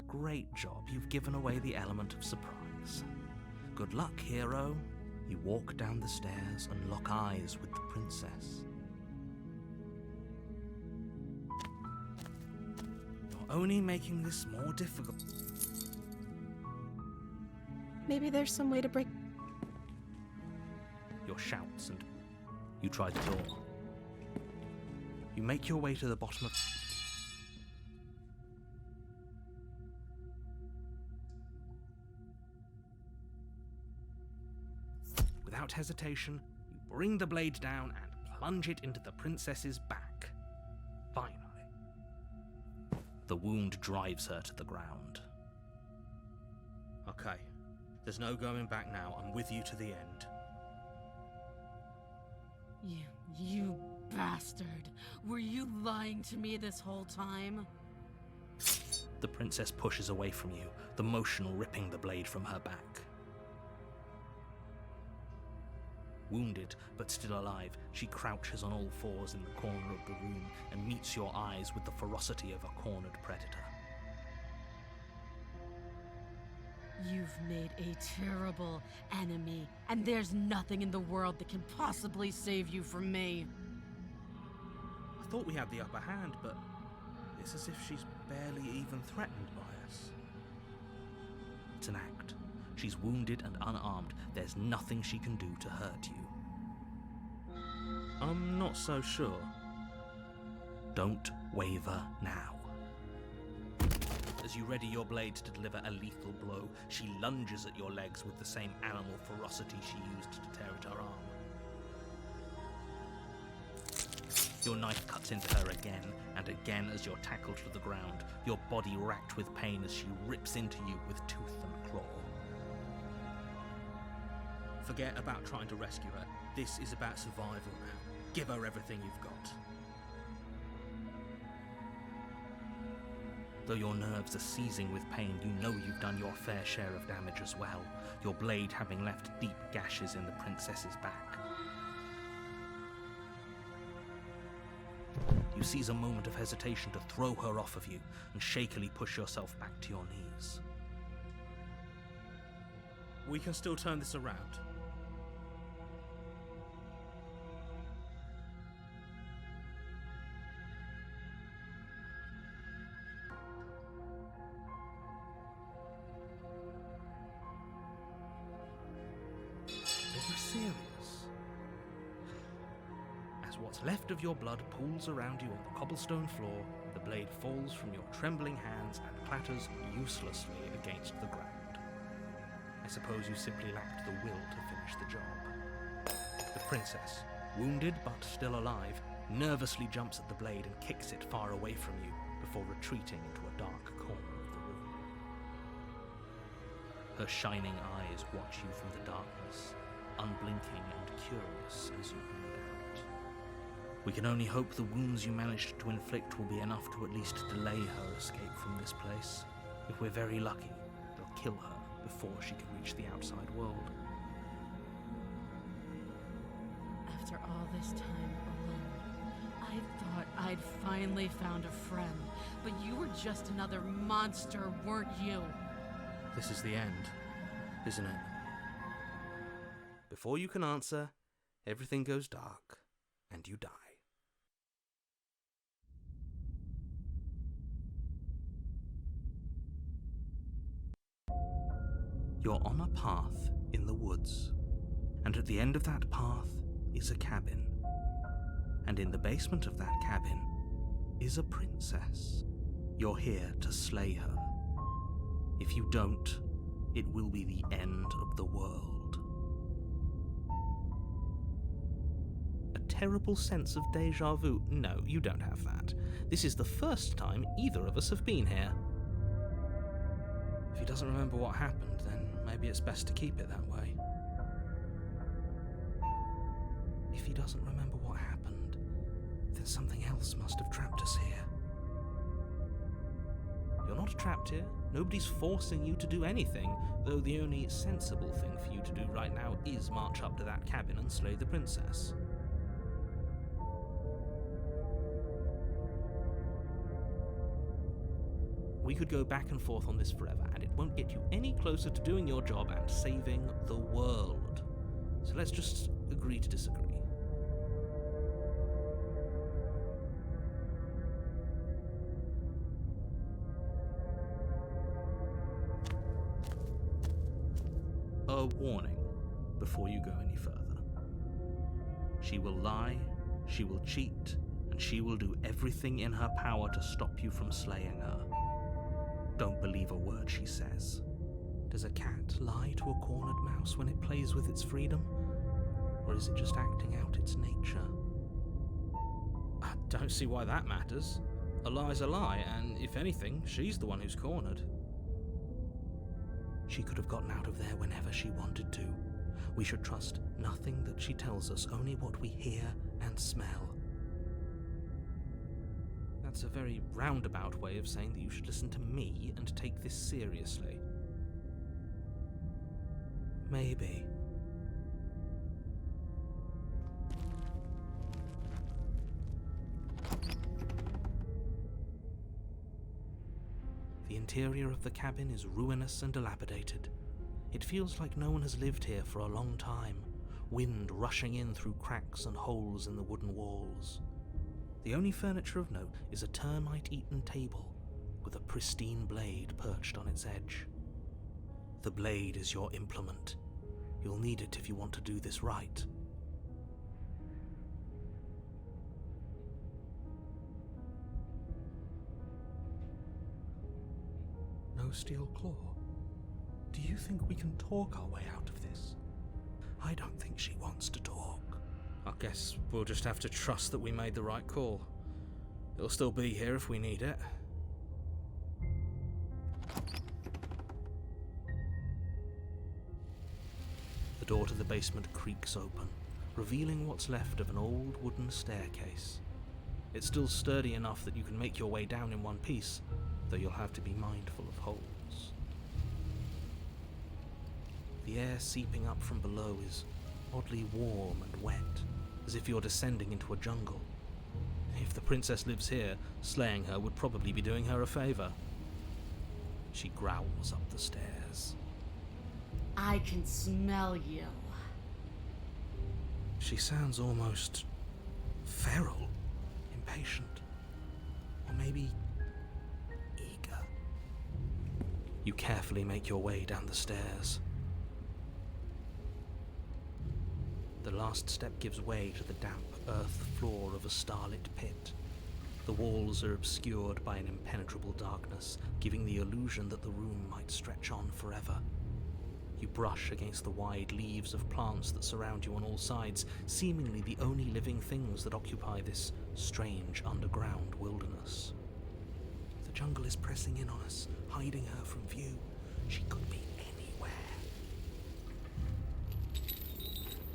Great job, you've given away the element of surprise. Good luck, hero. You walk down the stairs and lock eyes with the princess. You're only making this more difficult. Maybe there's some way to break... Your shouts and you try the door. You make your way to the bottom of... Without hesitation, you bring the blade down and plunge it into the princess's back. Finally. The wound drives her to the ground. Okay, there's no going back now. I'm with you to the end. You bastard! Were you lying to me this whole time? The princess pushes away from you, the motion ripping the blade from her back. Wounded, but still alive, she crouches on all fours in the corner of the room and meets your eyes with the ferocity of a cornered predator. You've made a terrible enemy, and there's nothing in the world that can possibly save you from me. I thought we had the upper hand, but it's as if she's barely even threatened by us. It's an act. She's wounded and unarmed. There's nothing she can do to hurt you. I'm not so sure. Don't waver now. As you ready your blade to deliver a lethal blow, she lunges at your legs with the same animal ferocity she used to tear at her arm. Your knife cuts into her again and again as you're tackled to the ground, your body racked with pain as she rips into you with tooth and claw. Forget about trying to rescue her. This is about survival now. Give her everything you've got. Though your nerves are seizing with pain, you know you've done your fair share of damage as well, your blade having left deep gashes in the princess's back. You seize a moment of hesitation to throw her off of you and shakily push yourself back to your knees. We can still turn this around. Are you serious? As what's left of your blood pools around you on the cobblestone floor, the blade falls from your trembling hands and clatters uselessly against the ground. I suppose you simply lacked the will to finish the job. The princess, wounded but still alive, nervously jumps at the blade and kicks it far away from you before retreating into a dark corner of the room. Her shining eyes watch you from the darkness, unblinking and curious as you bleed out. We can only hope the wounds you managed to inflict will be enough to at least delay her escape from this place. If we're very lucky, they'll kill her before she can reach the outside world. After all this time alone, I thought I'd finally found a friend, but you were just another monster, weren't you? This is the end, isn't it? Before you can answer, everything goes dark, and you die. You're on a path in the woods, and at the end of that path is a cabin. And in the basement of that cabin is a princess. You're here to slay her. If you don't, it will be the end of the world. A terrible sense of déjà vu? No, you don't have that. This is the first time either of us have been here. If he doesn't remember what happened, then maybe it's best to keep it that way. If he doesn't remember what happened, then something else must have trapped us here. You're not trapped here. Nobody's forcing you to do anything, though the only sensible thing for you to do right now is march up to that cabin and slay the princess. We could go back and forth on this forever, and it won't get you any closer to doing your job and saving the world. So let's just agree to disagree. A warning before you go any further. She will lie, she will cheat, and she will do everything in her power to stop you from slaying her. Don't believe a word she says. Does a cat lie to a cornered mouse when it plays with its freedom? Or is it just acting out its nature? I don't see why that matters. A lie's a lie, and if anything, she's the one who's cornered. She could have gotten out of there whenever she wanted to. We should trust nothing that she tells us, only what we hear and smell. That's a very roundabout way of saying that you should listen to me and take this seriously. Maybe. The interior of the cabin is ruinous and dilapidated. It feels like no one has lived here for a long time, wind rushing in through cracks and holes in the wooden walls. The only furniture of note is a termite-eaten table with a pristine blade perched on its edge. The blade is your implement. You'll need it if you want to do this right. No steel claw. Do you think we can talk our way out of this? I don't think she wants to talk. I guess we'll just have to trust that we made the right call. It'll still be here if we need it. The door to the basement creaks open, revealing what's left of an old wooden staircase. It's still sturdy enough that you can make your way down in one piece, though you'll have to be mindful of holes. The air seeping up from below is oddly warm and wet, as if you're descending into a jungle. If the princess lives here, slaying her would probably be doing her a favor. She growls up the stairs. I can smell you. She sounds almost feral, impatient, or maybe eager. You carefully make your way down the stairs. The last step gives way to the damp earth floor of a starlit pit. The walls are obscured by an impenetrable darkness, giving the illusion that the room might stretch on forever. You brush against the wide leaves of plants that surround you on all sides, seemingly the only living things that occupy this strange underground wilderness. The jungle is pressing in on us, hiding her from view. She could be anywhere.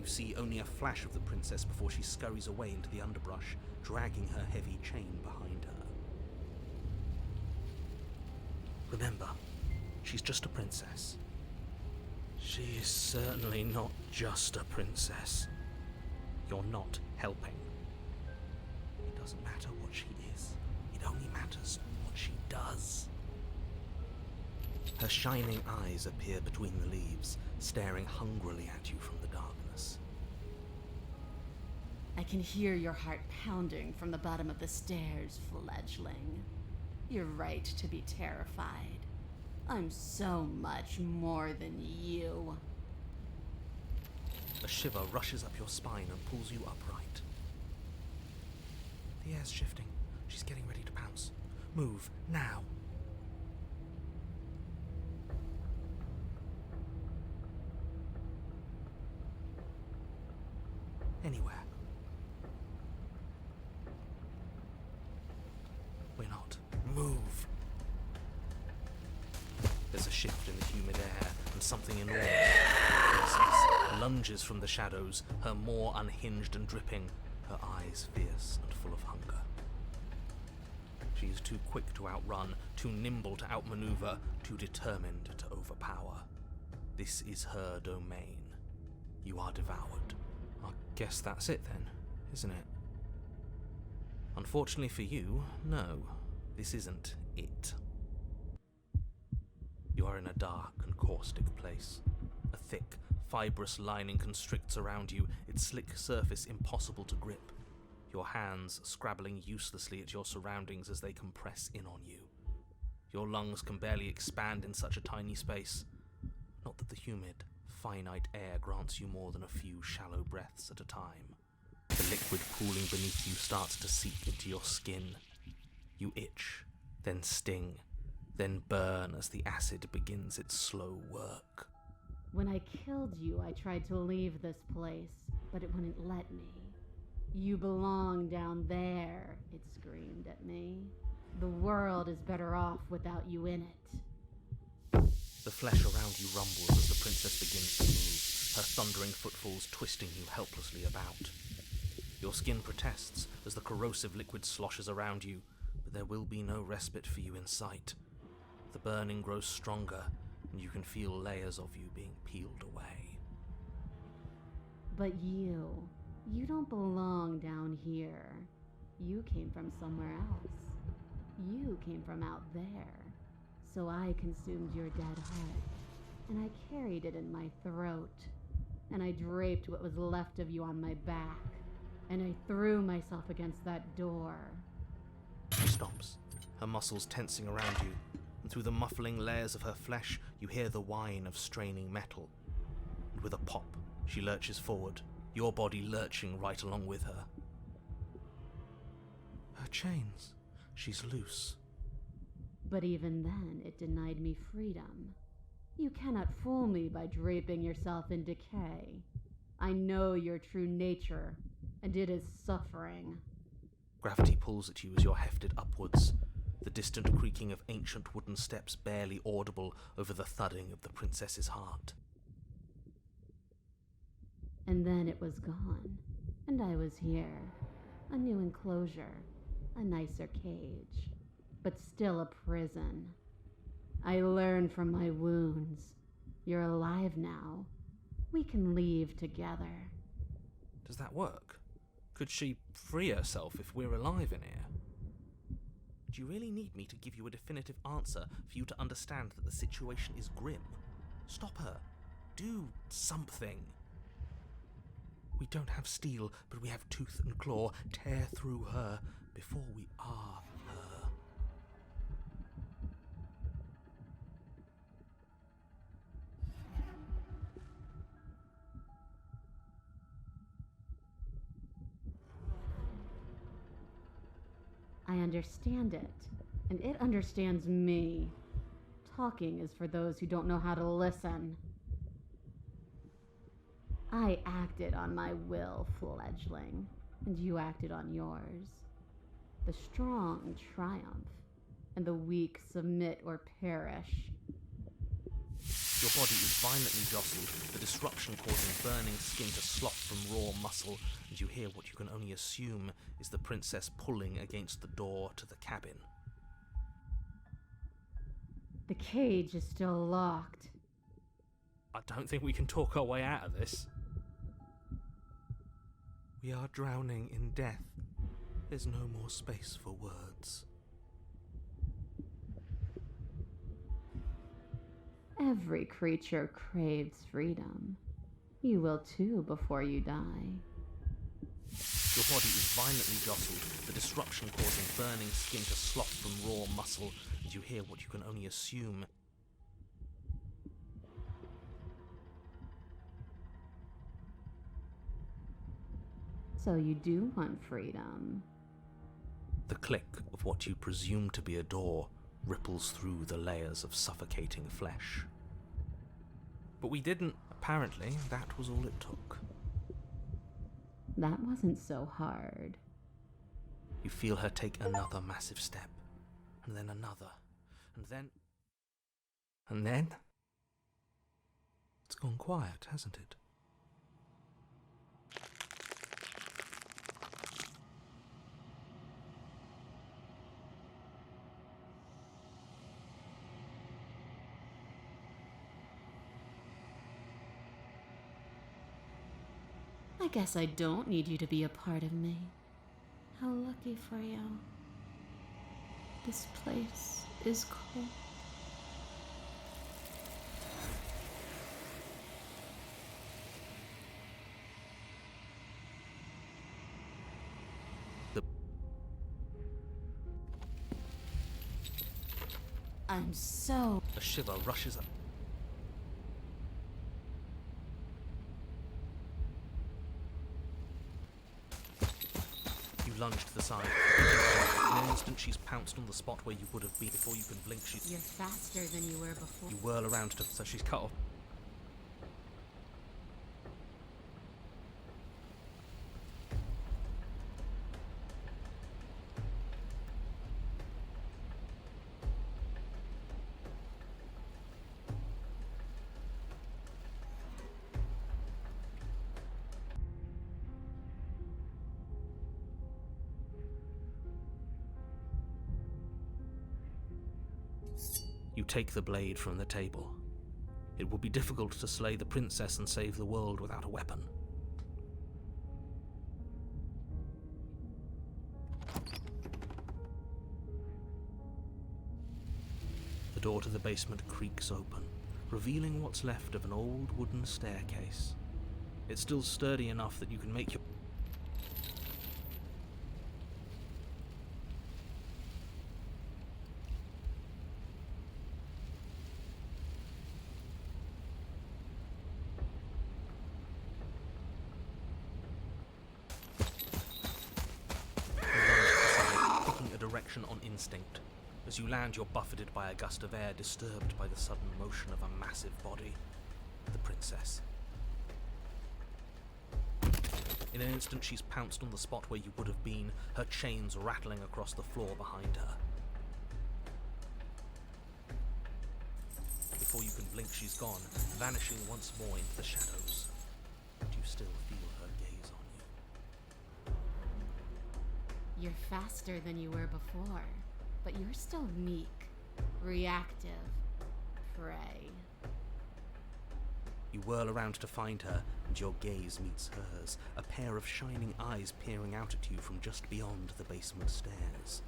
You see only a flash of the princess before she scurries away into the underbrush, dragging her heavy chain behind her. Remember, she's just a princess. She is certainly not just a princess. You're not helping. It doesn't matter what she is. It only matters what she does. Her shining eyes appear between the leaves, staring hungrily at you from the darkness. I can hear your heart pounding from the bottom of the stairs, fledgling. You're right to be terrified. I'm so much more than you. A shiver rushes up your spine and pulls you upright. The air's shifting. She's getting ready to pounce. Move, now. Anywhere. We're not. Move. There's a shift in the humid air, and something enormous lunges from the shadows, her maw unhinged and dripping, her eyes fierce and full of hunger. She is too quick to outrun, too nimble to outmaneuver, too determined to overpower. This is her domain. You are devoured. I guess that's it then, isn't it? Unfortunately for you, no, this isn't it. are in a dark and caustic place. A thick, fibrous lining constricts around you, its slick surface impossible to grip. Your hands scrabbling uselessly at your surroundings as they compress in on you. Your lungs can barely expand in such a tiny space. Not that the humid, finite air grants you more than a few shallow breaths at a time. The liquid pooling beneath you starts to seep into your skin. You itch, then sting, then burn as the acid begins its slow work. When I killed you, I tried to leave this place, but it wouldn't let me. You belong down there, it screamed at me. The world is better off without you in it. The flesh around you rumbles as the princess begins to move, her thundering footfalls twisting you helplessly about. Your skin protests as the corrosive liquid sloshes around you, but there will be no respite for you in sight. The burning grows stronger, and you can feel layers of you being peeled away. But you don't belong down here. You came from somewhere else. You came from out there. So I consumed your dead heart, and I carried it in my throat, and I draped what was left of you on my back, and I threw myself against that door. She stops, her muscles tensing around you, and through the muffling layers of her flesh, you hear the whine of straining metal. And with a pop, she lurches forward, your body lurching right along with her. Her chains. She's loose. But even then, it denied me freedom. You cannot fool me by draping yourself in decay. I know your true nature, and it is suffering. Gravity pulls at you as you're hefted upwards, the distant creaking of ancient wooden steps barely audible over the thudding of the princess's heart. And then it was gone, and I was here. A new enclosure, a nicer cage, but still a prison. I learned from my wounds. You're alive now. We can leave together. Does that work? Could she free herself if we're alive in here? Do you really need me to give you a definitive answer for you to understand that the situation is grim? Stop her. Do something. We don't have steel, but we have tooth and claw. Tear through her before we are her. I understand it, and it understands me. Talking is for those who don't know how to listen. I acted on my will, fledgling, and you acted on yours. The strong triumph, and the weak submit or perish. Your body is violently jostled, the disruption causing burning skin to slop from raw muscle, and you hear what you can only assume is the princess pulling against the door to the cabin. The cage is still locked. I don't think we can talk our way out of this. We are drowning in death. There's no more space for words. Every creature craves freedom. You will too before you die. Your body is violently jostled, the disruption causing burning skin to slop from raw muscle, and you hear what you can only assume. So you do want freedom. The click of what you presume to be a door ripples through the layers of suffocating flesh. But we didn't. Apparently, that was all it took. That wasn't so hard. You feel her take another massive step, and then another, and then... And then... It's gone quiet, hasn't it? I guess I don't need you to be a part of me. How lucky for you. This place is cold. I'm so... A shiver rushes up. You lunge to the side. In an instant, she's pounced on the spot where you would have been. Before you can blink, she's... You're faster than you were before. You whirl around to... So she's cut off. You take the blade from the table. It would be difficult to slay the princess and save the world without a weapon. The door to the basement creaks open, revealing what's left of an old wooden staircase. It's still sturdy enough that you can make your... direction on instinct. As you land, you're buffeted by a gust of air, disturbed by the sudden motion of a massive body. The princess. In an instant, she's pounced on the spot where you would have been, her chains rattling across the floor behind her. Before you can blink, she's gone, vanishing once more into the shadows. But you still feel her gaze on you. You're faster than you were before, but you're still meek, reactive, prey. You whirl around to find her, and your gaze meets hers, a pair of shining eyes peering out at you from just beyond the basement stairs.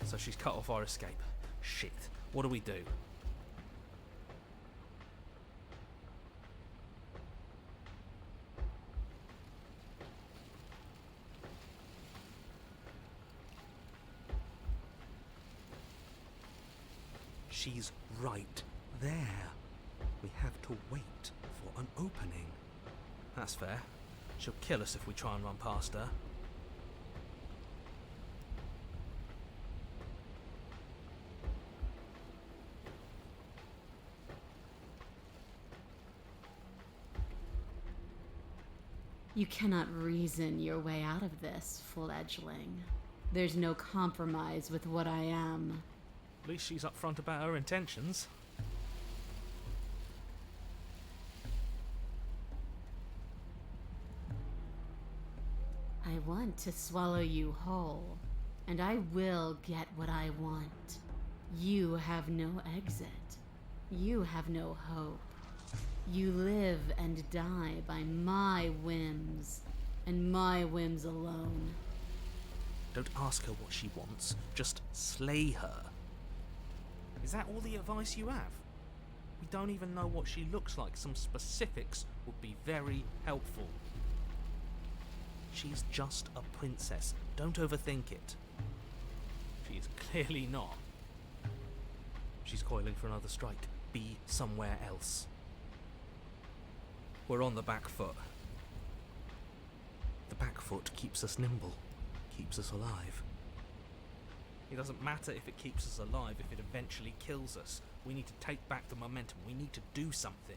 So she's cut off our escape. Shit, what do we do? She's right there. We have to wait for an opening. That's fair. She'll kill us if we try and run past her. You cannot reason your way out of this, fledgling. There's no compromise with what I am. At least she's upfront about her intentions. I want to swallow you whole, and I will get what I want. You have no exit. You have no hope. You live and die by my whims, and my whims alone. Don't ask her what she wants, just slay her. Is that all the advice you have? We don't even know what she looks like. Some specifics would be very helpful. She's just a princess. Don't overthink it. She is clearly not. She's coiling for another strike. Be somewhere else. We're on the back foot. The back foot keeps us nimble, keeps us alive. It doesn't matter if it keeps us alive, if it eventually kills us. We need to take back the momentum. We need to do something.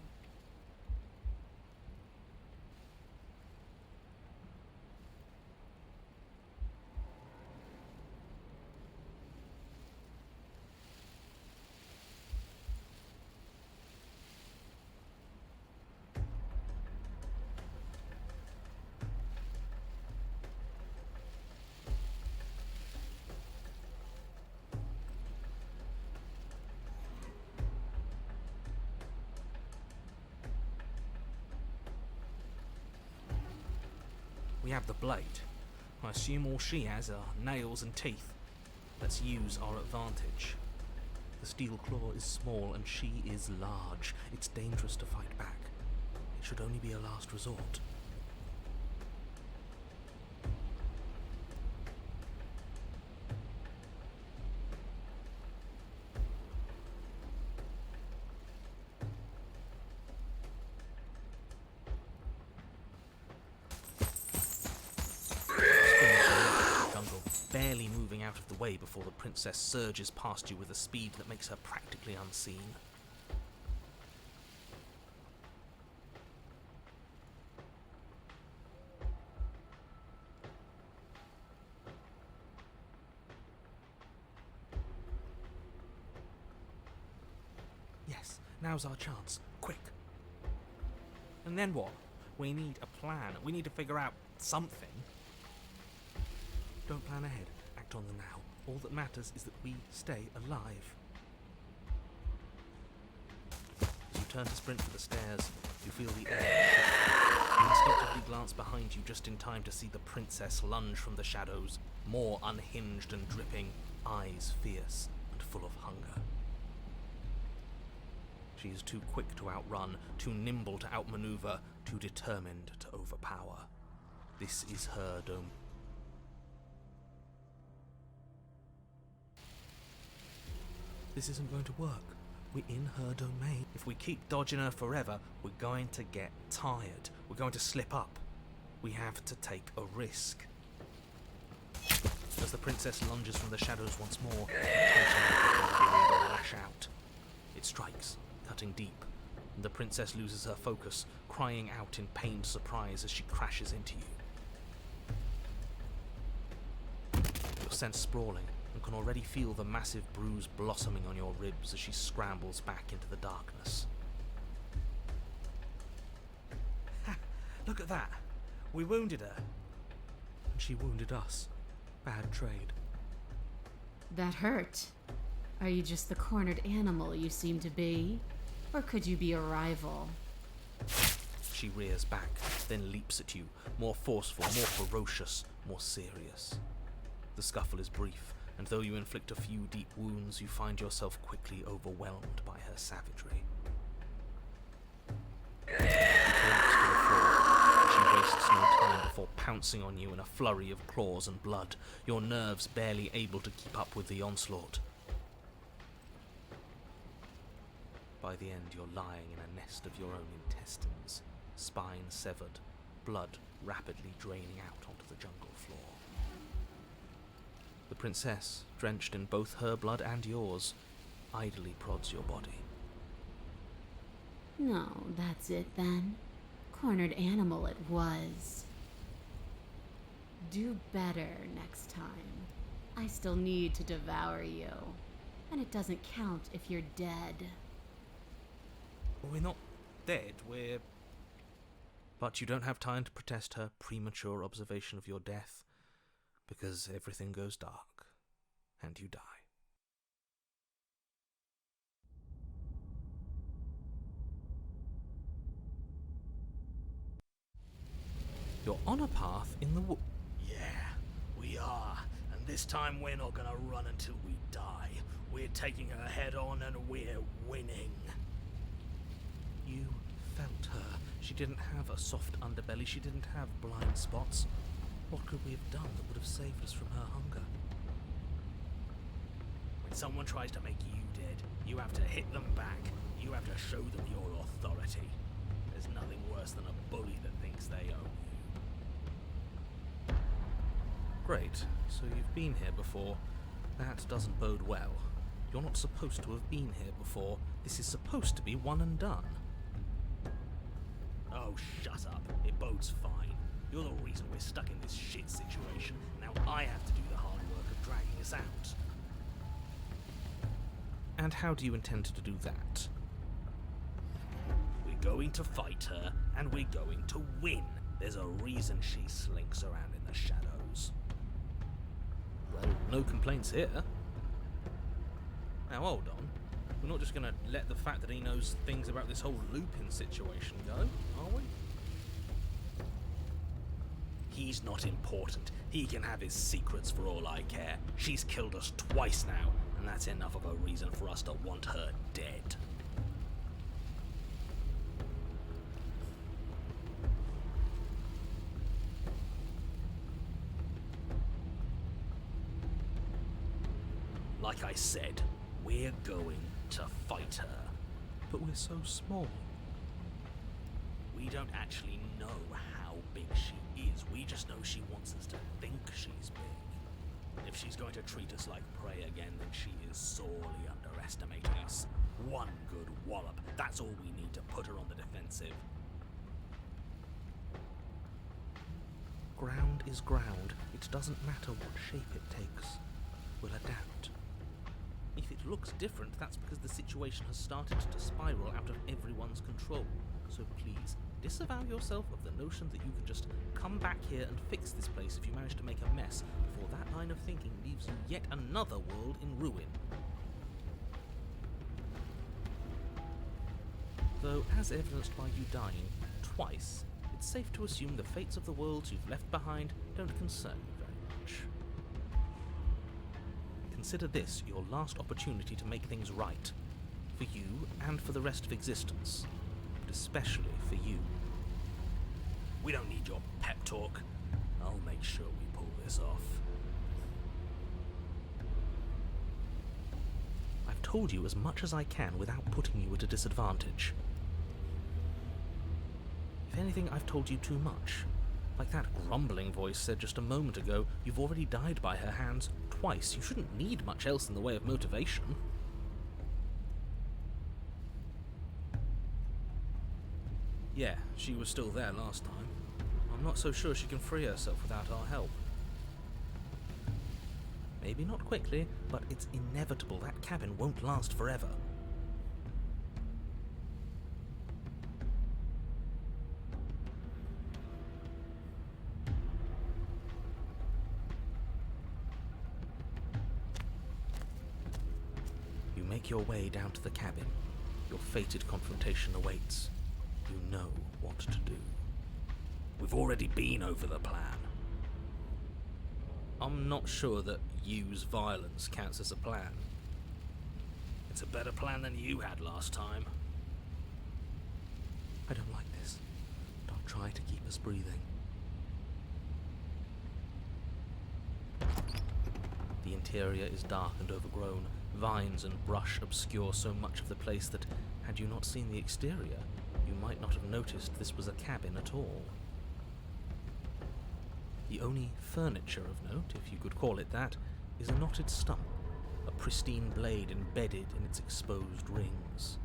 We have the blade. I assume all she has are nails and teeth. Let's use our advantage. The steel claw is small and she is large. It's dangerous to fight back. It should only be a last resort. away before the princess surges past you with a speed that makes her practically unseen. Yes, now's our chance. Quick. And then what? We need a plan. We need to figure out something. Don't plan ahead. Act on the now. All that matters is that we stay alive. As you turn to sprint for the stairs, you feel the air shift. You instinctively glance behind you just in time to see the princess lunge from the shadows, more unhinged and dripping, eyes fierce and full of hunger. She is too quick to outrun, too nimble to outmaneuver, too determined to overpower. This is her domain. This isn't going to work. We're in her domain. If we keep dodging her forever, we're going to get tired. We're going to slip up. We have to take a risk. As the princess lunges from the shadows once more, the lash out. It strikes, cutting deep, and the princess loses her focus, crying out in pained surprise as she crashes into you. You're sent sprawling, and can already feel the massive bruise blossoming on your ribs as she scrambles back into the darkness. Ha! Look at that! We wounded her. And she wounded us. Bad trade. That hurt. Are you just the cornered animal you seem to be? Or could you be a rival? She rears back, then leaps at you, more forceful, more ferocious, more serious. The scuffle is brief, and though you inflict a few deep wounds, you find yourself quickly overwhelmed by her savagery. You collapse to the floor, and she wastes no time before pouncing on you in a flurry of claws and blood, your nerves barely able to keep up with the onslaught. By the end, you're lying in a nest of your own intestines, spine severed, blood rapidly draining out onto the jungle floor. The princess, drenched in both her blood and yours, idly prods your body. No, that's it then. Cornered animal it was. Do better next time. I still need to devour you. And it doesn't count if you're dead. We're not dead, we're... But you don't have time to protest her premature observation of your death, because everything goes dark, and you die. You're on a path in the woods. Yeah, we are. And this time we're not gonna run until we die. We're taking her head on and we're winning. You felt her. She didn't have a soft underbelly. She didn't have blind spots. What could we have done that would have saved us from her hunger? When someone tries to make you dead, you have to hit them back. You have to show them your authority. There's nothing worse than a bully that thinks they own you. Great. So you've been here before. That doesn't bode well. You're not supposed to have been here before. This is supposed to be one and done. Oh, shut up. It bodes fine. You're the reason we're stuck in this shit situation. Now I have to do the hard work of dragging us out. And how do you intend to do that? We're going to fight her, and we're going to win. There's a reason she slinks around in the shadows. Well, no complaints here. Now hold on. We're not just gonna let the fact that he knows things about this whole Lupin situation go, are we? He's not important. He can have his secrets for all I care. She's killed us twice now, and that's enough of a reason for us to want her dead. Like I said, we're going to fight her. But we're so small. We don't actually know how big she is. We just know she wants us to think she's big. If she's going to treat us like prey again, then she is sorely underestimating us. One good wallop, that's all we need to put her on the defensive. Ground is ground. It doesn't matter what shape it takes. We'll adapt. If it looks different, that's because the situation has started to spiral out of everyone's control. So please, disavow yourself of the notion that you can just come back here and fix this place if you manage to make a mess, before that line of thinking leaves you yet another world in ruin. Though, as evidenced by you dying twice, it's safe to assume the fates of the worlds you've left behind don't concern you very much. Consider this your last opportunity to make things right, for you and for the rest of existence, but especially for you. We don't need your pep talk. I'll make sure we pull this off. I've told you as much as I can without putting you at a disadvantage. If anything, I've told you too much. Like that grumbling voice said just a moment ago, you've already died by her hands twice. You shouldn't need much else in the way of motivation. Yeah, she was still there last time. I'm not so sure she can free herself without our help. Maybe not quickly, but it's inevitable that cabin won't last forever. You make your way down to the cabin. Your fated confrontation awaits. You know what to do. We've already been over the plan. I'm not sure that use violence counts as a plan. It's a better plan than you had last time. I don't like this, but I'll try to keep us breathing. The interior is dark and overgrown. Vines and brush obscure so much of the place that, had you not seen the exterior, you might not have noticed this was a cabin at all. The only furniture of note, if you could call it that, is a knotted stump, a pristine blade embedded in its exposed rings.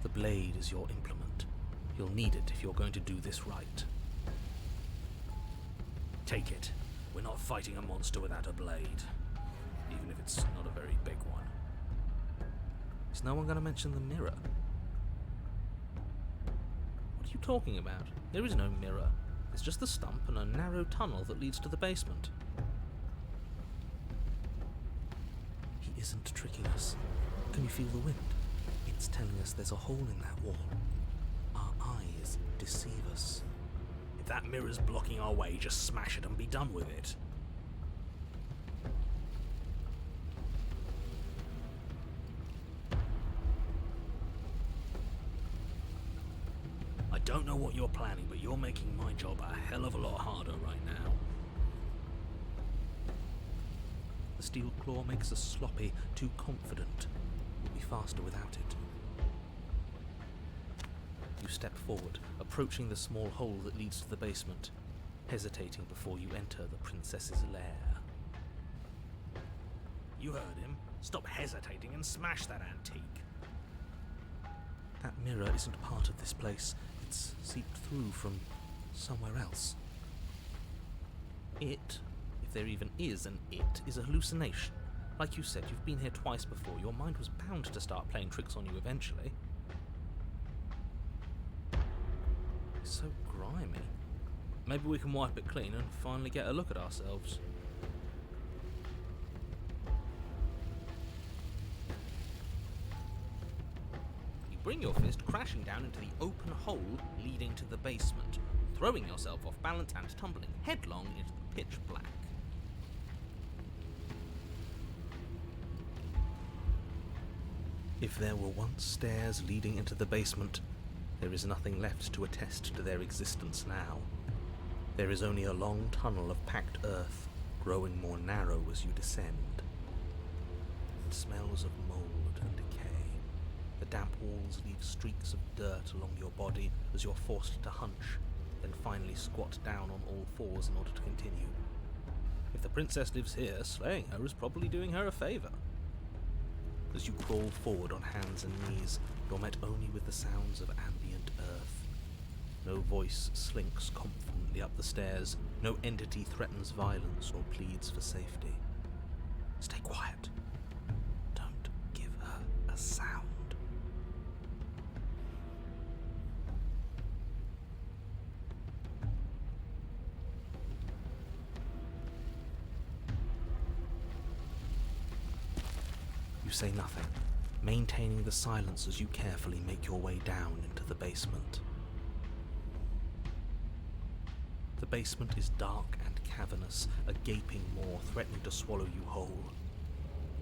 The blade is your implement. You'll need it if you're going to do this right. Take it. We're not fighting a monster without a blade, even if it's not a very big one. Is no one going to mention the mirror? What are you talking about? There is no mirror. It's just the stump and a narrow tunnel that leads to the basement. He isn't tricking us. Can you feel the wind? It's telling us there's a hole in that wall. Our eyes deceive us. If that mirror's blocking our way, just smash it and be done with it. I don't know what you're planning, but you're making my job a hell of a lot harder right now. The steel claw makes us sloppy, too confident. We'll be faster without it. You step forward, approaching the small hole that leads to the basement, hesitating before you enter the princess's lair. You heard him. Stop hesitating and smash that antique. That mirror isn't part of this place. It's seeped through from somewhere else. It, if there even is an it, is a hallucination. Like you said, you've been here twice before. Your mind was bound to start playing tricks on you eventually. It's so grimy. Maybe we can wipe it clean and finally get a look at ourselves. Bring your fist crashing down into the open hole leading to the basement, throwing yourself off balance and tumbling headlong into the pitch black. If there were once stairs leading into the basement, there is nothing left to attest to their existence now. There is only a long tunnel of packed earth, growing more narrow as you descend. It smells of mold and decay. The damp walls leave streaks of dirt along your body as you're forced to hunch, then finally squat down on all fours in order to continue. If If the princess lives here, slaying her is probably doing her a favour. As you crawl forward on hands and knees, you're met only with the sounds of ambient earth. No voice slinks confidently up the stairs, no entity threatens violence or pleads for safety. Stay quiet. Don't give her a sound. You say nothing, maintaining the silence as you carefully make your way down into the basement. The basement is dark and cavernous, a gaping maw threatening to swallow you whole.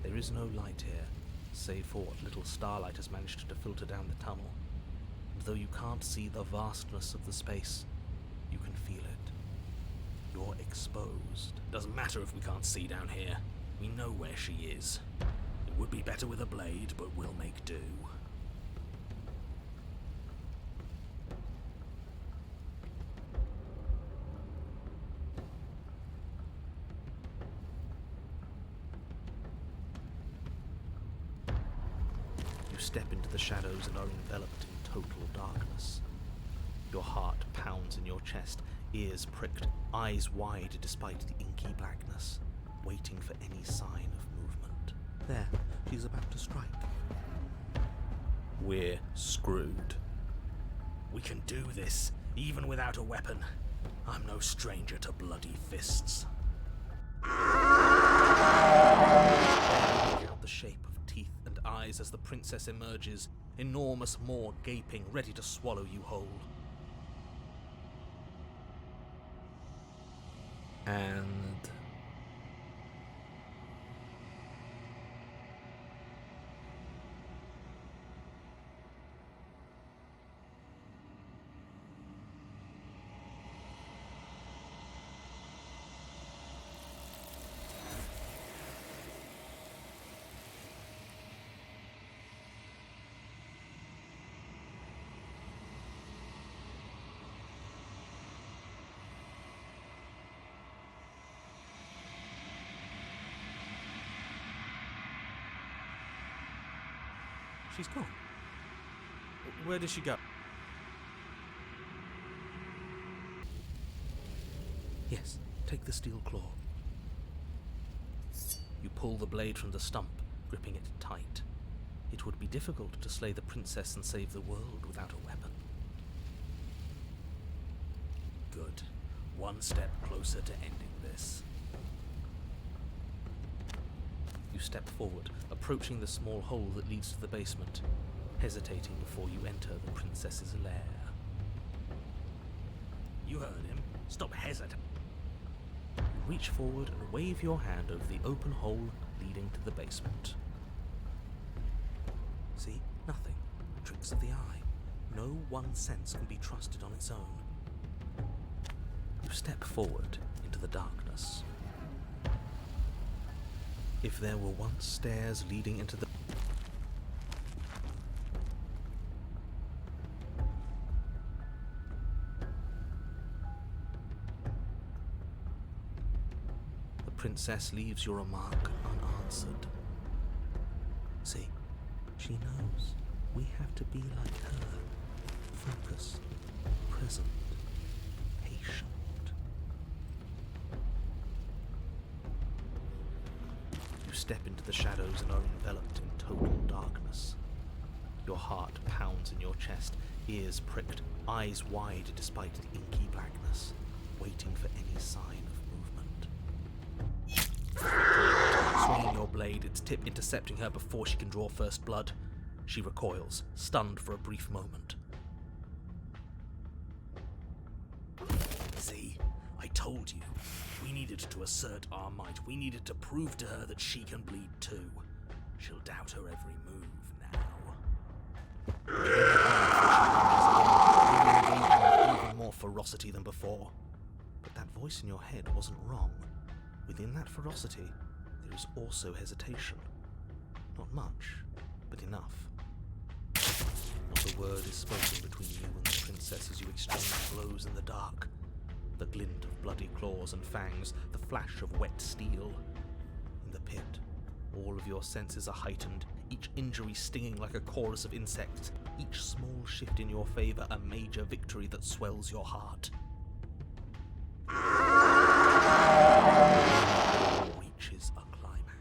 There is no light here, save for what little starlight has managed to filter down the tunnel. And though you can't see the vastness of the space, you can feel it. You're exposed. Doesn't matter if we can't see down here. We know where she is. It would be better with a blade, but we'll make do. You step into the shadows and are enveloped in total darkness. Your heart pounds in your chest, ears pricked, eyes wide despite the inky blackness, waiting for any sign of movement. There, she's about to strike. We're screwed. We can do this, even without a weapon. I'm no stranger to bloody fists. Out the shape of teeth and eyes as the princess emerges, enormous maw gaping, ready to swallow you whole. And she's gone. Where did she go? Yes, take the steel claw. You pull the blade from the stump, gripping it tight. It would be difficult to slay the princess and save the world without a weapon. Good. One step closer to ending this. You step forward, approaching the small hole that leads to the basement, hesitating before you enter the princess's lair. You heard him. Stop hesitating. You reach forward and wave your hand over the open hole leading to the basement. See? Nothing. Tricks of the eye. No one sense can be trusted on its own. You step forward into the darkness. If there were once stairs leading into the... The princess leaves your remark unanswered. See, she knows we have to be like her. Focused, present, patient. You step into the shadows and are enveloped in total darkness. Your heart pounds in your chest, ears pricked, eyes wide despite the inky blackness, waiting for any sign of movement. Swinging your blade, its tip intercepting her before she can draw first blood. She recoils, stunned for a brief moment. See? I told you. We needed to assert our might. We needed to prove to her that she can bleed too. She'll doubt her every move now. Even more ferocity than before. But that voice in your head wasn't wrong. Within that ferocity, there is also hesitation. Not much, but enough. Not a word is spoken between you and the princess as you exchange blows in the dark. The glint of bloody claws and fangs, the flash of wet steel. In the pit, all of your senses are heightened, each injury stinging like a chorus of insects, each small shift in your favor a major victory that swells your heart. Reaches a climax.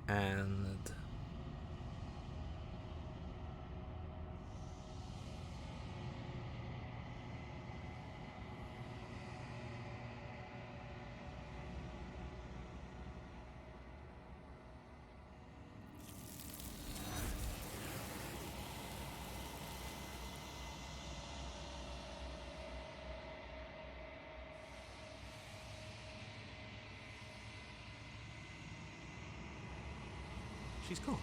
And she's gone.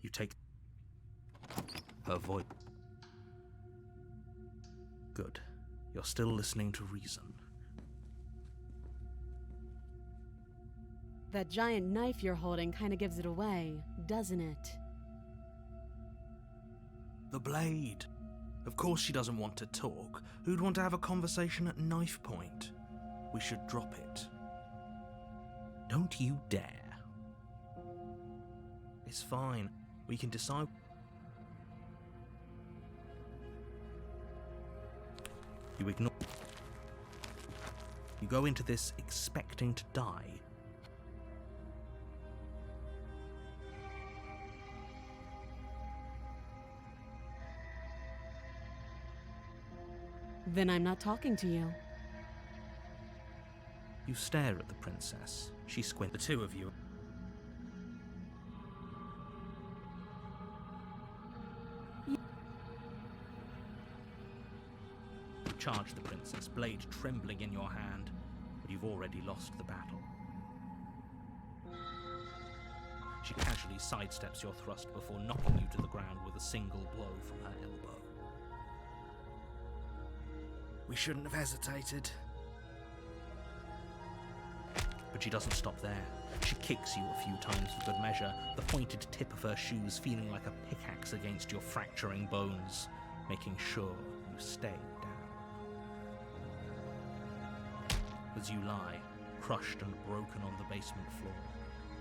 You take her voice. Good. You're still listening to reason. That giant knife you're holding kind of gives it away, doesn't it? The blade. Of course she doesn't want to talk. Who'd want to have a conversation at knife point? We should drop it. Don't you dare. It's fine. We can decide. You ignore. You go into this expecting to die. Then I'm not talking to you. You stare at the princess. She squints. The two of you. You charge the princess, blade trembling in your hand, but you've already lost the battle. She casually sidesteps your thrust before knocking you to the ground with a single blow from her elbow. We shouldn't have hesitated. But she doesn't stop there. She kicks you a few times for good measure, the pointed tip of her shoes feeling like a pickaxe against your fracturing bones, making sure you stay down. As you lie, crushed and broken on the basement floor,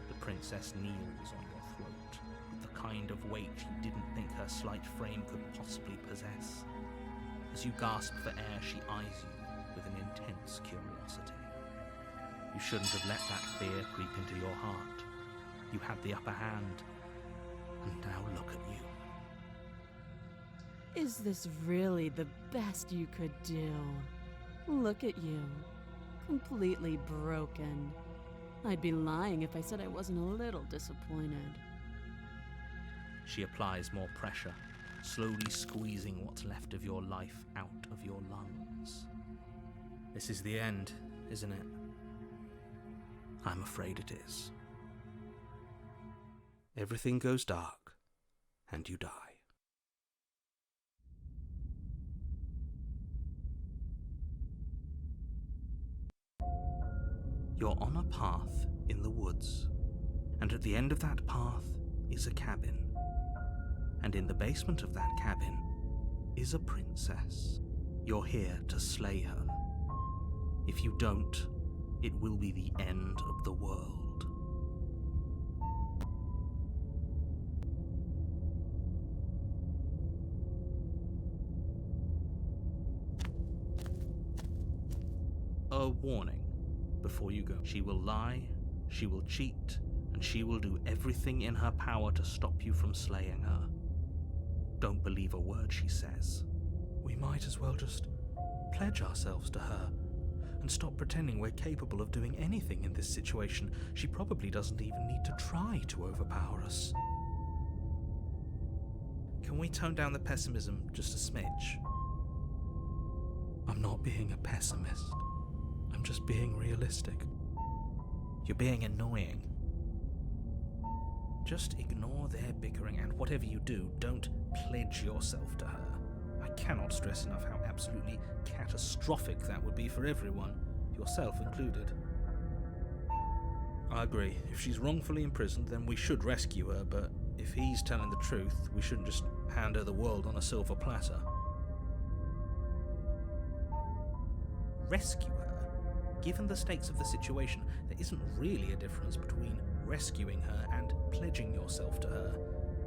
the princess kneels on your throat, with the kind of weight you didn't think her slight frame could possibly possess. As you gasp for air, she eyes you with an intense curiosity. You shouldn't have let that fear creep into your heart. You had the upper hand, and now look at you. Is this really the best you could do? Look at you. Completely broken. I'd be lying if I said I wasn't a little disappointed. She applies more pressure, slowly squeezing what's left of your life out of your lungs. This is the end, isn't it? I'm afraid it is. Everything goes dark, and you die. You're on a path in the woods, and at the end of that path is a cabin. And in the basement of that cabin is a princess. You're here to slay her. If you don't, it will be the end of the world. A warning before you go. She will lie, she will cheat, and she will do everything in her power to stop you from slaying her. Don't believe a word she says. We might as well just pledge ourselves to her and stop pretending we're capable of doing anything in this situation. She probably doesn't even need to try to overpower us. Can we tone down the pessimism just a smidge? I'm not being a pessimist. I'm just being realistic. You're being annoying. Just ignore their bickering, and whatever you do, don't pledge yourself to her. I cannot stress enough how absolutely catastrophic that would be for everyone, yourself included. I agree. If she's wrongfully imprisoned, then we should rescue her, but if he's telling the truth, we shouldn't just hand her the world on a silver platter. Rescue her? Given the stakes of the situation, there isn't really a difference between rescuing her and pledging yourself to her.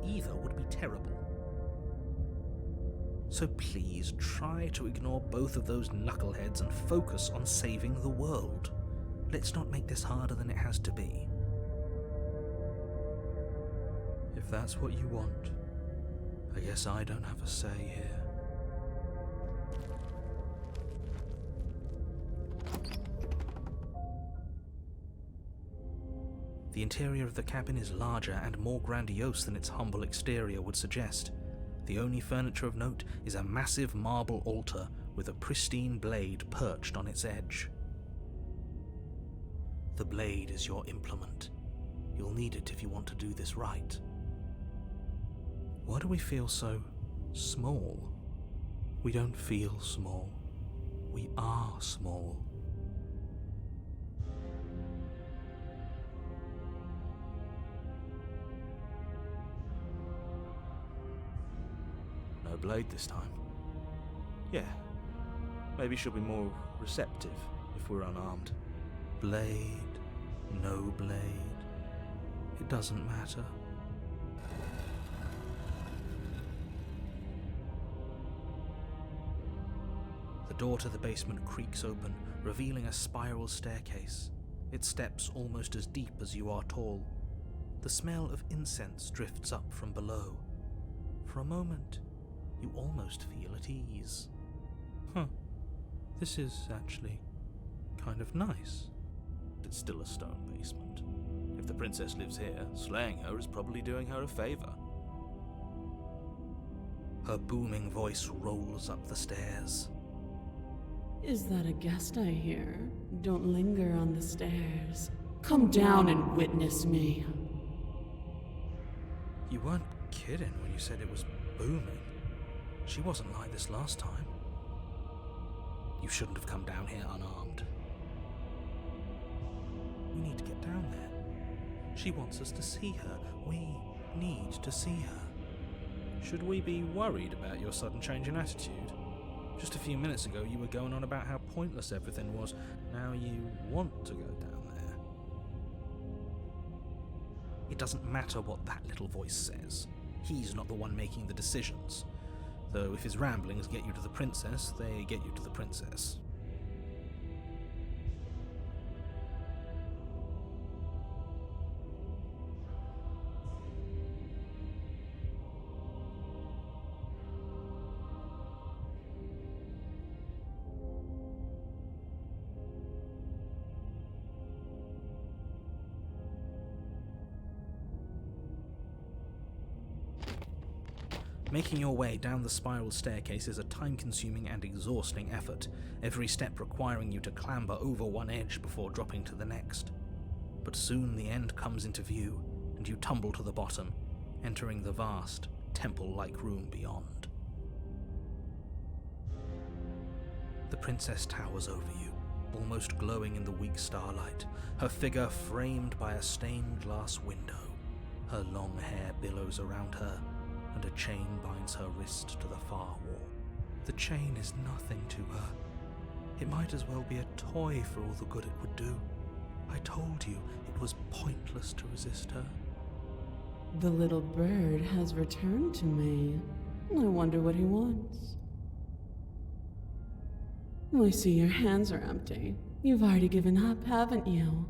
Either would be terrible. So please try to ignore both of those knuckleheads and focus on saving the world. Let's not make this harder than it has to be. If that's what you want, I guess I don't have a say here. The interior of the cabin is larger and more grandiose than its humble exterior would suggest. The only furniture of note is a massive marble altar with a pristine blade perched on its edge. The blade is your implement. You'll need it if you want to do this right. Why do we feel so small? We don't feel small. We are small. No blade this time. Yeah, maybe she'll be more receptive if we're unarmed. Blade, no blade, it doesn't matter. The door to the basement creaks open, revealing a spiral staircase, its steps almost as deep as you are tall. The smell of incense drifts up from below. For a moment, you almost feel at ease. This is actually kind of nice. It's still a stone basement. If the princess lives here, slaying her is probably doing her a favor. Her booming voice rolls up the stairs. Is that a guest I hear? Don't linger on the stairs. Come down and witness me. You weren't kidding when you said it was booming. She wasn't like this last time. You shouldn't have come down here unarmed. We need to get down there. She wants us to see her. We need to see her. Should we be worried about your sudden change in attitude? Just a few minutes ago you were going on about how pointless everything was. Now you want to go down there. It doesn't matter what that little voice says. He's not the one making the decisions. Though if his ramblings get you to the princess, they get you to the princess. Making your way down the spiral staircase is a time-consuming and exhausting effort, every step requiring you to clamber over one edge before dropping to the next. But soon the end comes into view, and you tumble to the bottom, entering the vast, temple-like room beyond. The princess towers over you, almost glowing in the weak starlight, her figure framed by a stained glass window. Her long hair billows around her, and a chain binds her wrist to the far wall. The chain is nothing to her. It might as well be a toy for all the good it would do. I told you it was pointless to resist her. The little bird has returned to me. I wonder what he wants. I see your hands are empty. You've already given up, haven't you?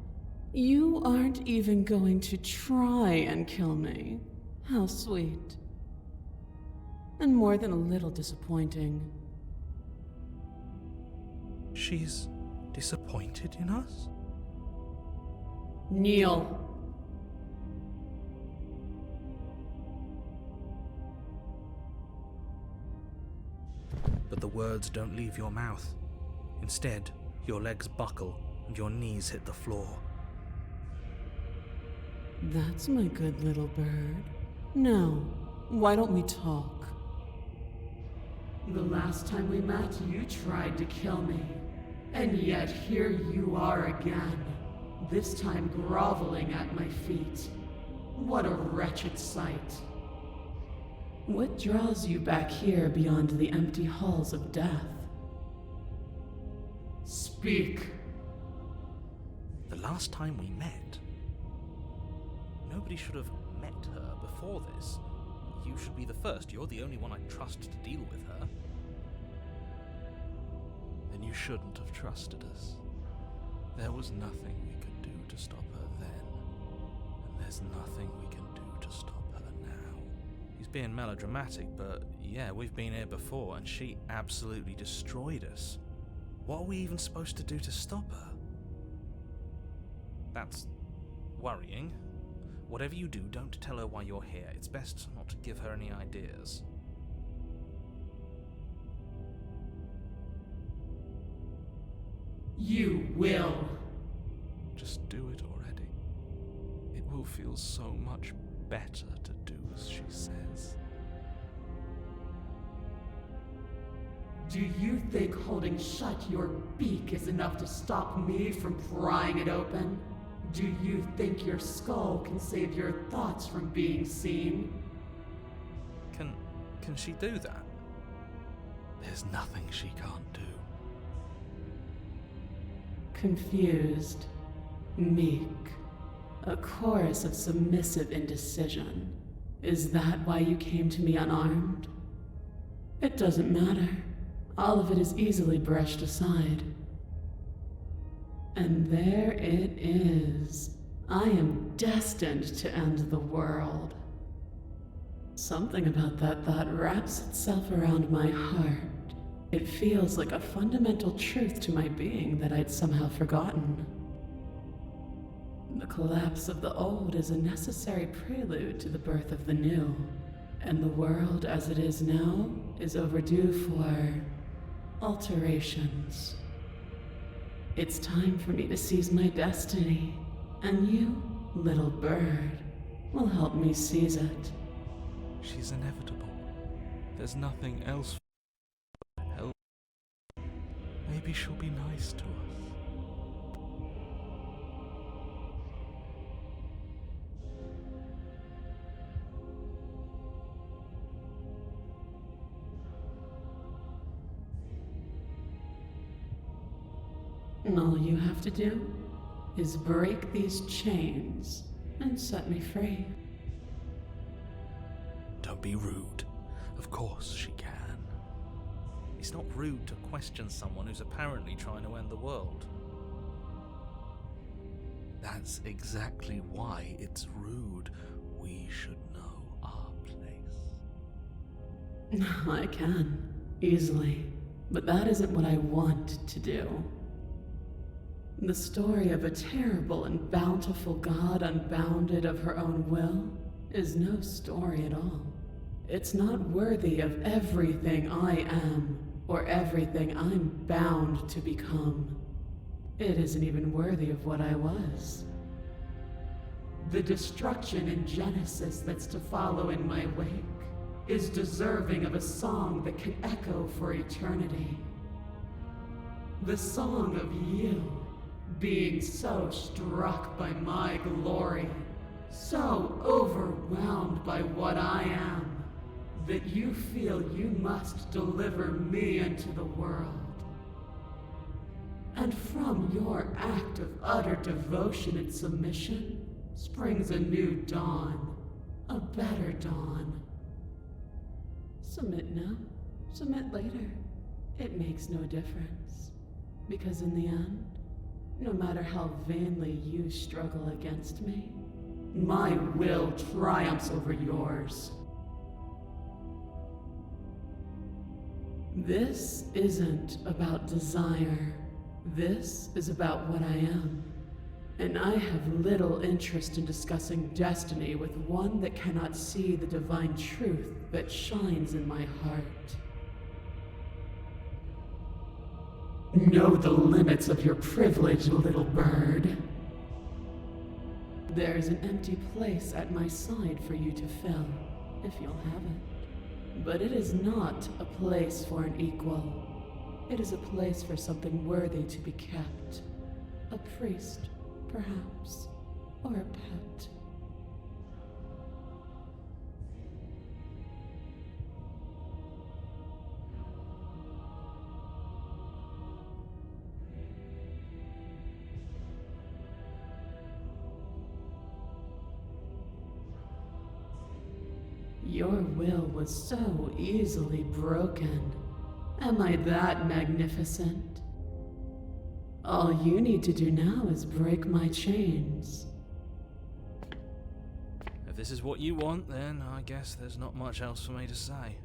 You aren't even going to try and kill me. How sweet. And more than a little disappointing. She's disappointed in us? Kneel. But the words don't leave your mouth. Instead, your legs buckle and your knees hit the floor. That's my good little bird. Now, why don't we talk? The last time we met, you tried to kill me. And yet here you are again. This time groveling at my feet. What a wretched sight. What draws you back here beyond the empty halls of death? Speak. The last time we met, nobody should have met her before this. You should be the first. You're the only one I trust to deal with her. Then you shouldn't have trusted us. There was nothing we could do to stop her then, and there's nothing we can do to stop her now. He's being melodramatic, but yeah, we've been here before, and she absolutely destroyed us. What are we even supposed to do to stop her? That's worrying. Whatever you do, don't tell her why you're here. It's best not to give her any ideas. You will. Just do it already. It will feel so much better to do as she says. Do you think holding shut your beak is enough to stop me from prying it open? Do you think your skull can save your thoughts from being seen? Can she do that? There's nothing she can't do. Confused, meek, a chorus of submissive indecision. Is that why you came to me unarmed? It doesn't matter. All of it is easily brushed aside. And there it is. I am destined to end the world. Something about that thought wraps itself around my heart. It feels like a fundamental truth to my being that I'd somehow forgotten. The collapse of the old is a necessary prelude to the birth of the new, and the world as it is now is overdue for alterations. It's time for me to seize my destiny, and you, little bird, will help me seize it. She's inevitable. There's nothing else for help. Maybe she'll be nice to us. And all you have to do is break these chains and set me free. Don't be rude. Of course she can. It's not rude to question someone who's apparently trying to end the world. That's exactly why it's rude. We should know our place. I can, easily, but that isn't what I want to do. The story of a terrible and bountiful god unbounded of her own will is no story at all. It's not worthy of everything I am, or everything I'm bound to become. It isn't even worthy of what I was. The destruction in Genesis that's to follow in my wake is deserving of a song that can echo for eternity. The song of you, being so struck by my glory, so overwhelmed by what I am, that you feel you must deliver me into the world. And from your act of utter devotion and submission springs a new dawn, a better dawn. Submit now, submit later. It makes no difference. Because in the end, no matter how vainly you struggle against me, my will triumphs over yours. This isn't about desire. This is about what I am. And I have little interest in discussing destiny with one that cannot see the divine truth that shines in my heart. Know the limits of your privilege, little bird. There's an empty place at my side for you to fill, if you'll have it. But it is not a place for an equal. It is a place for something worthy to be kept. A priest, perhaps, or a pet. Your will was so easily broken. Am I that magnificent? All you need to do now is break my chains. If this is what you want, then I guess there's not much else for me to say.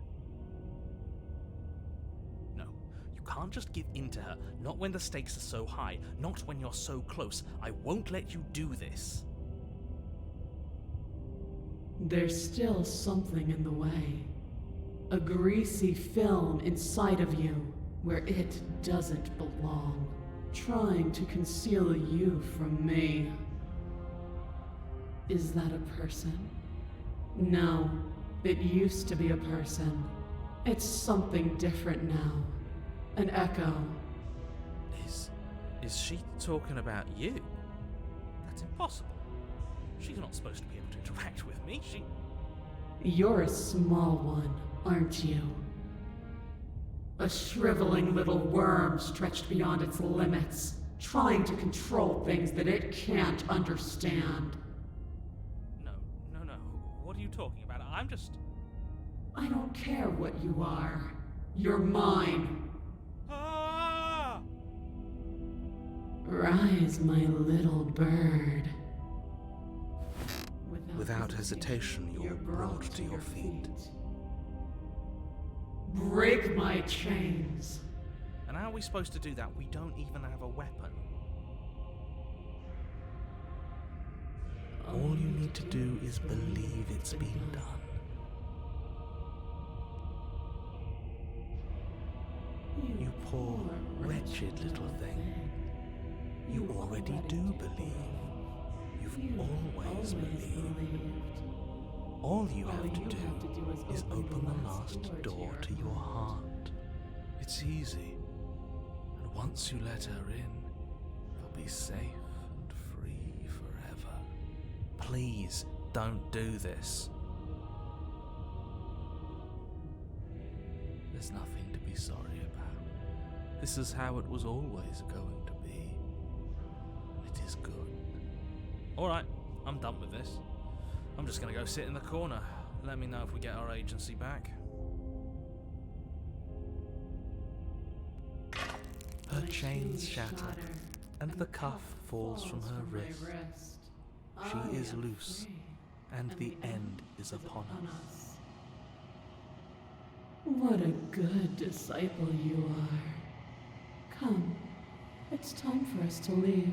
No, you can't just give in to her. Not when the stakes are so high. Not when you're so close. I won't let you do this. There's still something in the way. A greasy film inside of you where it doesn't belong, trying to conceal you from me. Is that a person? No, it used to be a person. It's something different now. An echo. Is she talking about you? That's impossible. She's not supposed to be able to interact with me. You're a small one, aren't you? A shriveling little worm stretched beyond its limits, trying to control things that it can't understand. No. What are you talking about? I don't care what you are. You're mine. Ah! Rise, my little bird. Without hesitation, you're brought to your feet. Break my chains. And how are we supposed to do that? We don't even have a weapon. All you need to do is believe it's been done. You poor, wretched little thing. You already do believe. You've always believed. All you have to do is open the last door to your heart. It's easy. And once you let her in, you'll be safe and free forever. Please, don't do this. There's nothing to be sorry about. This is how it was always going to be. And it is good. Alright, I'm done with this. I'm just gonna go sit in the corner. Let me know if we get our agency back. Her chains shatter, and the cuff falls from her wrist. She is loose, and the end is upon us. What a good disciple you are. Come, it's time for us to leave.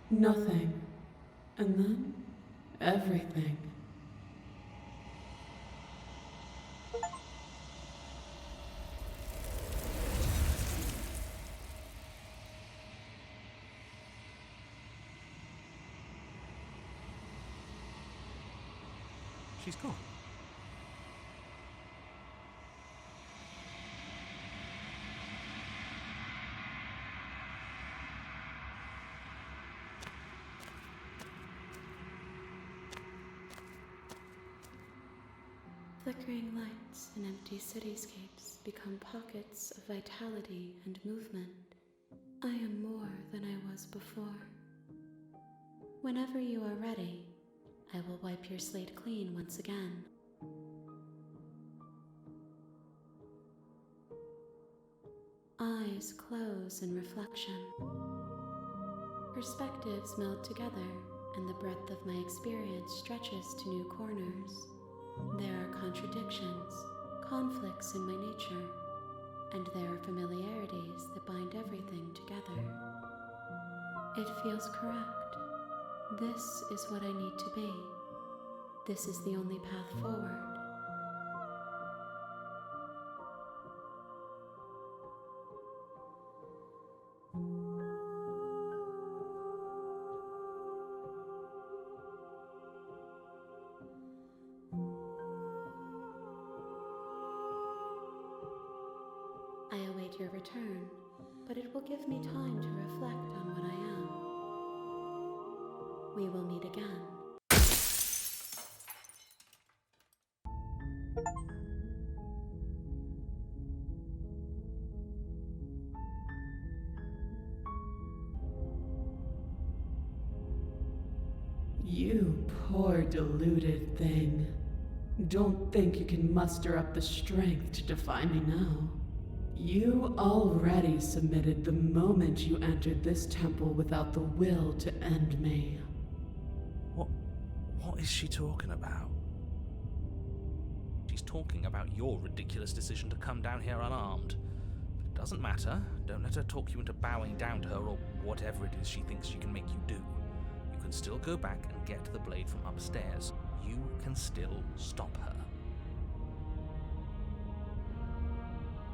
Nothing, and then everything. She's gone. Flickering lights and empty cityscapes become pockets of vitality and movement. I am more than I was before. Whenever you are ready, I will wipe your slate clean once again. Eyes close in reflection. Perspectives meld together, and the breadth of my experience stretches to new corners. There are contradictions, conflicts in my nature, and there are familiarities that bind everything together. It feels correct. This is what I need to be. This is the only path forward. I await your return, but it will give me time to reflect on what I am. We will meet again. You poor deluded thing. Don't think you can muster up the strength to defy me now. You already submitted the moment you entered this temple without the will to end me. What is she talking about? She's talking about your ridiculous decision to come down here unarmed. But it doesn't matter. Don't let her talk you into bowing down to her or whatever it is she thinks she can make you do. You can still go back and get the blade from upstairs. You can still stop her.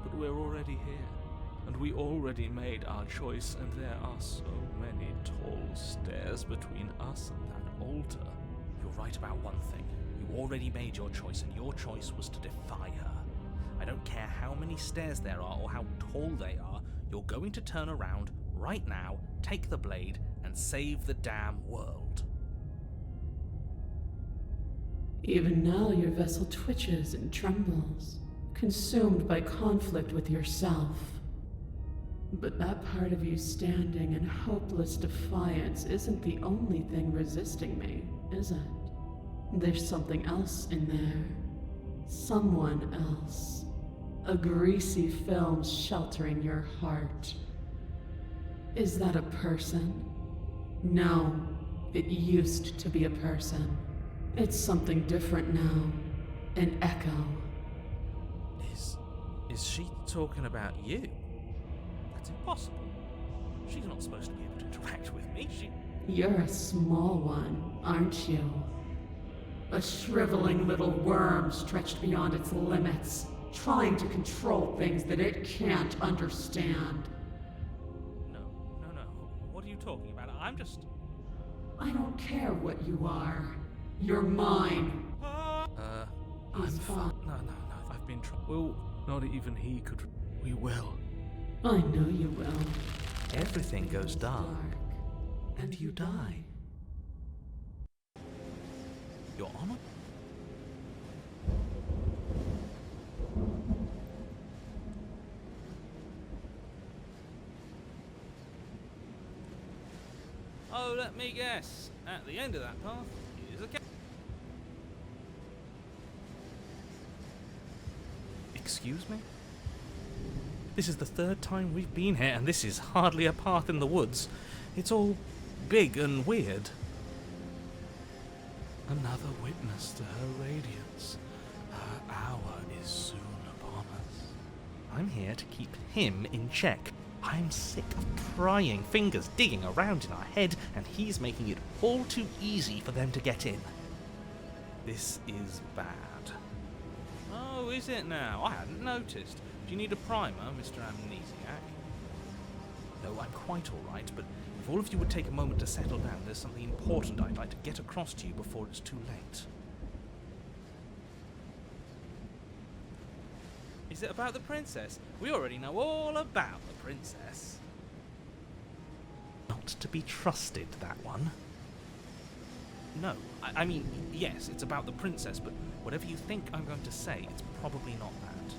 But we're already here, and we already made our choice, and there are so many tall stairs between us and that altar. You're right about one thing. You already made your choice, and your choice was to defy her. I don't care how many stairs there are or how tall they are, you're going to turn around right now, take the blade, and save the damn world. Even now your vessel twitches and trembles, consumed by conflict with yourself. But that part of you standing in hopeless defiance isn't the only thing resisting me, is it? There's something else in there. Someone else. A greasy film sheltering your heart. Is that a person? No, it used to be a person. It's something different now. An echo. Is she talking about you? That's impossible. She's not supposed to be able to interact with me. You're a small one, aren't you? A shriveling little worm stretched beyond its limits, trying to control things that it can't understand. No. What are you talking about? I don't care what you are. You're mine. I'm fine. No, I've been trying. Well, not even he could. We will. I know you will. Everything goes dark, and you die. Your Honor? Oh, let me guess. At the end of that path is a Excuse me? This is the third time we've been here, and this is hardly a path in the woods. It's all big and weird. Another witness to her radiance. Her hour is soon upon us. I'm here to keep him in check. I'm sick of prying fingers digging around in our head, and he's making it all too easy for them to get in. This is bad. Oh, is it now? I hadn't noticed. Do you need a primer, Mr. Amnesiac? No, I'm quite all right, but if all of you would take a moment to settle down, there's something important I'd like to get across to you before it's too late. Is it about the princess? We already know all about the princess. Not to be trusted, that one. No, I mean, yes, it's about the princess, but whatever you think I'm going to say, it's probably not that.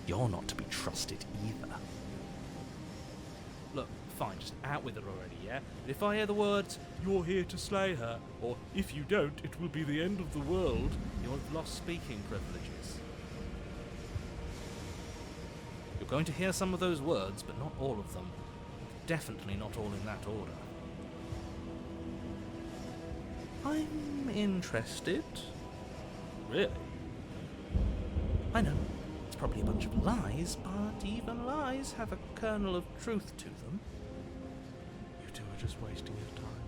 You're not to be trusted either. Look, fine, just out with it already, yeah? But if I hear the words, "You're here to slay her," or "If you don't, it will be the end of the world," you'll have lost speaking privileges. You're going to hear some of those words, but not all of them. Definitely not all in that order. I'm interested. Really? I know, it's probably a bunch of lies, but even lies have a kernel of truth to them. You two are just wasting your time.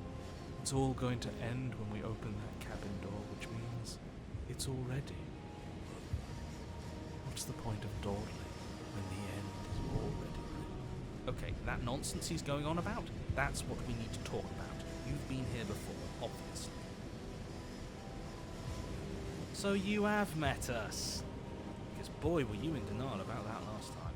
It's all going to end when we open that cabin door, which means it's already. What's the point of dawdling when the end is already written? Okay, that nonsense he's going on about, that's what we need to talk about. You've been here before, obviously. So you have met us. Because boy, were you in denial about that last time.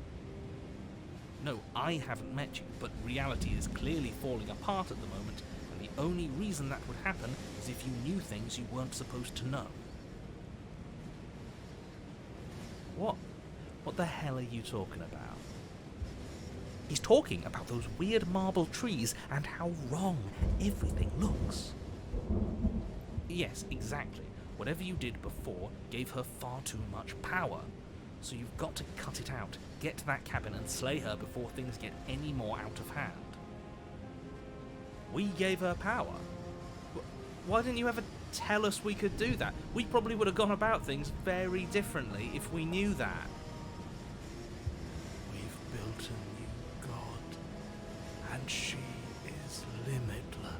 No, I haven't met you, but reality is clearly falling apart at the moment, and the only reason that would happen is if you knew things you weren't supposed to know. What the hell are you talking about? He's talking about those weird marble trees and how wrong everything looks. Yes, exactly. Whatever you did before gave her far too much power. So you've got to cut it out, get to that cabin and slay her before things get any more out of hand. We gave her power? Why didn't you ever tell us we could do that? We probably would have gone about things very differently if we knew that. We've built a new god, and she is limitless.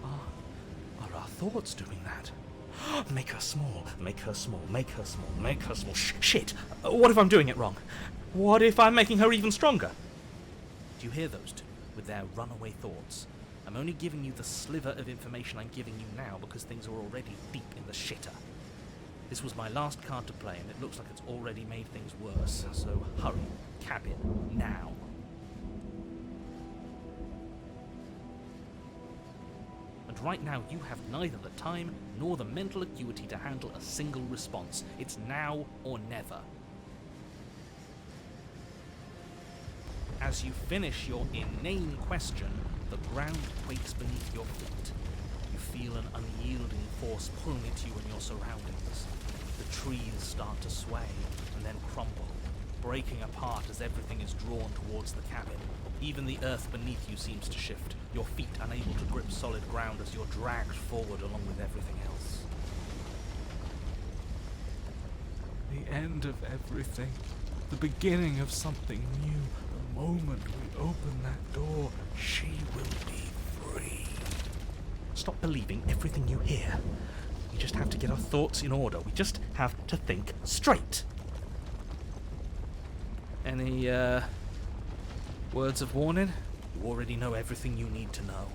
Are our thoughts doing that? Make her small, make her small, make her small, make her small. Shit! What if I'm doing it wrong? What if I'm making her even stronger? Do you hear those two, with their runaway thoughts? I'm only giving you the sliver of information I'm giving you now because things are already deep in the shitter. This was my last card to play and it looks like it's already made things worse, so hurry, cabin, now. And right now you have neither the time nor the mental acuity to handle a single response. It's now or never. As you finish your inane question, the ground quakes beneath your feet. You feel an unyielding force pulling at you and your surroundings. The trees start to sway and then crumble, breaking apart as everything is drawn towards the cabin. Even the earth beneath you seems to shift, your feet unable to grip solid ground as you're dragged forward along with everything else. The end of everything. The beginning of something new. The moment we open that door, she will be free. Stop believing everything you hear. We just have to get our thoughts in order. We just have to think straight. Any, words of warning? You already know everything you need to know.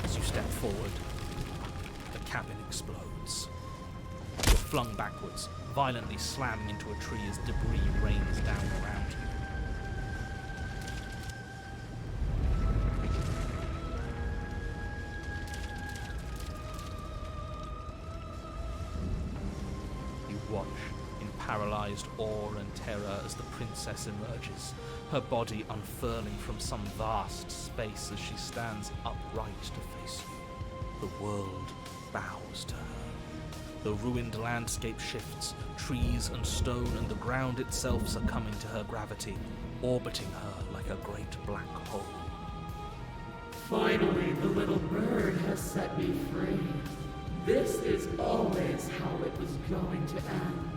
As you step forward, the cabin explodes. You're flung backwards, violently slamming into a tree as debris rains down around you. You watch in paralyzed awe and terror as the princess emerges, her body unfurling from some vast space as she stands upright to face you. The world bows to her. The ruined landscape shifts, trees and stone and the ground itself succumbing to her gravity, orbiting her like a great black hole. Finally, the little bird has set me free. This is always how it was going to end.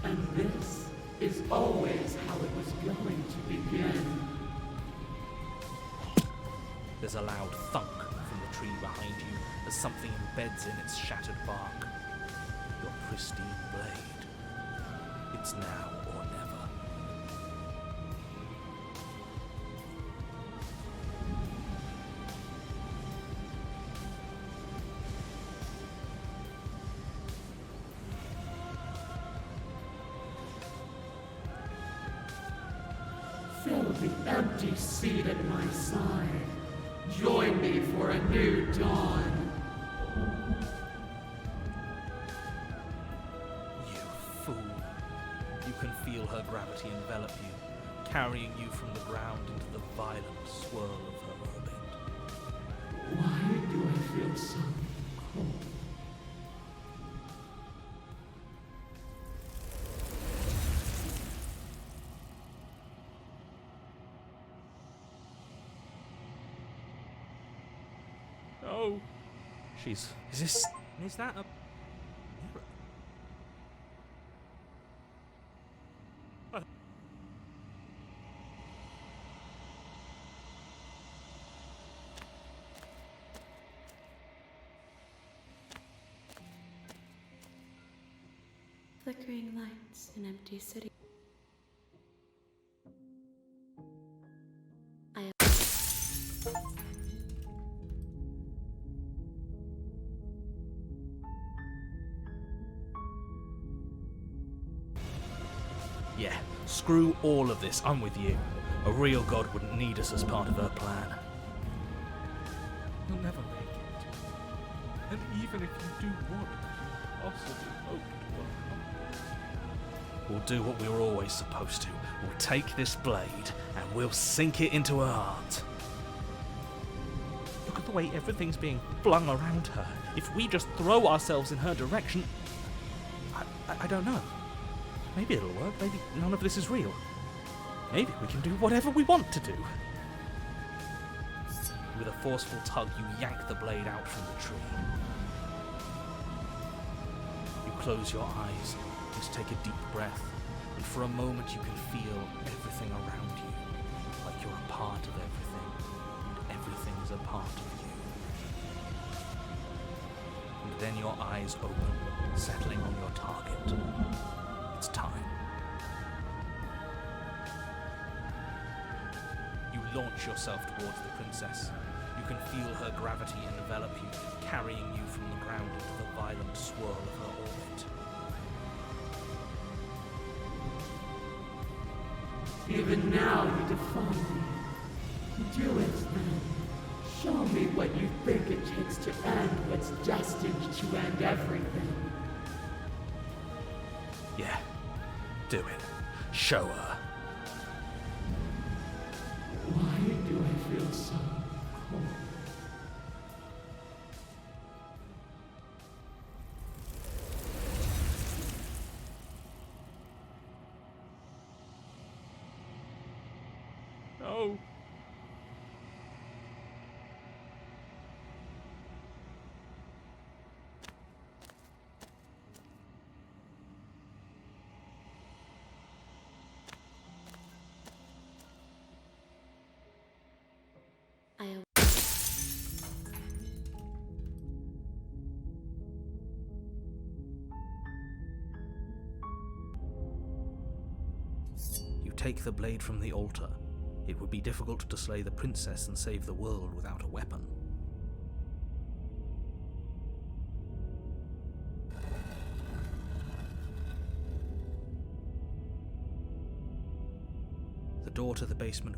And this is always how it was going to begin. There's a loud thunk from the tree behind you as something embeds in its shattered bark. Your pristine blade. It's now or never. Fill the empty seat at my side. Join me for a new dawn. You can feel her gravity envelop you, carrying you from the ground into the violent swirl of her orbit. Why do I feel so cold? Oh. Is that a... Flickering lights in empty city. Yeah, screw all of this, I'm with you. A real god wouldn't need us as part of her plan. You'll never make it. And even if you do, what could you possibly hope to accomplish? We'll do what we were always supposed to. We'll take this blade and we'll sink it into her heart. Look at the way everything's being flung around her. If we just throw ourselves in her direction... I don't know. Maybe it'll work. Maybe none of this is real. Maybe we can do whatever we want to do. With a forceful tug, you yank the blade out from the tree. You close your eyes, just take a deep breath, and for a moment you can feel everything around you, like you're a part of everything, and everything is a part of you. And then your eyes open, settling on your target. It's time. You launch yourself towards the princess. You can feel her gravity envelop you, carrying you from the ground into the violent swirl of her orbit. Even now you defy me. Do it then. Show me what you think it takes to end what's destined to end everything. Yeah, do it. Show her. Why do I feel so cold? No. You take the blade from the altar. It would be difficult to slay the princess and save the world without a weapon. The door to the basement.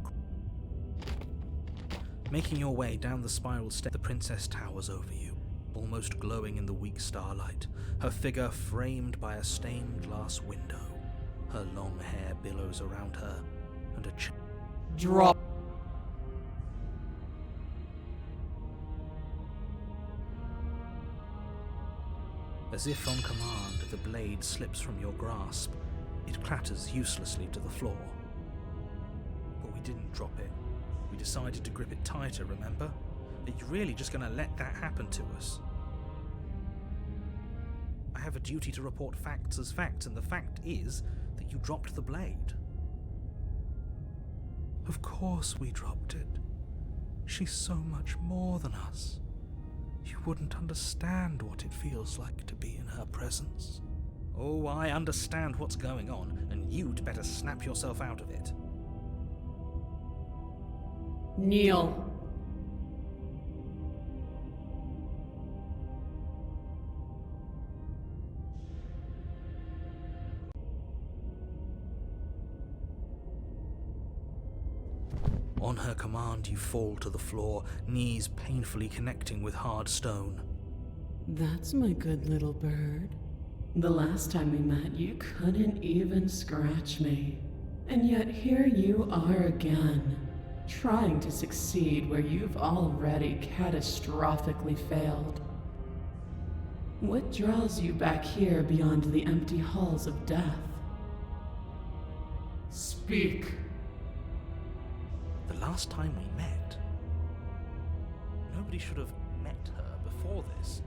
Making your way down the spiral stairs, the princess towers over you, almost glowing in the weak starlight, her figure framed by a stained glass window. Her long hair billows around her, and a Drop. As if on command, the blade slips from your grasp. It clatters uselessly to the floor. But we didn't drop it. We decided to grip it tighter, remember? Are you really just going to let that happen to us? I have a duty to report facts as facts, and the fact is that you dropped the blade. Of course we dropped it. She's so much more than us. You wouldn't understand what it feels like to be in her presence. Oh, I understand what's going on, and you'd better snap yourself out of it. Kneel. On her command, you fall to the floor, knees painfully connecting with hard stone. That's my good little bird. The last time we met, you couldn't even scratch me. And yet here you are again, trying to succeed where you've already catastrophically failed. What draws you back here beyond the empty halls of death? Speak. The last time we met, nobody should have met her before this.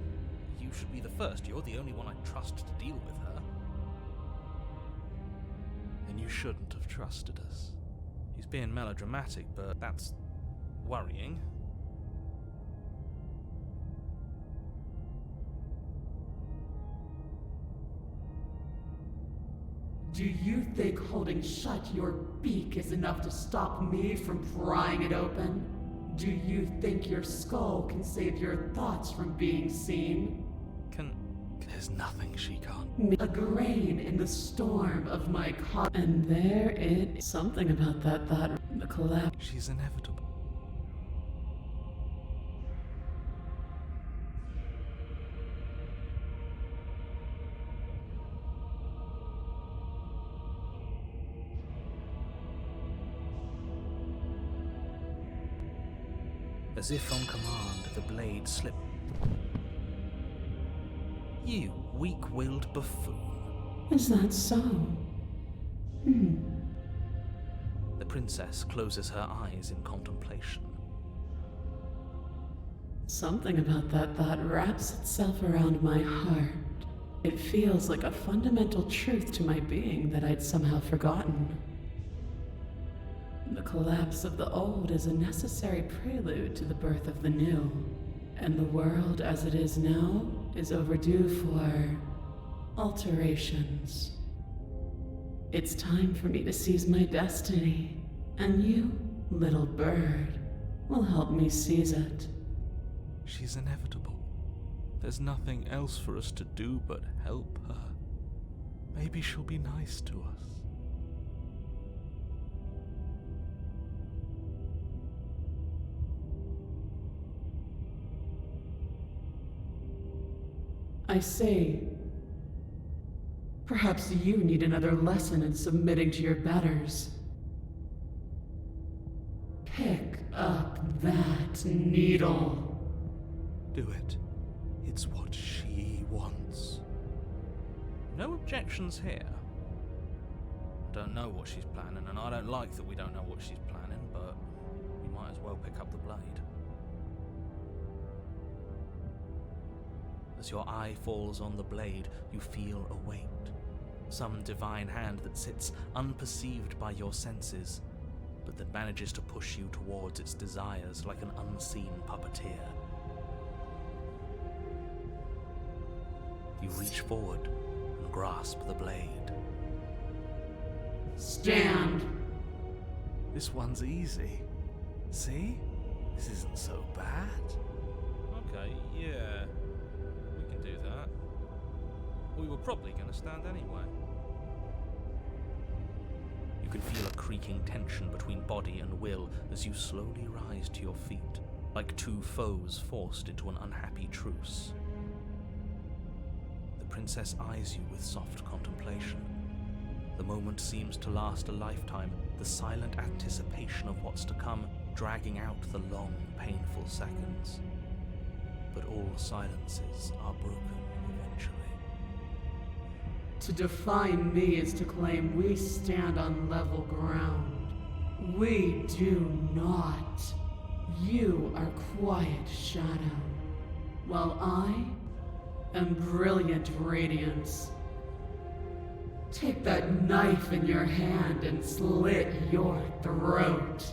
You should be the first. You're the only one I trust to deal with her. Then you shouldn't have trusted us. He's being melodramatic, but that's worrying. Do you think holding shut your beak is enough to stop me from prying it open? Do you think your skull can save your thoughts from being seen? There's nothing she can't. A grain in the storm of my And there it is. Something about that thought. The collapse. She's inevitable. As if on command, the blade slipped. You weak-willed buffoon. Is that so? The princess closes her eyes in contemplation. Something about that thought wraps itself around my heart. It feels like a fundamental truth to my being that I'd somehow forgotten. The collapse of the old is a necessary prelude to the birth of the new, and the world as it is now is overdue for alterations. It's time for me to seize my destiny, and you, little bird, will help me seize it. She's inevitable. There's nothing else for us to do but help her. Maybe she'll be nice to us. I say, perhaps you need another lesson in submitting to your betters. Pick up that needle. Do it. It's what she wants. No objections here. I don't know what she's planning, and I don't like that we don't know what she's planning, but we might as well pick up the blade. As your eye falls on the blade, you feel a weight. Some divine hand that sits unperceived by your senses, but that manages to push you towards its desires like an unseen puppeteer. You reach forward and grasp the blade. Stand! This one's easy. See? This isn't so bad. Okay, yeah. We can do that. We were probably going to stand anyway. You can feel a creaking tension between body and will as you slowly rise to your feet, like two foes forced into an unhappy truce. The princess eyes you with soft contemplation. The moment seems to last a lifetime, the silent anticipation of what's to come dragging out the long, painful seconds. But all silences are broken eventually. To define me is to claim we stand on level ground. We do not. You are quiet shadow, while I am brilliant radiance. Take that knife in your hand and slit your throat.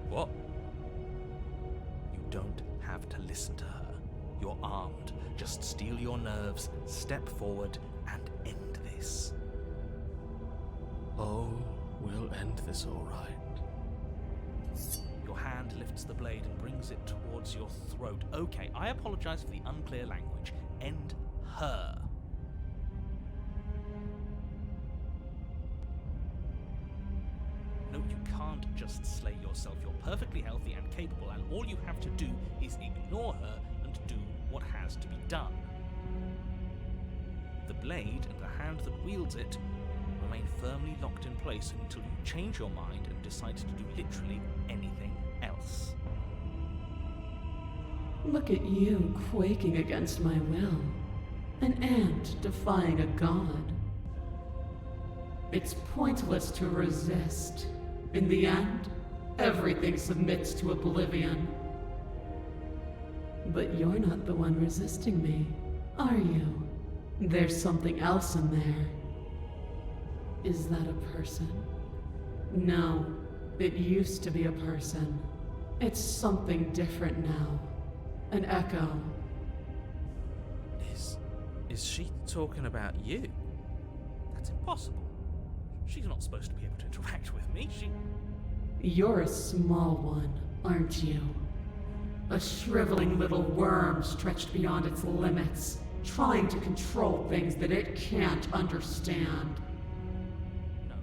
What? You don't have to listen to her. You're armed. Just steel your nerves, step forward, and end this. Oh, we'll end this all right. Your hand lifts the blade and brings it towards your throat. Okay, I apologize for the unclear language. End her. No, you can't just slay yourself. You're perfectly healthy and capable, and all you have to do is ignore her and do what has to be done. The blade and the hand that wields it remain firmly locked in place until you change your mind and decide to do literally anything else. Look at you quaking against my will. An ant defying a god. It's pointless to resist. In the end, everything submits to oblivion. But you're not the one resisting me, are you? There's something else in there. Is that a person? No, it used to be a person. It's something different now. An echo. Is she talking about you? That's impossible. She's not supposed to be able to interact with me. You're a small one, aren't you? A shriveling little worm stretched beyond its limits, trying to control things that it can't understand. No.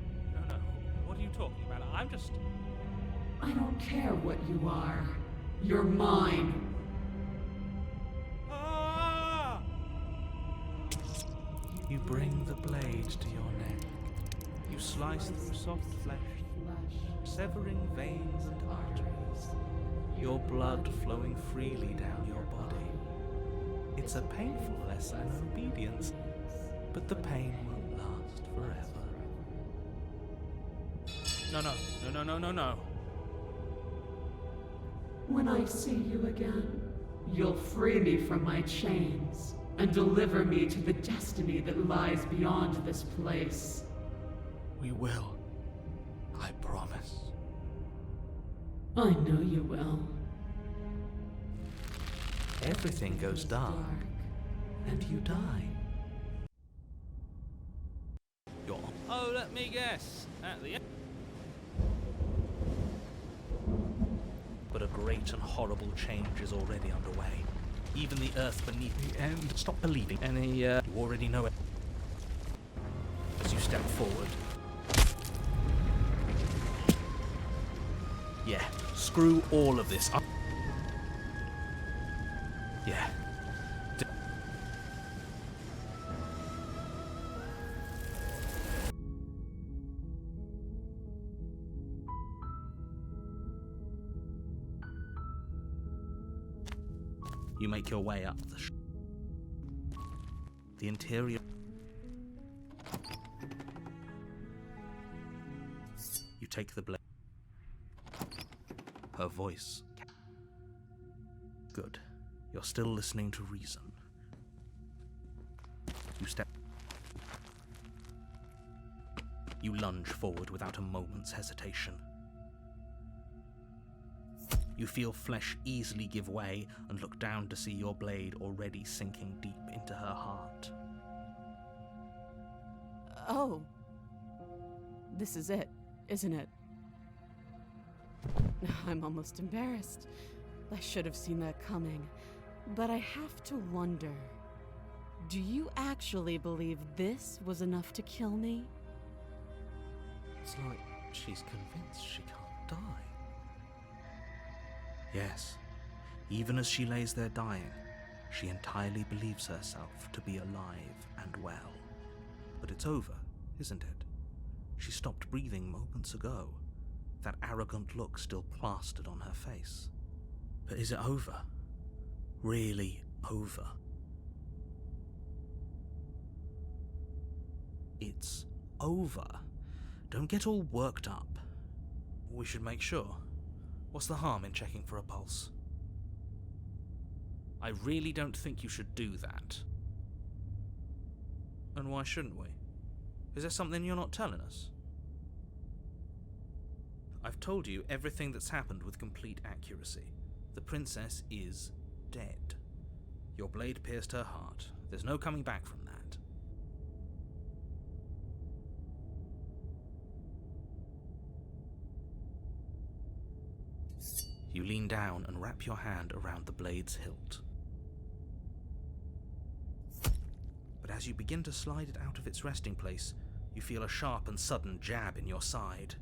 What are you talking about? I don't care what you are. You're mine. You bring the blade to your neck. You slice through soft flesh, severing veins and arteries. your blood flowing freely down your body. It's a painful lesson in obedience, but the pain won't last forever. No. When I see you again, you'll free me from my chains and deliver me to the destiny that lies beyond this place. We will. I promise. I know you will. Everything goes dark, and you die. Oh, let me guess. At the end. But a great and horrible change is already underway. Even the earth beneath the end. Stop believing any, you already know it. As you step forward. Yeah, screw all of this. Yeah. You make your way up the interior. You take the blade. Her voice. Good. You're still listening to reason. You step. You lunge forward without a moment's hesitation. You feel flesh easily give way and look down to see your blade already sinking deep into her heart. Oh. This is it, isn't it? I'm almost embarrassed. I should have seen that coming. But I have to wonder, do you actually believe this was enough to kill me? It's like she's convinced she can't die. Yes, even as she lays there dying, she entirely believes herself to be alive and well. But it's over, isn't it? She stopped breathing moments ago, that arrogant look still plastered on her face. But is it over? Really over? It's over. Don't get all worked up. We should make sure. What's the harm in checking for a pulse? I really don't think you should do that. And why shouldn't we? Is there something you're not telling us? I've told you everything that's happened with complete accuracy. The princess is dead. Your blade pierced her heart. There's no coming back from that. You lean down and wrap your hand around the blade's hilt. But as you begin to slide it out of its resting place, you feel a sharp and sudden jab in your side.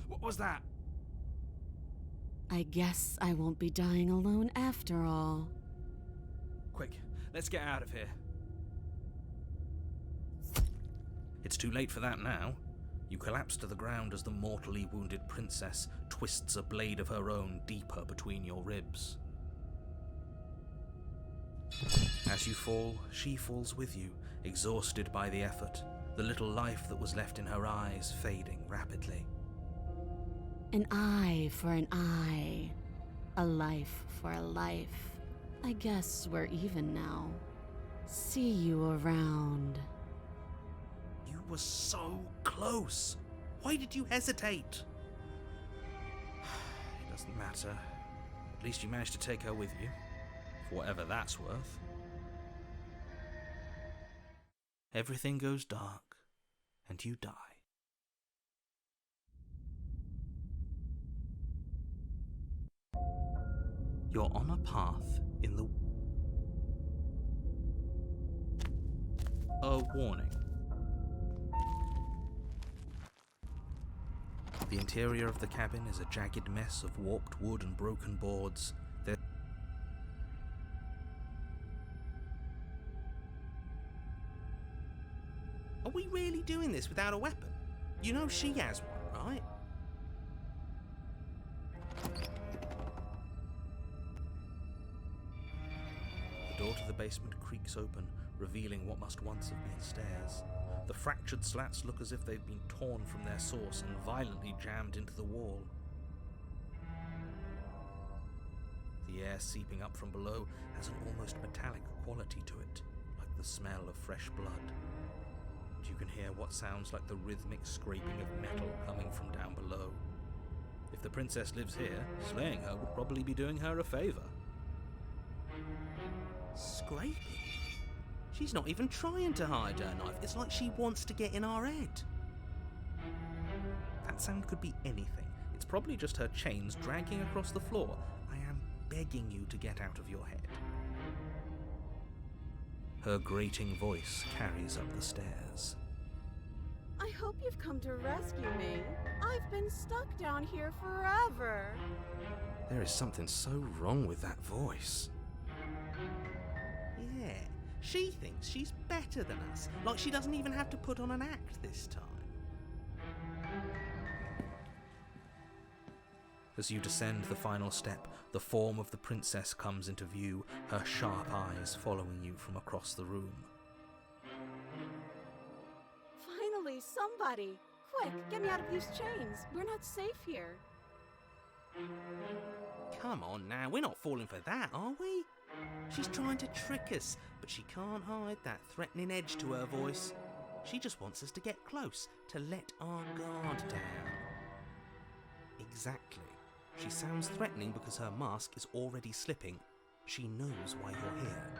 What was that? I guess I won't be dying alone after all. Quick, let's get out of here. It's too late for that now. You collapse to the ground as the mortally wounded princess twists a blade of her own deeper between your ribs. As you fall, she falls with you, exhausted by the effort, the little life that was left in her eyes fading rapidly. An eye for an eye. A life for a life. I guess we're even now. See you around. You were so close. Why did you hesitate? It doesn't matter. At least you managed to take her with you. For whatever that's worth. Everything goes dark, and you die. You're on a path in the... A warning. The interior of the cabin is a jagged mess of warped wood and broken boards. Are we really doing this without a weapon? You know she has one, right? door to the basement creaks open, revealing what must once have been stairs. The fractured slats look as if they've been torn from their source and violently jammed into the wall. The air seeping up from below has an almost metallic quality to it, like the smell of fresh blood. And you can hear what sounds like the rhythmic scraping of metal coming from down below. If the princess lives here, slaying her would probably be doing her a favour. Scraping? She's not even trying to hide her knife. It's like she wants to get in our head. That sound could be anything. It's probably just her chains dragging across the floor. I am begging you to get out of your head. Her grating voice carries up the stairs. I hope you've come to rescue me. I've been stuck down here forever. There is something so wrong with that voice. Yeah, she thinks she's better than us, like she doesn't even have to put on an act this time. As you descend the final step, the form of the princess comes into view, her sharp eyes following you from across the room. Finally, somebody! Quick, get me out of these chains. We're not safe here. Come on now, we're not falling for that, are we? She's trying to trick us, but she can't hide that threatening edge to her voice. She just wants us to get close, to let our guard down. Exactly. She sounds threatening because her mask is already slipping. She knows why you're here.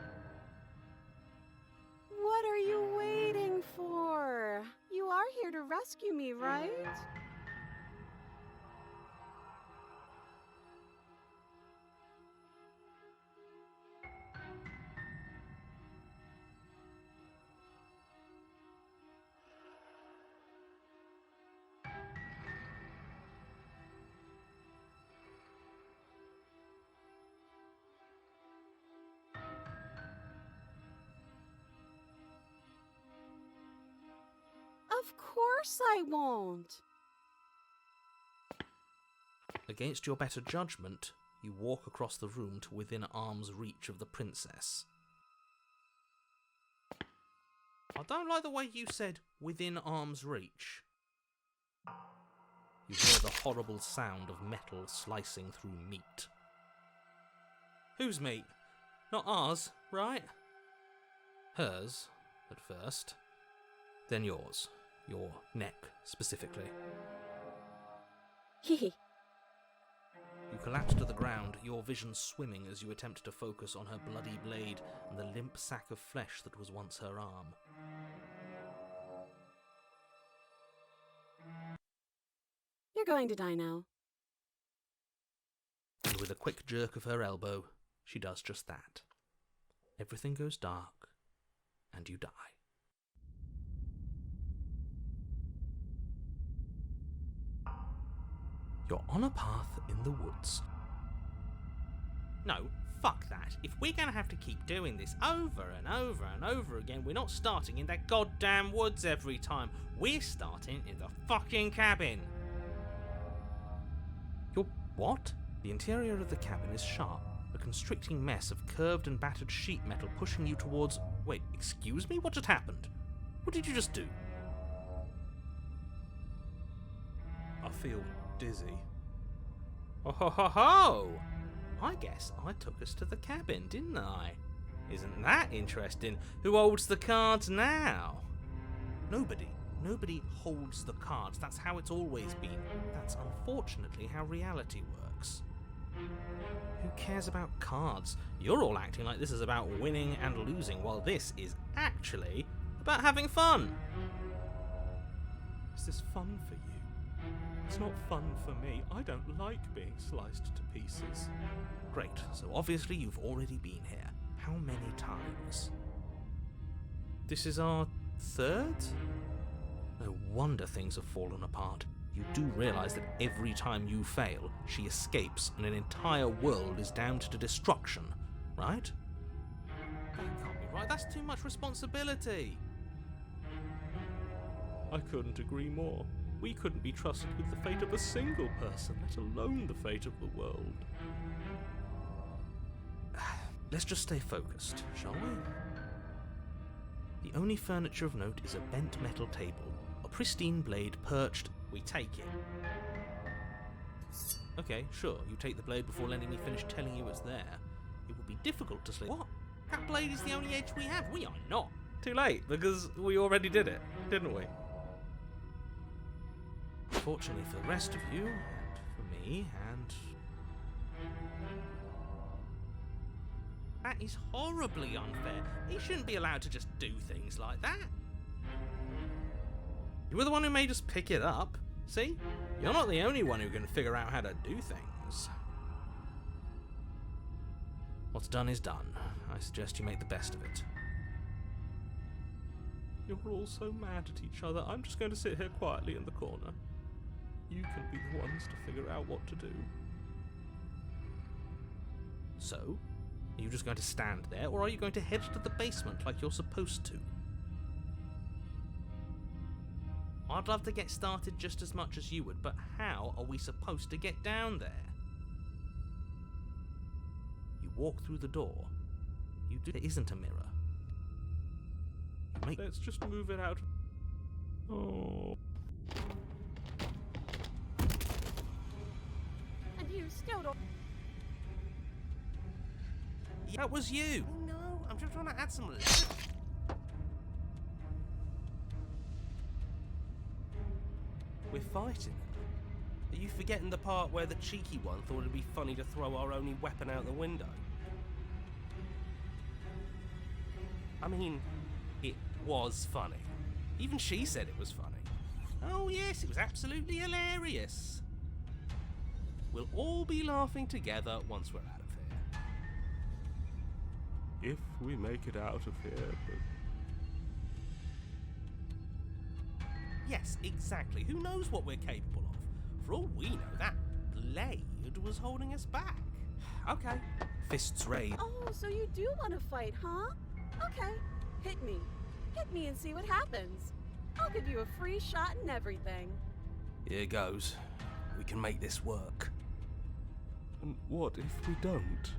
What are you waiting for? You are here to rescue me, right? Of course I won't. Against your better judgment, you walk across the room to within arm's reach of the princess. I don't like the way you said within arm's reach. You hear the horrible sound of metal slicing through meat. Whose meat? Not ours, right? Hers, at first. Then yours. Your neck, specifically. Hehe. You collapse to the ground, your vision swimming as you attempt to focus on her bloody blade and the limp sack of flesh that was once her arm. You're going to die now. And with a quick jerk of her elbow, she does just that. Everything goes dark, and you die. You're on a path in the woods. No, fuck that. If we're going to have to keep doing this over and over and over again, we're not starting in that goddamn woods every time. We're starting in the fucking cabin. You're what? The interior of the cabin is sharp, a constricting mess of curved and battered sheet metal pushing you towards... Wait, excuse me? What just happened? What did you just do? I feel dizzy. Oh ho ho ho! I guess I took us to the cabin, didn't I? Isn't that interesting? Who holds the cards now? Nobody. Nobody holds the cards. That's how it's always been. That's unfortunately how reality works. Who cares about cards? You're all acting like this is about winning and losing, while this is actually about having fun. Is this fun for you? It's not fun for me. I don't like being sliced to pieces. Great, so obviously you've already been here. How many times? This is our third? No wonder things have fallen apart. You do realise that every time you fail, she escapes and an entire world is damned to destruction, right? That can't be right, that's too much responsibility. I couldn't agree more. We couldn't be trusted with the fate of a single person, let alone the fate of the world. let's just stay focused, shall we? The only furniture of note is a bent metal table, a pristine blade perched. We take it. Okay, sure, you take the blade before letting me finish telling you it's there. It would be difficult to slip. What? That blade is the only edge we have. We are not. Too late, because we already did it, didn't we? Fortunately for the rest of you, and for me, and... That is horribly unfair. He shouldn't be allowed to just do things like that. You were the one who made us pick it up. See? You're not the only one who can figure out how to do things. What's done is done. I suggest you make the best of it. You're all so mad at each other. I'm just going to sit here quietly in the corner. You can be the ones to figure out what to do. So, are you just going to stand there, or are you going to head to the basement like you're supposed to? I'd love to get started just as much as you would, but how are we supposed to get down there? You walk through the door. You do. There isn't a mirror. Let's just move it out. Oh. And you still don't. That was you! No, I'm just trying to add some leather. We're fighting. Are you forgetting the part where the cheeky one thought it'd be funny to throw our only weapon out the window? I mean, it was funny. Even she said it was funny. Oh yes, it was absolutely hilarious. We'll all be laughing together once we're out of here. If we make it out of here, but... Yes, exactly. Who knows what we're capable of? For all we know, that blade was holding us back. Okay. Fists raised. Oh, so you do want to fight, huh? Okay, hit me. Hit me and see what happens. I'll give you a free shot and everything. Here goes. We can make this work. And what if we don't?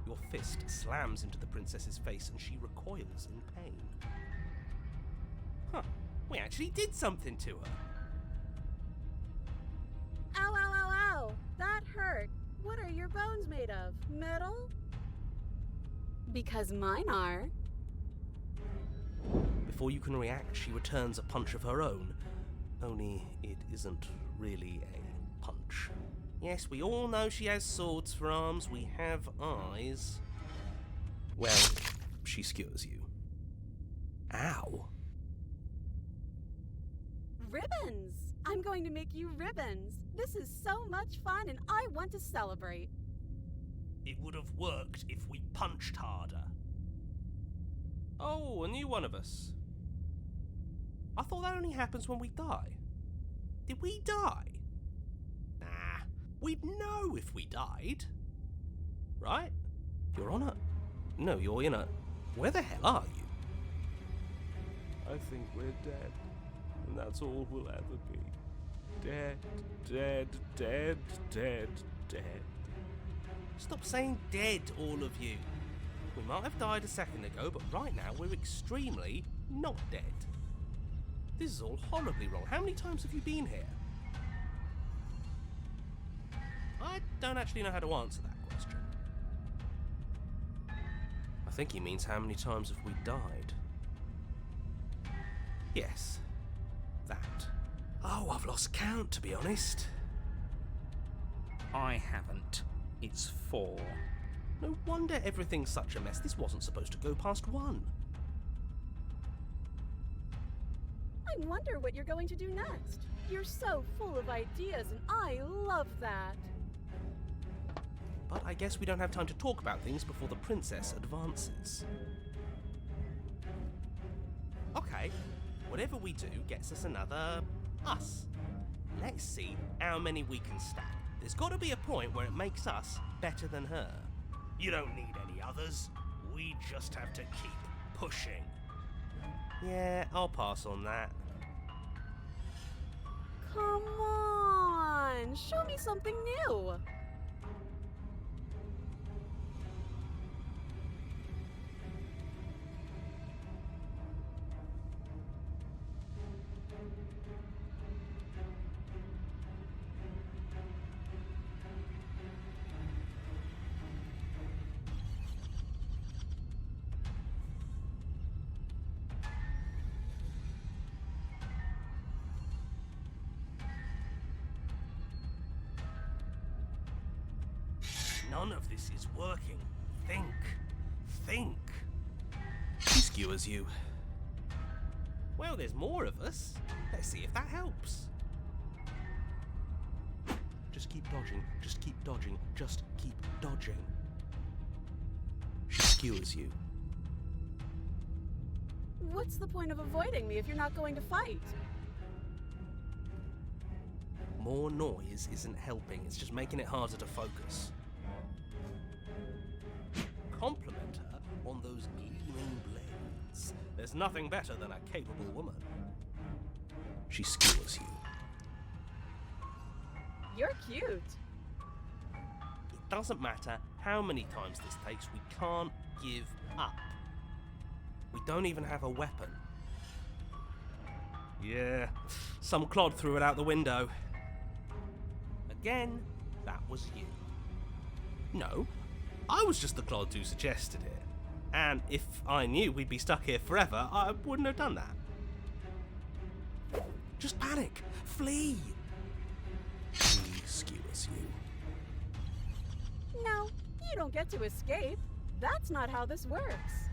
Your fist slams into the princess's face and she recoils in pain. Huh. We actually did something to her. Ow, ow, ow, ow. That hurt. What are your bones made of? Metal? Because mine are. Before you can react, she returns a punch of her own. Only it isn't really a punch. Yes, we all know she has swords for arms. We have eyes. Well, she skewers you. Ow. Ribbons! I'm going to make you ribbons. This is so much fun and I want to celebrate. It would have worked if we punched harder. Oh, a new one of us. I thought that only happens when we die. Did we die? Nah, we'd know if we died. Right? You're on a... No, you're in a... Where the hell are you? I think we're dead. And that's all we'll ever be. Dead, dead, dead, dead, dead. Stop saying dead, all of you. We might have died a second ago, but right now we're extremely not dead. This is all horribly wrong. How many times have you been here? I don't actually know how to answer that question. I think he means how many times have we died? Yes, that. Oh, I've lost count, to be honest. I haven't. It's 4. No wonder everything's such a mess. This wasn't supposed to go past 1. I wonder what you're going to do next. You're so full of ideas and I love that. But I guess we don't have time to talk about things before the princess advances. Okay, whatever we do gets us another us. Let's see how many we can stack. There's got to be a point where it makes us better than her. You don't need any others. We just have to keep pushing. Yeah, I'll pass on that. Come on, show me something new. None of this is working. Think. Think. She skewers you. Well, there's more of us. Let's see if that helps. Just keep dodging, just keep dodging, just keep dodging. She skewers you. What's the point of avoiding me if you're not going to fight? More noise isn't helping, it's just making it harder to focus. Compliment her on those gleaming blades. There's nothing better than a capable woman. She skewers you. You're cute. It doesn't matter how many times this takes, we can't give up. We don't even have a weapon. Yeah, some clod threw it out the window. Again, that was you. No, I was just the clod who suggested it. And if I knew we'd be stuck here forever, I wouldn't have done that. Just panic! Flee! She skewers you. No, you don't get to escape. That's not how this works.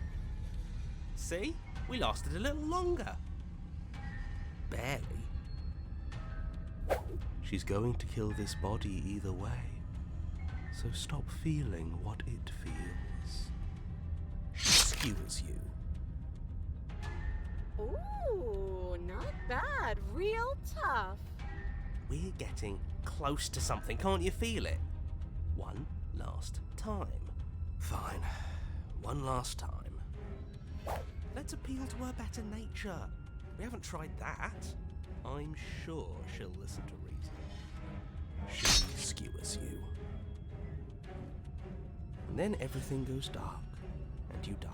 See? We lasted a little longer. Barely. She's going to kill this body either way. So stop feeling what it feels. She skewers you. Ooh, not bad. Real tough. We're getting close to something, can't you feel it? One last time. Fine. One last time. Let's appeal to her better nature. We haven't tried that. I'm sure she'll listen to reason. She skewers you. And then everything goes dark, and you die.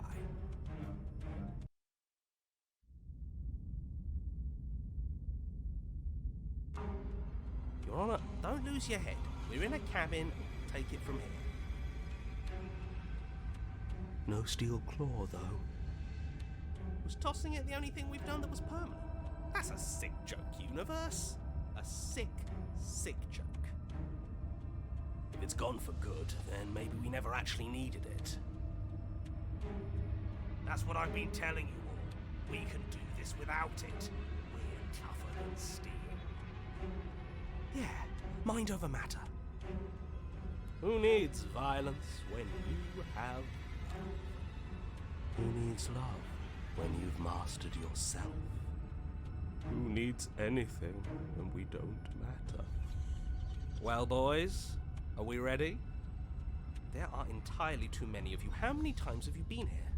Your Honor, don't lose your head. We're in a cabin. Take it from here. No steel claw, though. Was tossing it the only thing we've done that was permanent? That's a sick joke, universe. A sick, sick joke. If it's gone for good, then maybe we never actually needed it. That's what I've been telling you all. We can do this without it. We're tougher than steel. Yeah, mind over matter. Who needs violence when you have love? Who needs love when you've mastered yourself? Who needs anything when we don't matter? Well, boys, are we ready? There are entirely too many of you. How many times have you been here?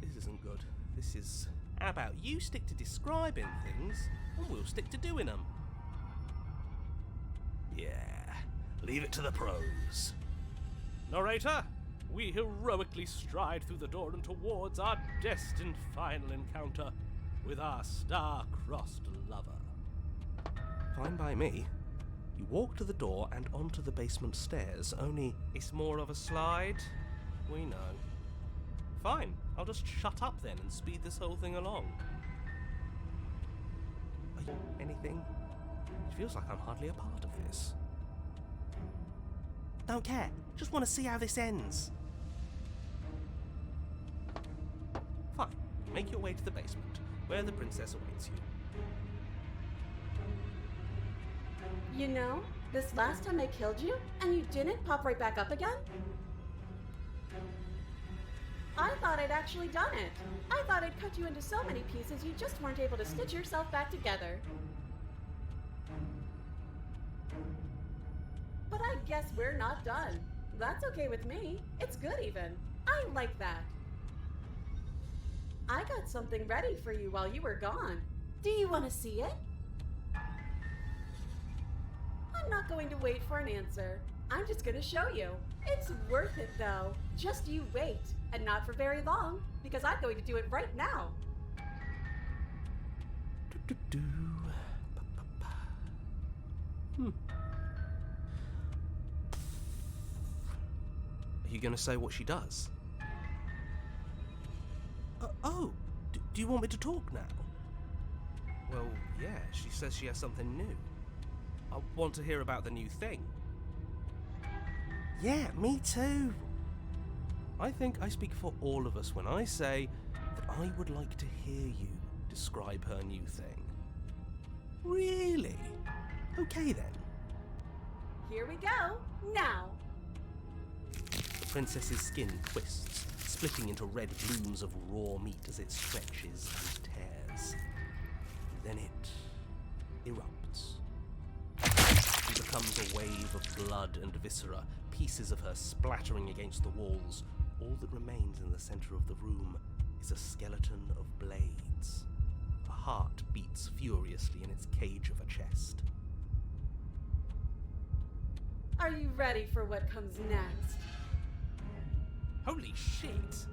This isn't good. This is... How about you stick to describing things, and we'll stick to doing them? Yeah, leave it to the pros. Narrator, we heroically stride through the door and towards our destined final encounter with our star-crossed lover. Fine by me. You walk to the door and onto the basement stairs, only... It's more of a slide. We know. Fine, I'll just shut up then and speed this whole thing along. Anything? It feels like I'm hardly a part of this. Don't care. Just want to see how this ends. Fine. Make your way to the basement, where the princess awaits you. You know, this last time I killed you, and you didn't pop right back up again? I thought I'd actually done it. I thought I'd cut you into so many pieces you just weren't able to stitch yourself back together. But I guess we're not done. That's okay with me. It's good even. I like that. I got something ready for you while you were gone. Do you want to see it? I'm not going to wait for an answer. I'm just going to show you. It's worth it though. Just you wait. And not for very long, because I'm going to do it right now. Are you going to say what she does? Do you want me to talk now? Well, yeah, she says she has something new. I want to hear about the new thing. Yeah, me too. I think I speak for all of us when I say that I would like to hear you describe her new thing. Really? Okay then. Here we go. Now. The princess's skin twists, splitting into red blooms of raw meat as it stretches and tears. Then it erupts. She becomes a wave of blood and viscera, pieces of her splattering against the walls. All that remains in the center of the room is a skeleton of blades. A heart beats furiously in its cage of a chest. Are you ready for what comes next? Holy shit!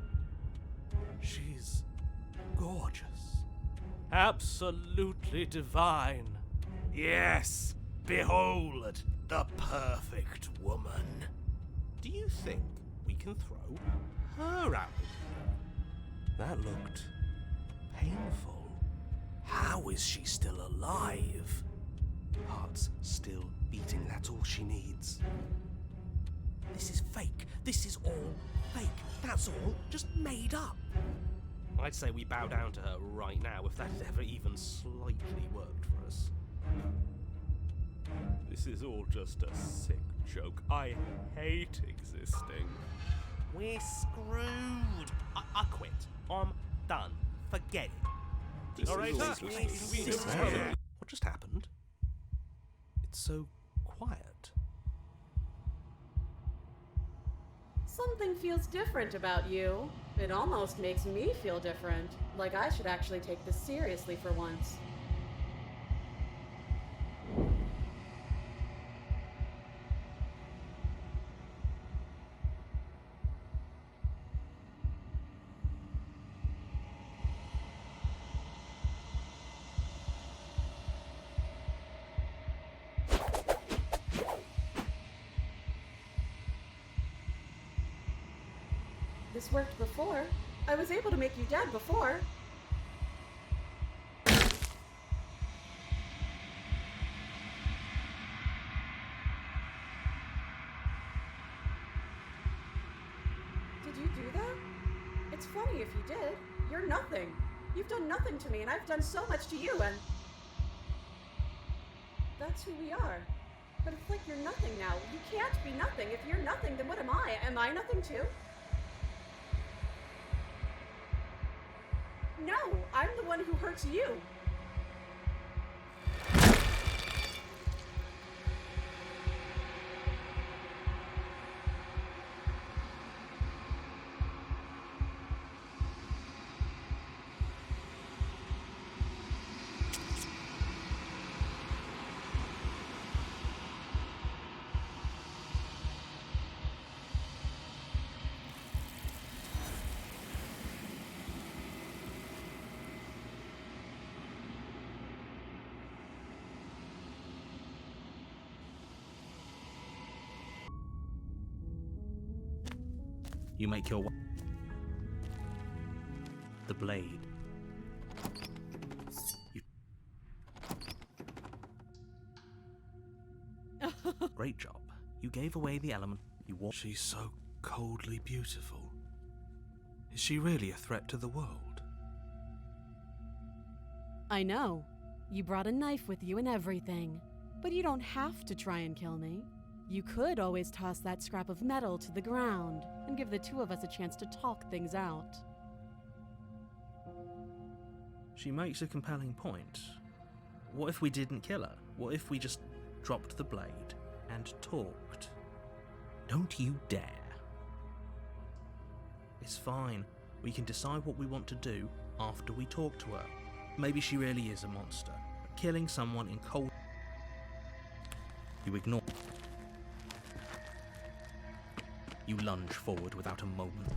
She's gorgeous. Absolutely divine. Yes, behold the perfect woman. Do you think we can throw her out? That looked painful. How is she still alive? Heart's still beating, that's all she needs. This is fake. This is all fake. That's all just made up. I'd say we bow down to her right now if that had ever even slightly worked for us. This is all just a sick joke. I hate existing. We're screwed. I quit. I'm done. Forget it. Narrator, what just happened? It's so quiet. Something feels different about you. It almost makes me feel different. Like I should actually take this seriously for once. This worked before. I was able to make you dead before. Did you do that? It's funny if you did. You're nothing. You've done nothing to me, and I've done so much to you, and... That's who we are. But it's like you're nothing now. You can't be nothing. If you're nothing, then what am I? Am I nothing too? No, I'm the one who hurts you. You make your way. The blade. Great job. You gave away the element you want. She's so coldly beautiful. Is she really a threat to the world? I know. You brought a knife with you and everything. But you don't have to try and kill me. You could always toss that scrap of metal to the ground and give the two of us a chance to talk things out. She makes a compelling point. What if we didn't kill her? What if we just dropped the blade and talked? Don't you dare. It's fine. We can decide what we want to do after we talk to her. Maybe she really is a monster. But killing someone in cold... You ignore... You lunge forward without a moment.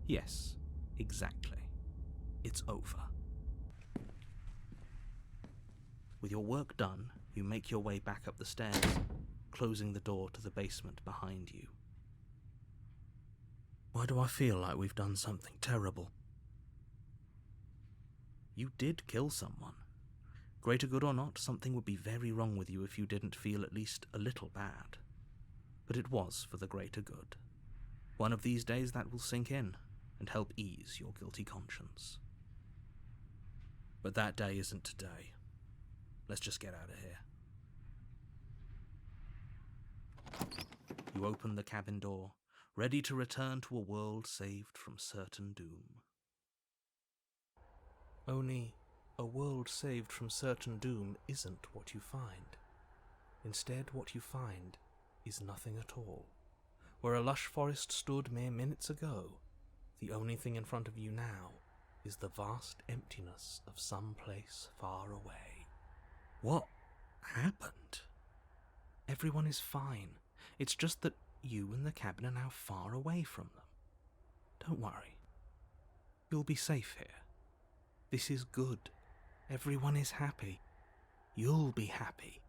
Yes, exactly. It's over. With your work done, you make your way back up the stairs, closing the door to the basement behind you. Why do I feel like we've done something terrible? You did kill someone, Greater good or not, something would be very wrong with you if you didn't feel at least a little bad. But it was for the greater good. One of these days that will sink in and help ease your guilty conscience. But that day isn't today. Let's just get out of here. You open the cabin door, ready to return to a world saved from certain doom. Only, a world saved from certain doom isn't what you find. Instead, what you find is nothing at all. Where a lush forest stood mere minutes ago, the only thing in front of you now is the vast emptiness of some place far away. What happened? Everyone is fine. It's just that you and the cabin are now far away from them. Don't worry. You'll be safe here. This is good. Everyone is happy. You'll be happy.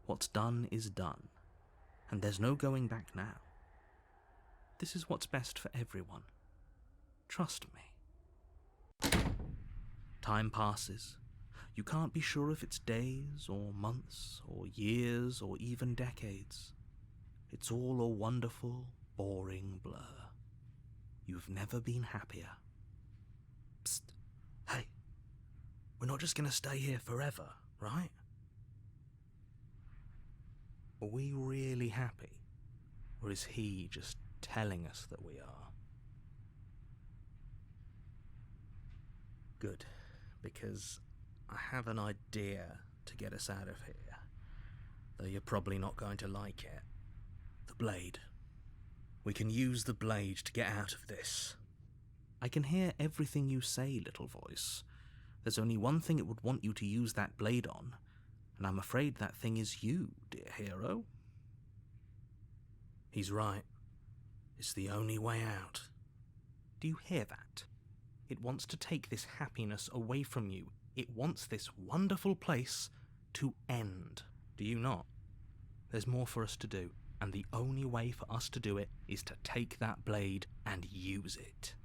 What's done is done, and there's no going back now. This is what's best for everyone. Trust me. Time passes. You can't be sure if it's days, or months, or years, or even decades. It's all a wonderful, boring blur. You've never been happier. Psst. Hey, we're not just gonna stay here forever, right? Are we really happy? Or is he just telling us that we are? Good, because I have an idea to get us out of here, though you're probably not going to like it. The blade. We can use the blade to get out of this. I can hear everything you say, little voice. There's only one thing it would want you to use that blade on, and I'm afraid that thing is you, dear hero. He's right. It's the only way out. Do you hear that? It wants to take this happiness away from you. It wants this wonderful place to end. Do you not? There's more for us to do, and the only way for us to do it is to take that blade and use it.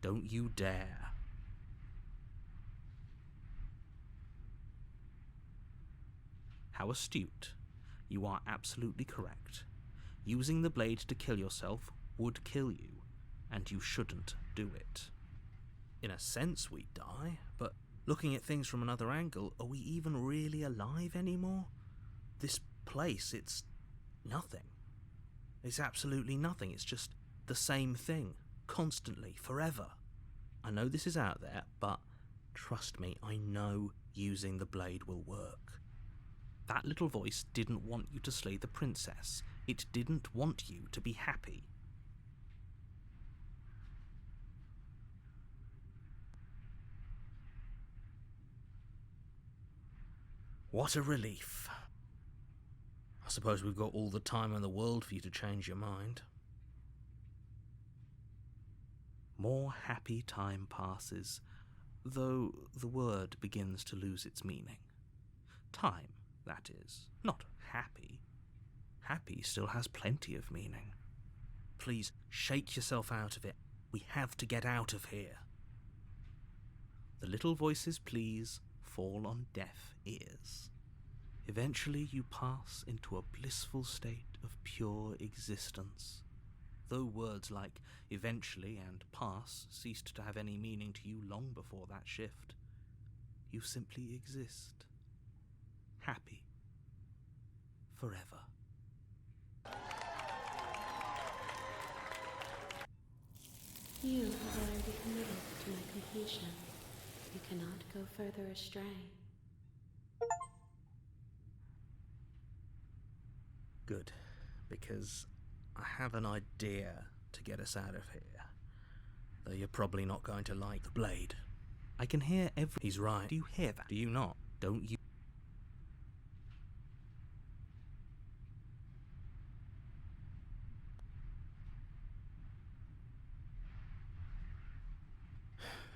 Don't you dare. How astute. You are absolutely correct. Using the blade to kill yourself would kill you, and you shouldn't do it. In a sense, we die, but looking at things from another angle, are we even really alive anymore? This place, it's nothing. It's absolutely nothing. It's just the same thing, constantly, forever. I know this is out there, but trust me, I know using the blade will work. That little voice didn't want you to slay the princess. It didn't want you to be happy. What a relief. I suppose we've got all the time in the world for you to change your mind. More happy time passes, though the word begins to lose its meaning. Time, that is, not happy. Happy still has plenty of meaning. Please, shake yourself out of it. We have to get out of here. The little voice's pleas fall on deaf ears. Eventually you pass into a blissful state of pure existence. Though words like eventually and pass ceased to have any meaning to you long before that shift, you simply exist. Happy. Forever. You have already committed to my completion. You cannot go further astray. Good, because I have an idea to get us out of here. Though you're probably not going to like the blade. I can hear every... He's right. Do you hear that? Do you not? Don't you...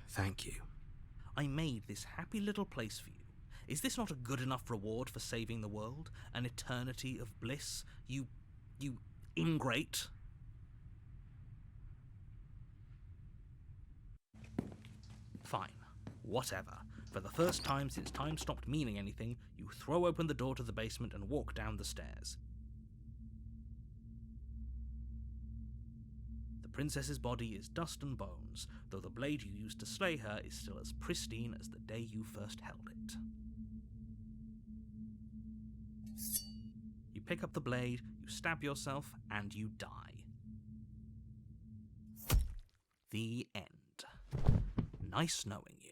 Thank you. I made this happy little place for you. Is this not a good enough reward for saving the world? An eternity of bliss? You ingrate? Whatever. For the first time since time stopped meaning anything, you throw open the door to the basement and walk down the stairs. The princess's body is dust and bones, though the blade you used to slay her is still as pristine as the day you first held it. You pick up the blade, you stab yourself, and you die. The end. Nice knowing you.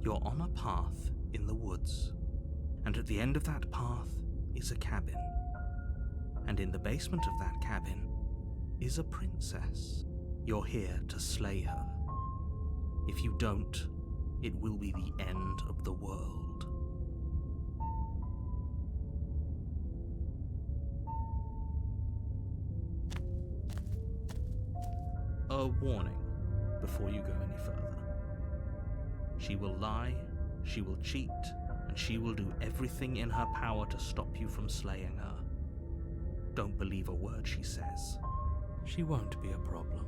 You're on a path in the woods, and at the end of that path is a cabin. And in the basement of that cabin is a princess. You're here to slay her. If you don't, it will be the end of the world. A warning before you go any further. She will lie, she will cheat, and she will do everything in her power to stop you from slaying her. Don't believe a word she says. She won't be a problem.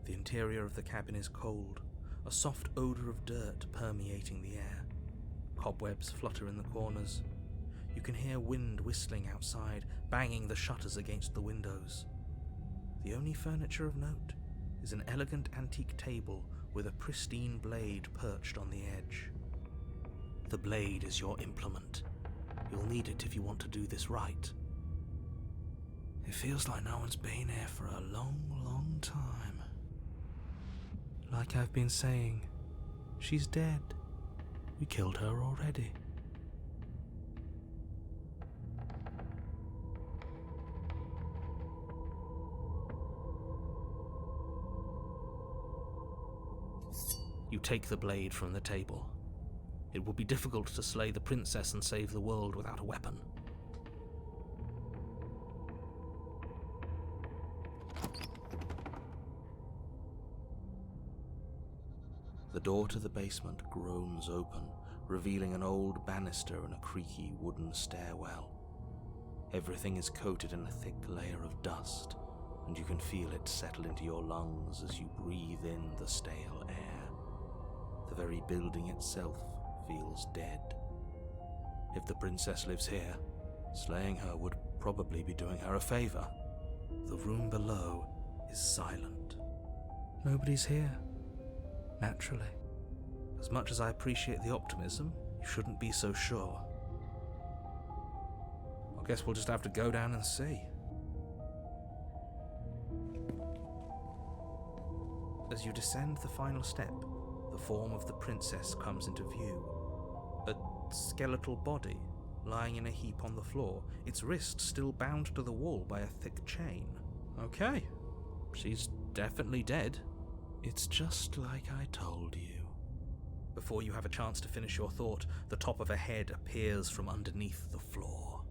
The interior of the cabin is cold, a soft odor of dirt permeating the air. Cobwebs flutter in the corners. You can hear wind whistling outside, banging the shutters against the windows. The only furniture of note is an elegant antique table with a pristine blade perched on the edge. The blade is your implement. You'll need it if you want to do this right. It feels like no one's been here for a long, long time. Like I've been saying, she's dead. We killed her already. You take the blade from the table. It will be difficult to slay the princess and save the world without a weapon. The door to the basement groans open, revealing an old banister and a creaky wooden stairwell. Everything is coated in a thick layer of dust, and you can feel it settle into your lungs as you breathe in the stale air. The very building itself feels dead. If the princess lives here, slaying her would probably be doing her a favor. The room below is silent. Nobody's here. Naturally. As much as I appreciate the optimism, you shouldn't be so sure. I guess we'll just have to go down and see. As you descend the final step, the form of the princess comes into view. A skeletal body, lying in a heap on the floor, its wrist still bound to the wall by a thick chain. Okay, she's definitely dead. It's just like I told you. Before you have a chance to finish your thought, the top of a head appears from underneath the floor.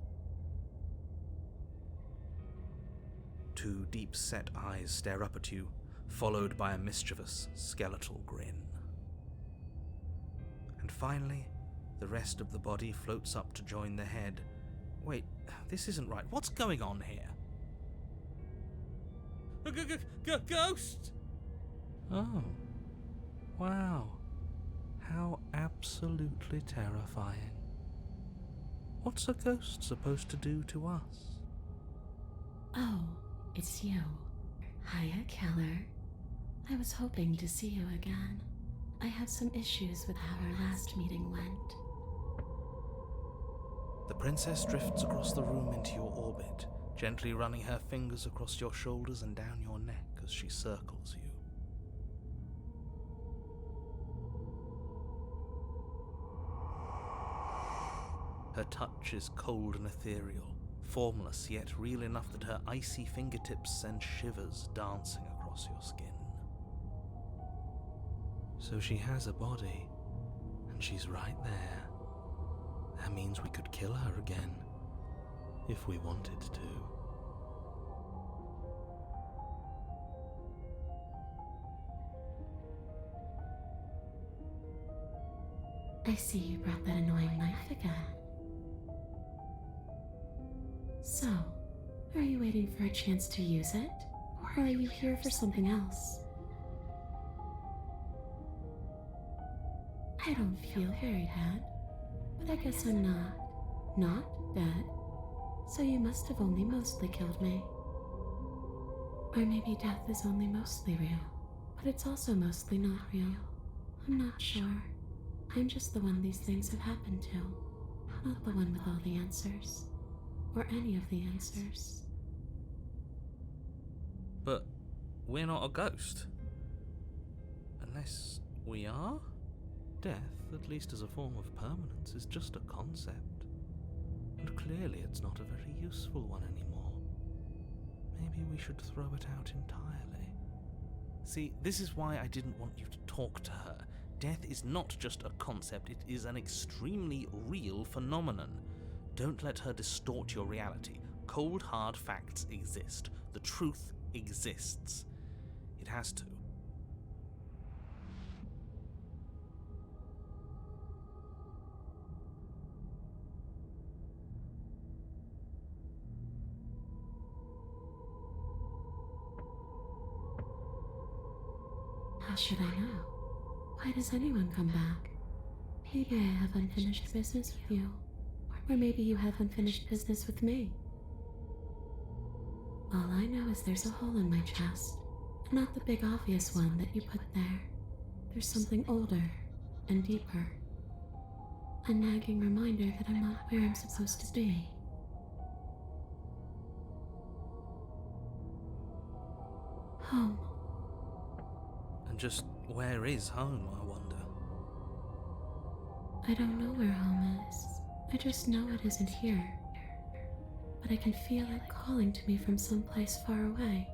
Two deep-set eyes stare up at you, followed by a mischievous, skeletal grin. And finally, the rest of the body floats up to join the head. Wait, this isn't right. What's going on here? Ghost! Oh, wow. How absolutely terrifying. What's a ghost supposed to do to us? Oh, it's you. Hiya, Keller. I was hoping to see you again. I have some issues with how our last meeting went. The princess drifts across the room into your orbit, gently running her fingers across your shoulders and down your neck as she circles you. Her touch is cold and ethereal, formless yet real enough that her icy fingertips send shivers dancing across your skin. So she has a body, and she's right there. That means we could kill her again, if we wanted to. I see you brought that annoying knife again. So, are you waiting for a chance to use it? Or are you here for something else? I don't feel very dead, but I guess I'm not dead. So you must have only mostly killed me. Or maybe death is only mostly real, but it's also mostly not real. I'm not sure. I'm just the one these things have happened to, not the one with all the answers, or any of the answers. But we're not a ghost. Unless we are? Death, at least as a form of permanence, is just a concept. And clearly it's not a very useful one anymore. Maybe we should throw it out entirely. See, this is why I didn't want you to talk to her. Death is not just a concept, it is an extremely real phenomenon. Don't let her distort your reality. Cold, hard facts exist. The truth exists. It has to. How should I know? Why does anyone come back? Maybe I have unfinished business with you. Or maybe you have unfinished business with me. All I know is there's a hole in my chest. Not the big obvious one that you put there. There's something older and deeper. A nagging reminder that I'm not where I'm supposed to be. Home. And just where is home, I wonder? I don't know where home is. I just know it isn't here. But I can feel it calling to me from someplace far away.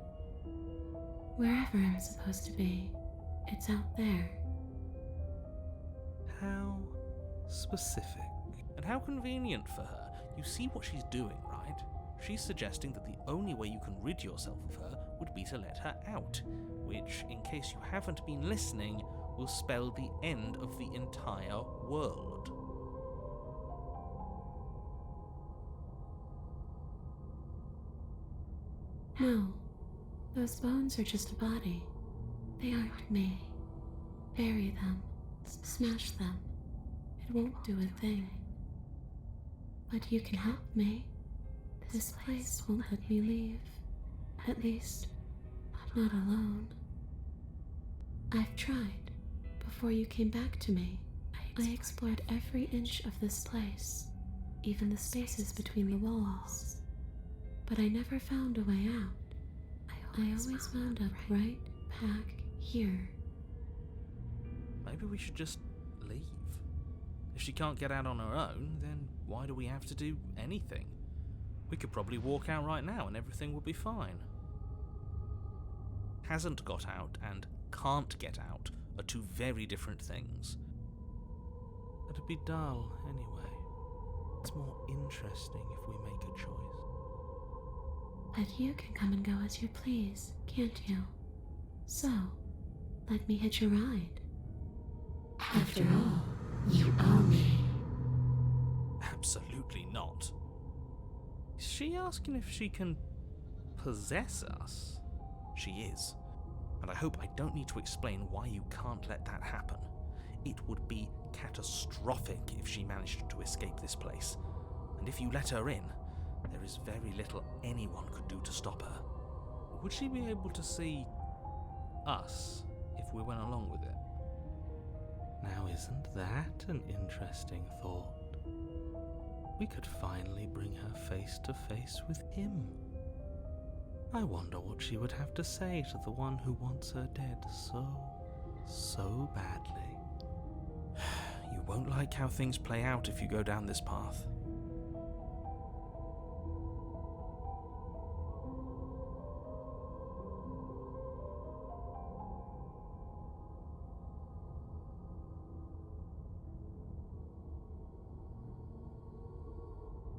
Wherever I'm supposed to be, it's out there. How specific. And how convenient for her. You see what she's doing, right? She's suggesting that the only way you can rid yourself of her would be to let her out, which, in case you haven't been listening, will spell the end of the entire world. No, those bones are just a body. They aren't me. Bury them. Smash them. It won't do a thing. But you can help me. This place won't let me leave. At least, not alone. I've tried. Before you came back to me, I explored every inch of this place, even the spaces between the walls. But I never found a way out. I always wound up right back here. Maybe we should just leave. If she can't get out on her own, then why do we have to do anything? We could probably walk out right now and everything would be fine. Hasn't got out and can't get out are two very different things. It'd be dull anyway. It's more interesting if we make a choice. But you can come and go as you please, can't you? So, let me hitch a ride. After all, you own me. Absolutely not. Is she asking if she can possess us? She is. And I hope I don't need to explain why you can't let that happen. It would be catastrophic if she managed to escape this place. And if you let her in, there is very little anyone could do to stop her. Would she be able to see us if we went along with it? Now, isn't that an interesting thought? We could finally bring her face to face with him. I wonder what she would have to say to the one who wants her dead so badly. You won't like how things play out if you go down this path.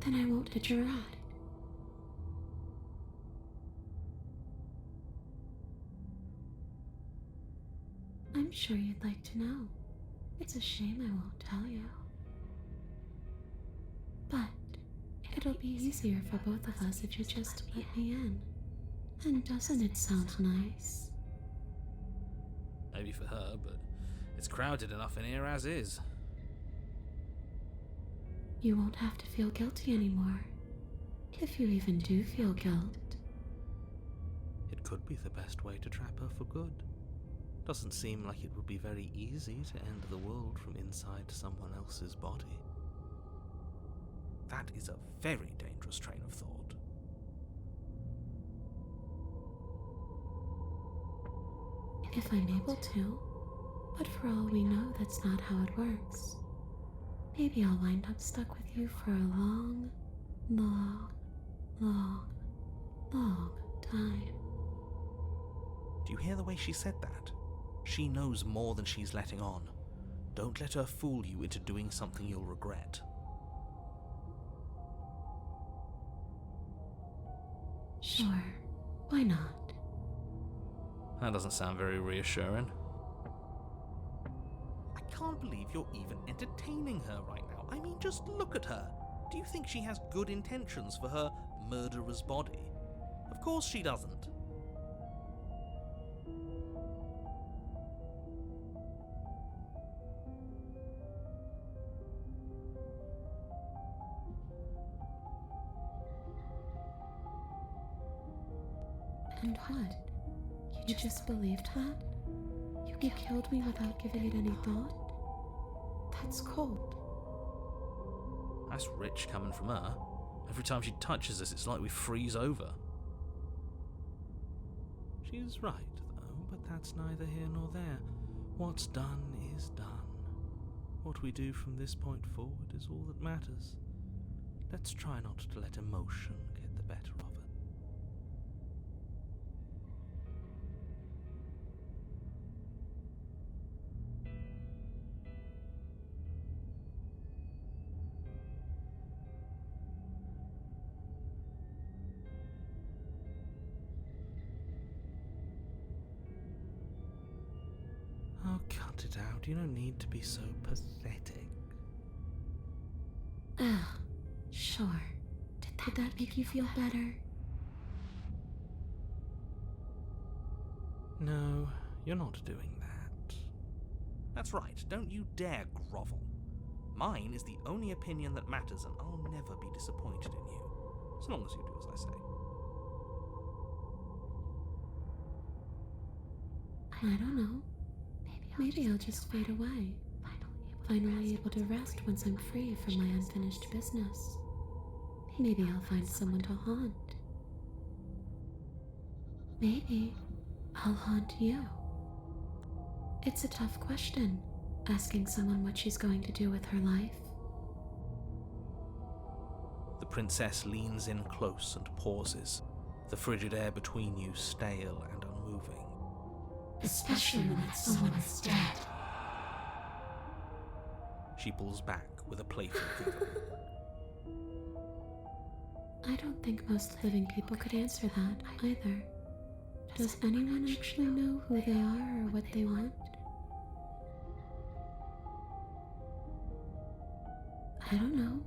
Then I won't hitch a ride. I'm sure you'd like to know. It's a shame I won't tell you. But it'll be easier for both of us if you just let me in. And doesn't it sound nice? Maybe for her, but it's crowded enough in here as is. You won't have to feel guilty anymore. If you even do feel guilt. It could be the best way to trap her for good. Doesn't seem like it would be very easy to end the world from inside someone else's body. That is a very dangerous train of thought. If I'm able to. But for all we know, that's not how it works. Maybe I'll wind up stuck with you for a long, long, long, long time. Do you hear the way she said that? She knows more than she's letting on. Don't let her fool you into doing something you'll regret. Sure, why not? That doesn't sound very reassuring. I can't believe you're even entertaining her right now. I mean, just look at her. Do you think she has good intentions for her murderer's body? Of course she doesn't. And what? You just believed that? You killed me without giving it any thought? That's cold. That's rich coming from her. Every time she touches us, it's like we freeze over. She's right, though, but that's neither here nor there. What's done is done. What we do from this point forward is all that matters. Let's try not to let emotion get the better of it. Oh, cut it out. You don't need to be so pathetic. Ah, sure. Did that make you feel better? No, you're not doing that. That's right, don't you dare grovel. Mine is the only opinion that matters, and I'll never be disappointed in you. As long as you do as I say. I don't know. Maybe I'll just fade away. Finally able to rest once I'm free from my unfinished business. Maybe I'll find someone to haunt. Maybe I'll haunt you. It's a tough question, asking someone what she's going to do with her life. The princess leans in close and pauses, the frigid air between you stale and unmoving. Especially when it's someone that's dead. She pulls back with a playful giggle. I don't think most living people could answer that either. Does anyone actually know who they are or what they want? I don't know.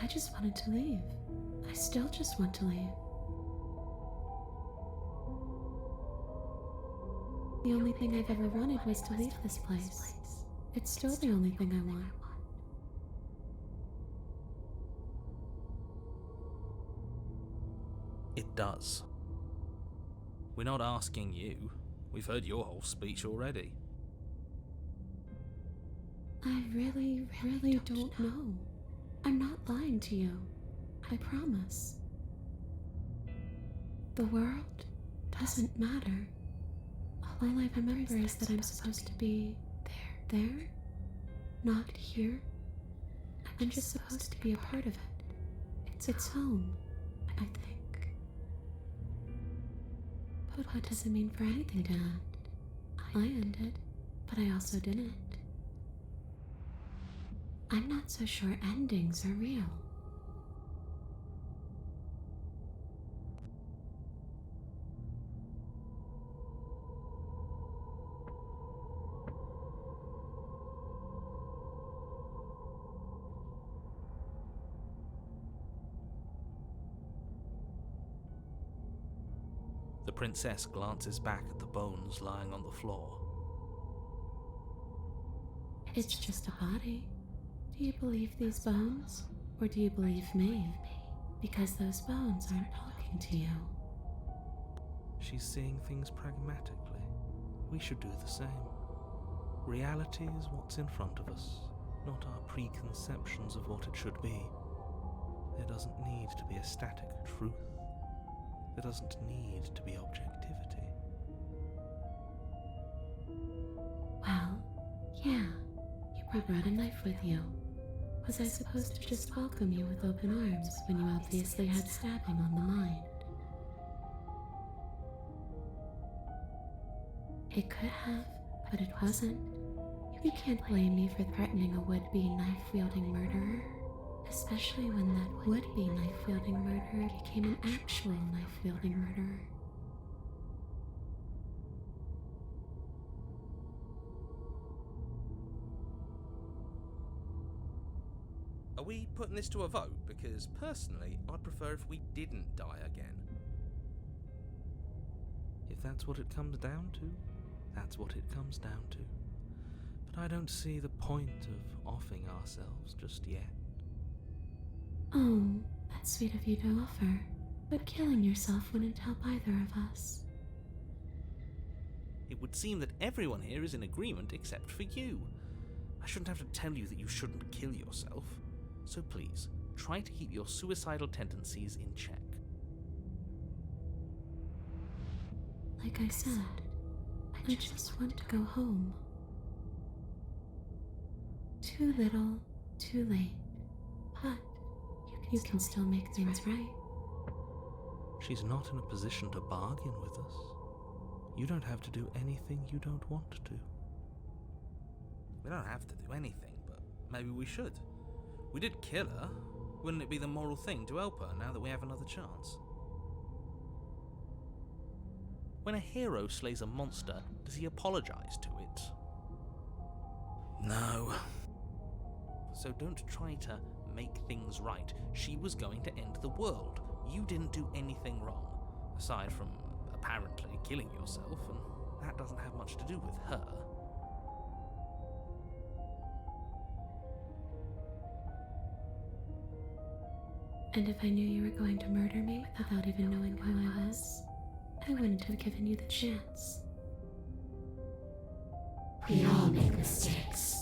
I just wanted to leave. I still just want to leave. The only thing I've ever wanted was to leave this place. It's still the only thing I want. It does. We're not asking you. We've heard your whole speech already. I really don't know. I'm not lying to you. I promise. The world doesn't matter. All I remember is that I'm supposed to be there, not here. I'm just supposed to be a part of it. It's home, I think. But what does it mean for anything to end? I ended, but I also didn't. I'm not so sure endings are real. The princess glances back at the bones lying on the floor. It's just a body. Do you believe these bones? Or do you believe me? Because those bones aren't talking to you. She's seeing things pragmatically. We should do the same. Reality is what's in front of us, not our preconceptions of what it should be. There doesn't need to be a static truth. There doesn't need to be objectivity. Well, yeah, you brought a knife with you. Was I supposed to just welcome you with open arms when you obviously had stabbing on the mind? It could have, but it wasn't. You can't blame me for threatening a would-be knife-wielding murderer, especially when that would-be knife-wielding murderer became an actual knife-wielding murderer. Are we putting this to a vote? Because personally, I'd prefer if we didn't die again. If that's what it comes down to, that's what it comes down to. But I don't see the point of offing ourselves just yet. Oh, that's sweet of you to offer, but killing yourself wouldn't help either of us. It would seem that everyone here is in agreement except for you. I shouldn't have to tell you that you shouldn't kill yourself. So please, try to keep your suicidal tendencies in check. Like I said, I just want to go home. Too little, too late, but you can still make things right. She's not in a position to bargain with us. You don't have to do anything you don't want to. We don't have to do anything, but maybe we should. We did kill her. Wouldn't it be the moral thing to help her now that we have another chance? When a hero slays a monster, does he apologize to it? No. So don't try to make things right. She was going to end the world. You didn't do anything wrong, aside from apparently killing yourself, and that doesn't have much to do with her. And if I knew you were going to murder me without even knowing who I was, I wouldn't have given you the chance. We all make mistakes.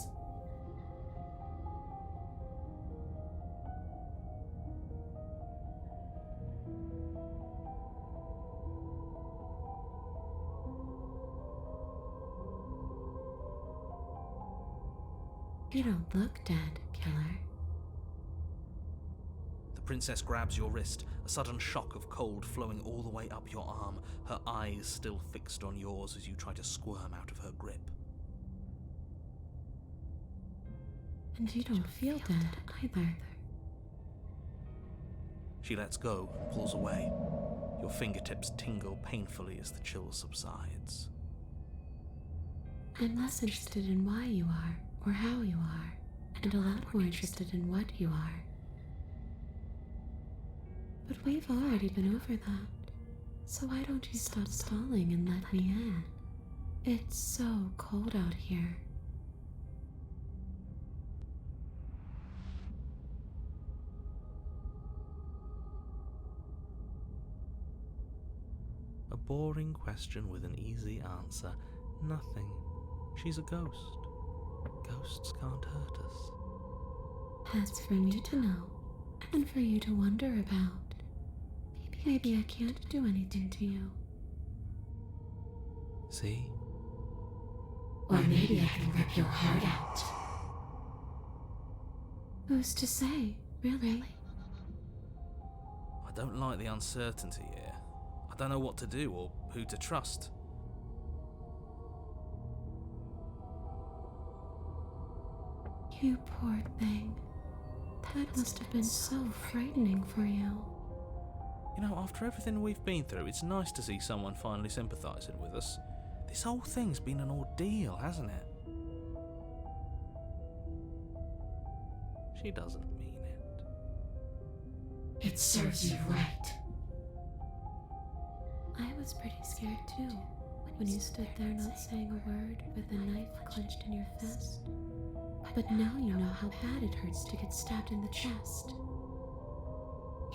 You don't look dead, killer. The princess grabs your wrist, a sudden shock of cold flowing all the way up your arm, her eyes still fixed on yours as you try to squirm out of her grip. And you don't feel dead either. She lets go and pulls away. Your fingertips tingle painfully as the chill subsides. I'm less interested in why you are, or how you are, and a lot more interested in what you are. But we've already been over that, so why don't you stop stalling and let me in? It's so cold out here. A boring question with an easy answer. Nothing. She's a ghost. Ghosts can't hurt us. That's for me to know, and for you to wonder about. Maybe I can't do anything to you. See? Or maybe I can rip your heart out. Who's to say, really? I don't like the uncertainty here. I don't know what to do or who to trust. You poor thing. That must have been so frightening for you. You know, after everything we've been through, it's nice to see someone finally sympathising with us. This whole thing's been an ordeal, hasn't it? She doesn't mean it. It serves you right. I was pretty scared too, when you stood there not saying a word with a knife clenched in your fist. But now you know how bad it hurts to get stabbed in the chest.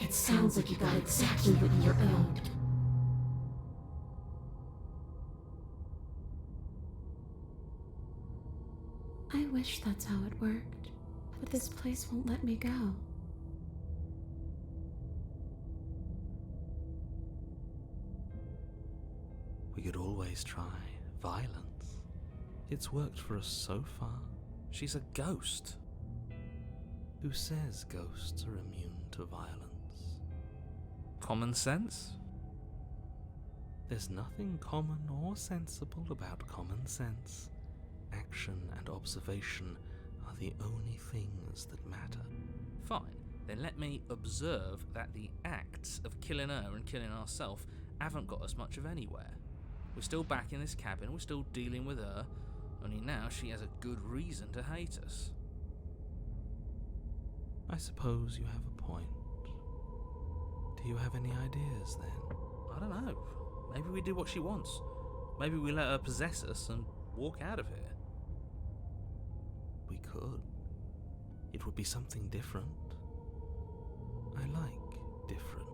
It sounds like you got exactly what you're owed. I wish that's how it worked, but this place won't let me go. We could always try violence. It's worked for us so far. She's a ghost. Who says ghosts are immune to violence? Common sense? There's nothing common or sensible about common sense. Action and observation are the only things that matter. Fine, then let me observe that the acts of killing her and killing ourselves haven't got us much of anywhere. We're still back in this cabin, we're still dealing with her, only now she has a good reason to hate us. I suppose you have a point. Do you have any ideas then? I don't know. Maybe we do what she wants. Maybe we let her possess us and walk out of here. We could. It would be something different. I like different.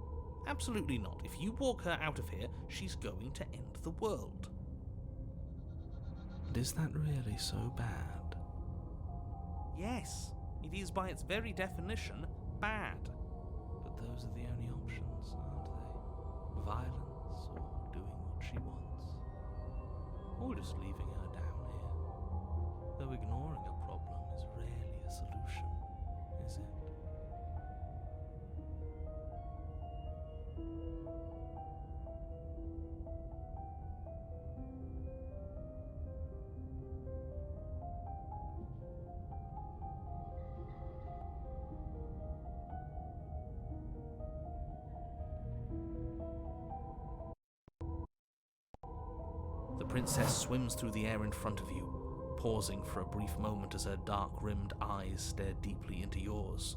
Absolutely not. If you walk her out of here, she's going to end the world. And is that really so bad? Yes, it is by its very definition bad. But those are the only options, aren't they? Violence or doing what she wants. Or just leaving her down here. Though ignoring a problem is rarely a solution, is it? The princess swims through the air in front of you, pausing for a brief moment as her dark-rimmed eyes stare deeply into yours.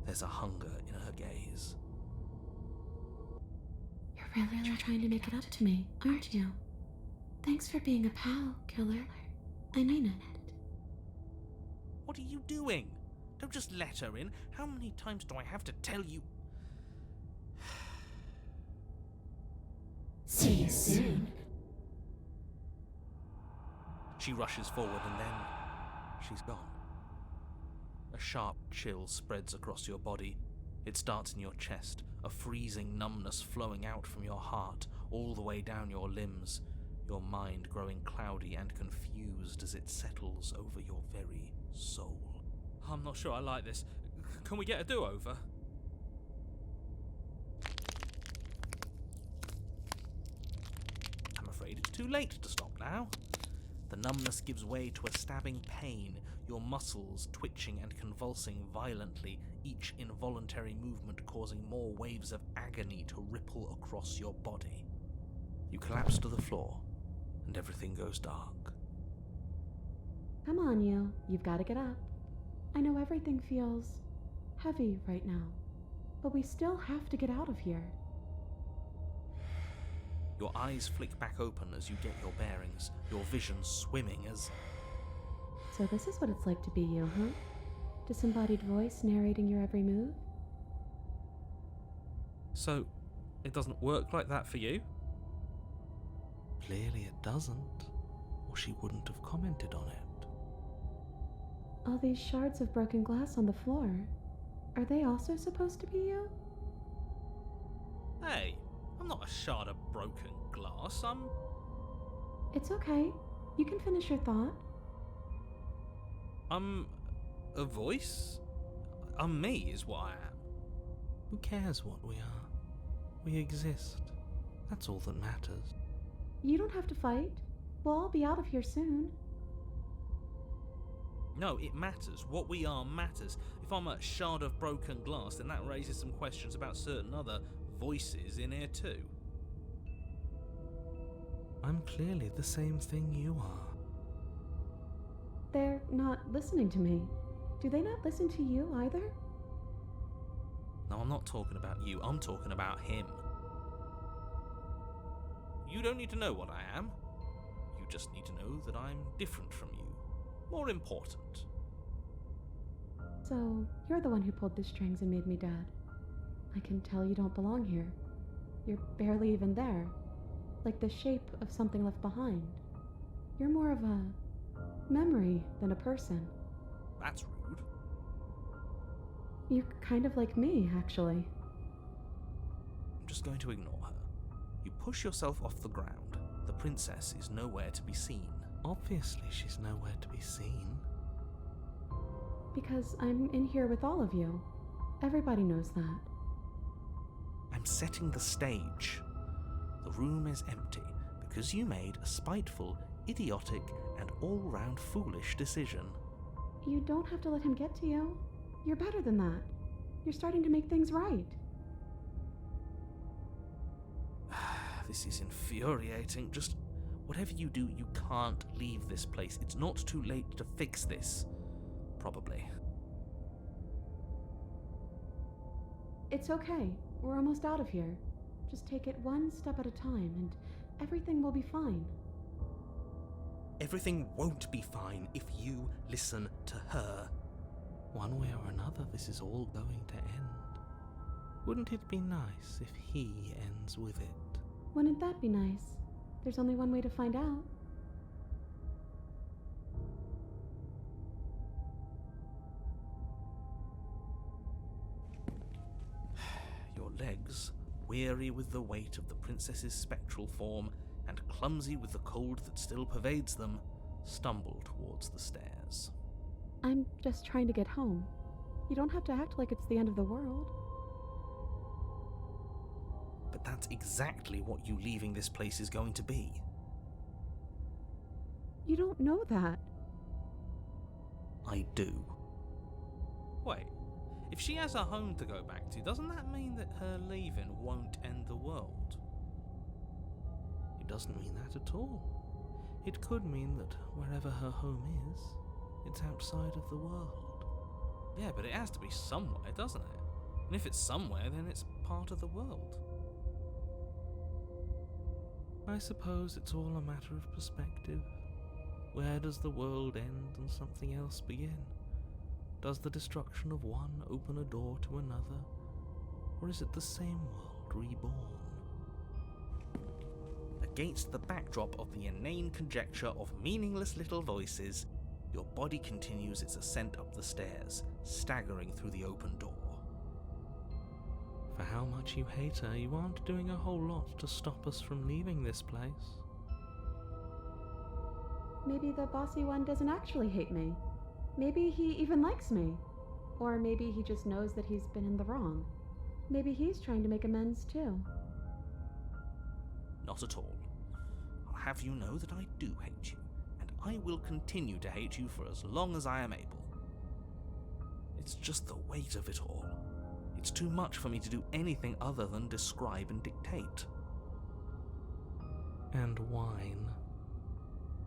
There's a hunger in her gaze. You're really trying to make it up to me, aren't you? Thanks for being a pal, killer. I mean it. What are you doing? Don't just let her in. How many times do I have to tell you? See you soon. She rushes forward and then she's gone. A sharp chill spreads across your body. It starts in your chest, a freezing numbness flowing out from your heart all the way down your limbs, your mind growing cloudy and confused as it settles over your very soul. I'm not sure I like this. Can we get a do-over? I'm afraid it's too late to stop now. The numbness gives way to a stabbing pain, your muscles twitching and convulsing violently, each involuntary movement causing more waves of agony to ripple across your body. You collapse to the floor, and everything goes dark. Come on, you. You've got to get up. I know everything feels heavy right now, but we still have to get out of here. Your eyes flick back open as you get your bearings, your vision swimming as... So this is what it's like to be you, huh? Disembodied voice narrating your every move? So, it doesn't work like that for you? Clearly it doesn't, or she wouldn't have commented on it. All these shards of broken glass on the floor, are they also supposed to be you? Hey, I'm not a shard of broken glass, I'm... It's okay. You can finish your thought. I'm a voice? I'm me is what I am. Who cares what we are? We exist. That's all that matters. You don't have to fight. We'll all be out of here soon. No, it matters. What we are matters. If I'm a shard of broken glass, then that raises some questions about certain other voices in here too. I'm clearly the same thing you are. They're not listening to me. Do they not listen to you either? No, I'm not talking about you. I'm talking about him. You don't need to know what I am. You just need to know that I'm different from you. More important. So, you're the one who pulled the strings and made me dead. I can tell you don't belong here. You're barely even there. Like the shape of something left behind. You're more of a memory than a person. That's rude. You're kind of like me, actually. I'm just going to ignore her. You push yourself off the ground. The princess is nowhere to be seen. Obviously, she's nowhere to be seen. Because I'm in here with all of you. Everybody knows that. I'm setting the stage. The room is empty because you made a spiteful, idiotic, and all-round foolish decision. You don't have to let him get to you. You're better than that. You're starting to make things right. This is infuriating. Just whatever you do, you can't leave this place. It's not too late to fix this. Probably. It's okay. We're almost out of here. Just take it one step at a time, and everything will be fine. Everything won't be fine if you listen to her. One way or another, this is all going to end. Wouldn't it be nice if he ends with it? Wouldn't that be nice? There's only one way to find out. Your legs, weary with the weight of the princess's spectral form and clumsy with the cold that still pervades them, stumble towards the stairs. I'm just trying to get home. You don't have to act like it's the end of the world. But that's exactly what you leaving this place is going to be. You don't know that. I do. Wait, if she has a home to go back to, doesn't that mean that her leaving won't end the world? It doesn't mean that at all. It could mean that wherever her home is, it's outside of the world. Yeah, but it has to be somewhere, doesn't it? And if it's somewhere, then it's part of the world. I suppose it's all a matter of perspective. Where does the world end and something else begin? Does the destruction of one open a door to another? Or is it the same world reborn? Against the backdrop of the inane conjecture of meaningless little voices, your body continues its ascent up the stairs, staggering through the open door. For how much you hate her, you aren't doing a whole lot to stop us from leaving this place. Maybe the bossy one doesn't actually hate me. Maybe he even likes me. Or maybe he just knows that he's been in the wrong. Maybe he's trying to make amends too. Not at all. I'll have you know that I do hate you, and I will continue to hate you for as long as I am able. It's just the weight of it all. It's too much for me to do anything other than describe and dictate. And whine.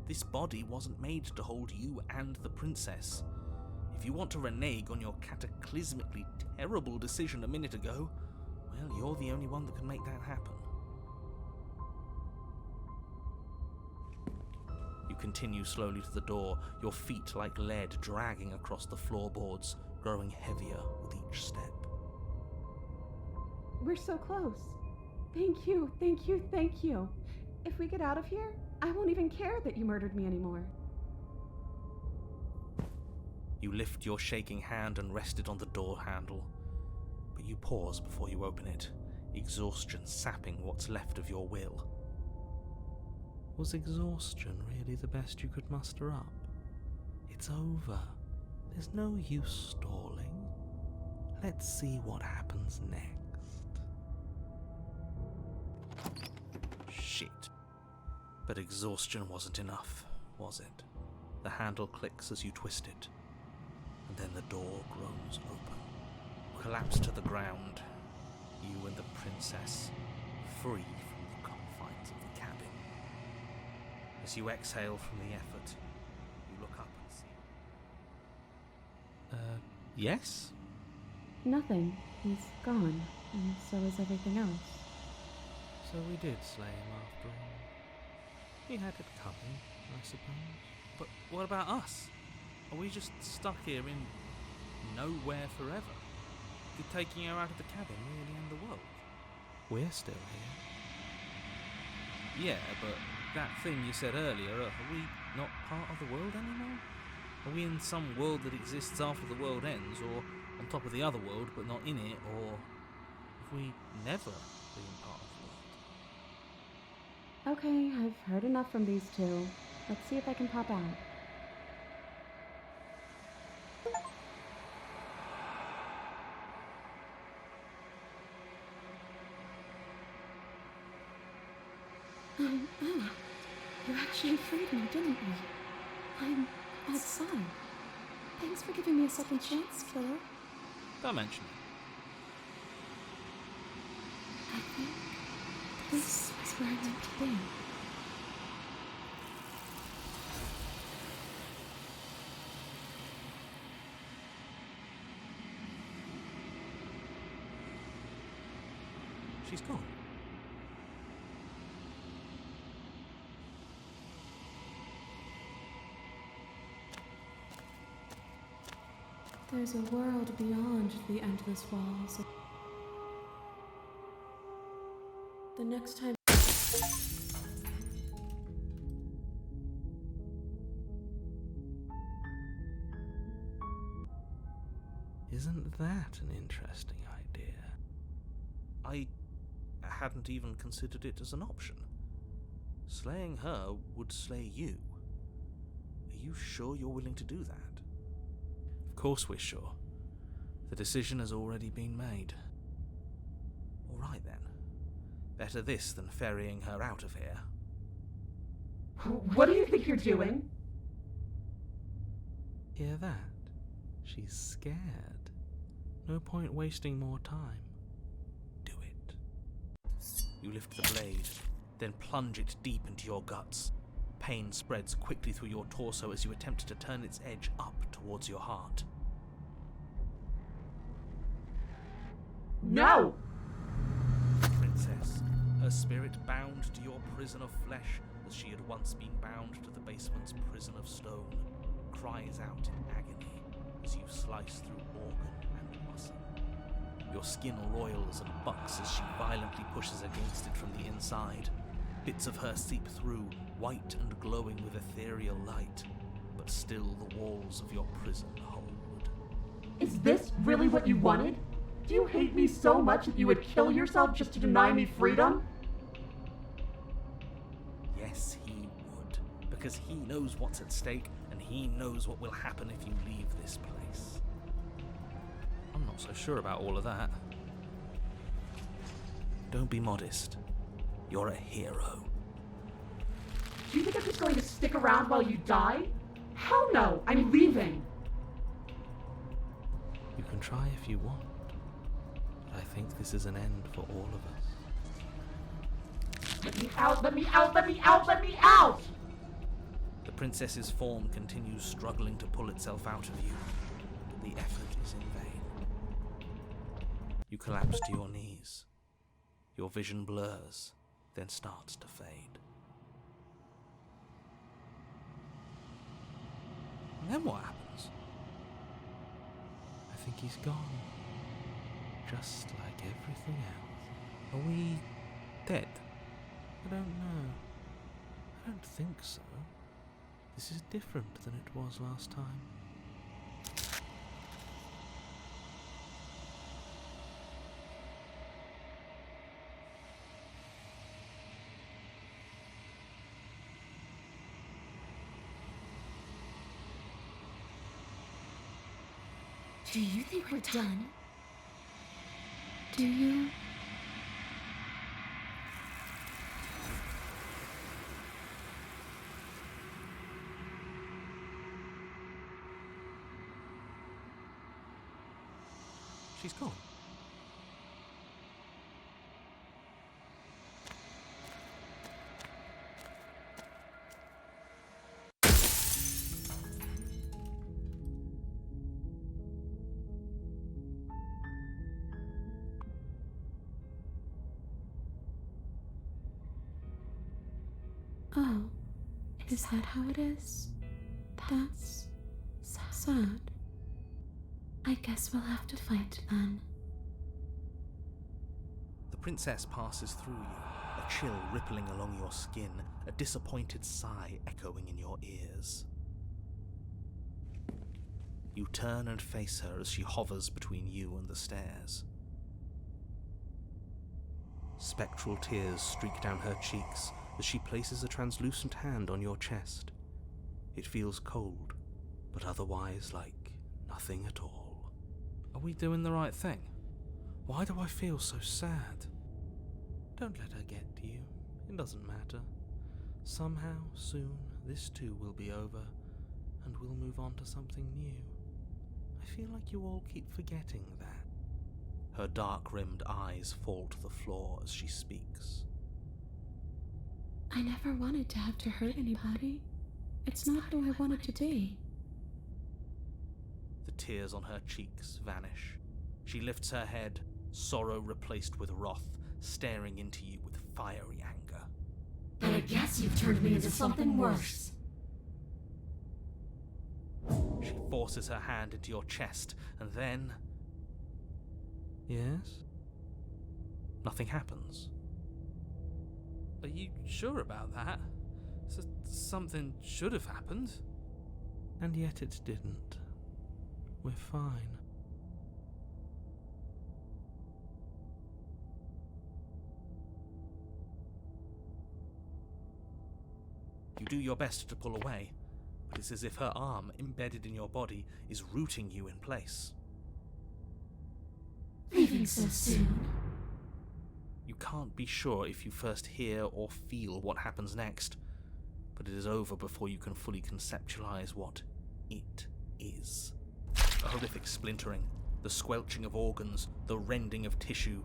This body wasn't made to hold you and the princess. If you want to renege on your cataclysmically terrible decision a minute ago, well, you're the only one that can make that happen. You continue slowly to the door, your feet like lead dragging across the floorboards, growing heavier with each step. We're so close. Thank you, thank you, thank you. If we get out of here, I won't even care that you murdered me anymore. You lift your shaking hand and rest it on the door handle, but you pause before you open it, exhaustion sapping what's left of your will. Was exhaustion really the best you could muster up? It's over. There's no use stalling. Let's see what happens next. Shit. But exhaustion wasn't enough, was it? The handle clicks as you twist it, and then the door groans open. You collapse to the ground, you and the princess, free from the confines of the cabin. As you exhale from the effort, you look up and see... Yes? Nothing. He's gone, and so is everything else. So we did slay him after all. He had it coming, I suppose. But what about us? Are we just stuck here in nowhere forever? Did taking her out of the cabin really end the world? We're still here. Yeah, but that thing you said earlier, are we not part of the world anymore? Are we in some world that exists after the world ends, or on top of the other world but not in it, or have we never been part of the world? Okay, I've heard enough from these two. Let's see if I can pop out. You actually freed me, didn't you? I'm outside. Thanks for giving me a second chance, killer. Don't mention it. I think this is where I meant to be. She's gone. There's a world beyond the endless walls. The next time. Isn't that an interesting idea? I hadn't even considered it as an option. Slaying her would slay you. Are you sure you're willing to do that? Of course we're sure. The decision has already been made. All right then. Better this than ferrying her out of here. What do you think you're doing? Hear that? She's scared. No point wasting more time. Do it. You lift the blade, then plunge it deep into your guts. Pain spreads quickly through your torso as you attempt to turn its edge up towards your heart. No! Princess, her spirit bound to your prison of flesh as she had once been bound to the basement's prison of stone, cries out in agony as you slice through organ and muscle. Your skin roils and bucks as she violently pushes against it from the inside. Bits of her seep through, white and glowing with ethereal light, but still the walls of your prison hold. Is this really what you wanted? Do you hate me so much that you would kill yourself just to deny me freedom? Yes, he would, because he knows what's at stake, and he knows what will happen if you leave this place. I'm not so sure about all of that. Don't be modest. You're a hero. Do you think I'm just going to stick around while you die? Hell no! I'm leaving! You can try if you want, but I think this is an end for all of us. Let me out! Let me out! Let me out! Let me out! The princess's form continues struggling to pull itself out of you, but the effort is in vain. You collapse to your knees. Your vision blurs, then starts to fade. And then what happens? I think he's gone. Just like everything else. Are we dead? I don't know. I don't think so. This is different than it was last time. Do you think we're done? Do you? She's gone. Oh, is that how it is? That's sad. I guess we'll have to fight then. The princess passes through you, a chill rippling along your skin, a disappointed sigh echoing in your ears. You turn and face her as she hovers between you and the stairs. Spectral tears streak down her cheeks as she places a translucent hand on your chest. It feels cold, but otherwise like nothing at all. Are we doing the right thing? Why do I feel so sad? Don't let her get to you. It doesn't matter. Somehow, soon, this too will be over, and we'll move on to something new. I feel like you all keep forgetting that. Her dark-rimmed eyes fall to the floor as she speaks. I never wanted to have to hurt anybody. It's not who I wanted to be. The tears on her cheeks vanish. She lifts her head, sorrow replaced with wrath, staring into you with fiery anger. Then I guess you've turned me into something worse. She forces her hand into your chest, and then... Yes? Nothing happens. Are you sure about that? Something should have happened. And yet it didn't. We're fine. You do your best to pull away, but it's as if her arm, embedded in your body, is rooting you in place. Leaving so soon. You can't be sure if you first hear or feel what happens next, but it is over before you can fully conceptualize what it is. A horrific splintering, the squelching of organs, the rending of tissue,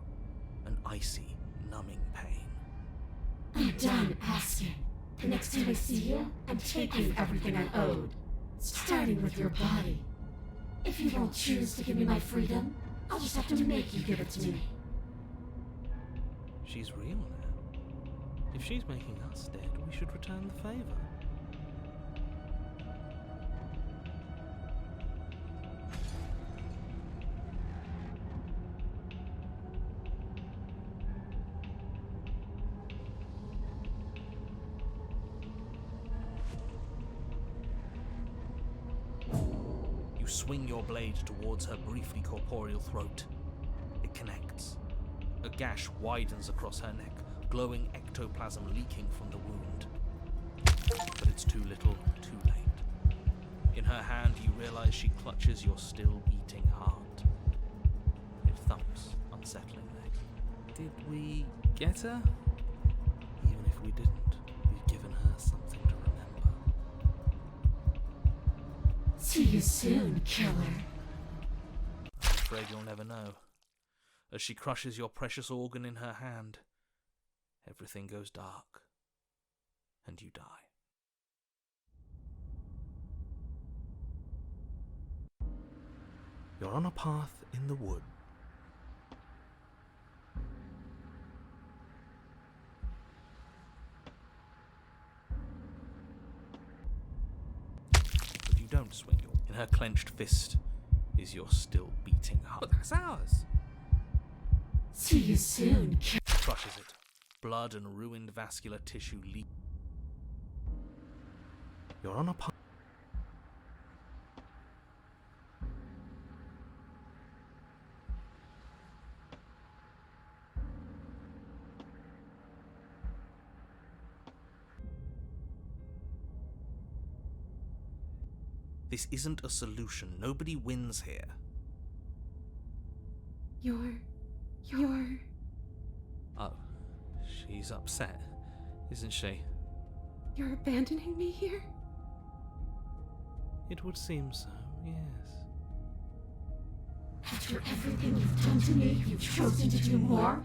an icy, numbing pain. I'm done asking. The next time I see you, I'm taking everything I owed, starting with your body. If you don't choose to give me my freedom, I'll just have to make you give it to me. She's real now. If she's making us dead, we should return the favor. You swing your blade towards her briefly corporeal throat. It connects. A gash widens across her neck, glowing ectoplasm leaking from the wound. But it's too little, too late. In her hand, you realize she clutches your still beating heart. It thumps unsettlingly. Did we get her? Even if we didn't, we've given her something to remember. See you soon, killer. I'm afraid you'll never know. As she crushes your precious organ in her hand, everything goes dark, and you die. You're on a path in the wood. But you don't swing your... In her clenched fist is your still beating heart. But that's ours! See you soon, killer. Crushes it. Blood and ruined vascular tissue leak. You're on a path. This isn't a solution. Nobody wins here. You're... Oh, she's upset, isn't she? You're abandoning me here? It would seem so, yes. After everything you've done to me, you've chosen to do more?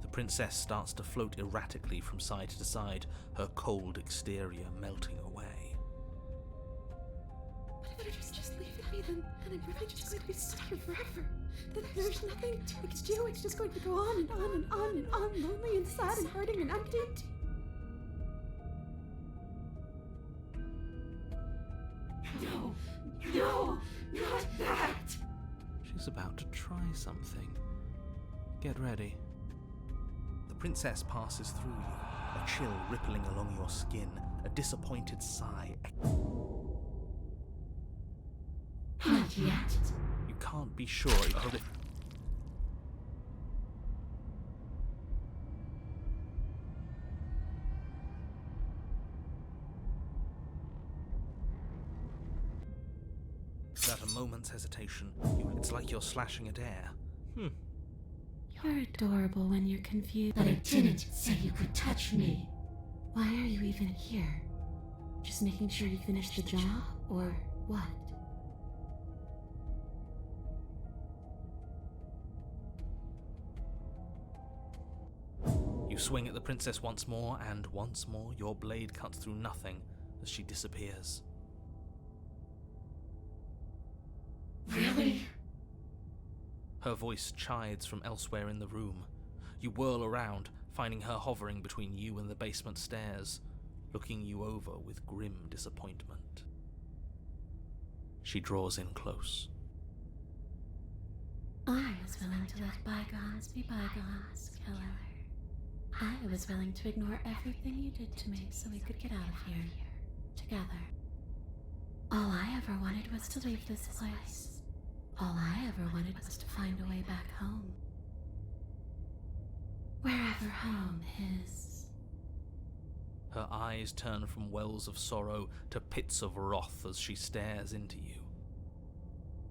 The princess starts to float erratically from side to side, her cold exterior melting away. But if better just leave me, then I'm really just going to be stuck here forever. There's nothing I can do. It's just going to go on and on and on and on, lonely and sad and hurting and empty. No, not that! She's about to try something. Get ready. The princess passes through you, a chill rippling along your skin, a disappointed sigh. Not yet. You can't be sure if without a moment's hesitation, it's like you're slashing at air. You're adorable when you're confused. But I didn't say you could touch me. Why are you even here? Just making sure you finish the job, or what? You swing at the princess once more, and once more your blade cuts through nothing as she disappears. Really? Her voice chides from elsewhere in the room. You whirl around, finding her hovering between you and the basement stairs, looking you over with grim disappointment. She draws in close. I was willing to let bygones be bygones, killer. I was willing to ignore everything you did to me so we could get out of here, together. All I ever wanted was to leave this place. All I ever wanted was to find a way back home. Wherever home is. Her eyes turn from wells of sorrow to pits of wrath as she stares into you.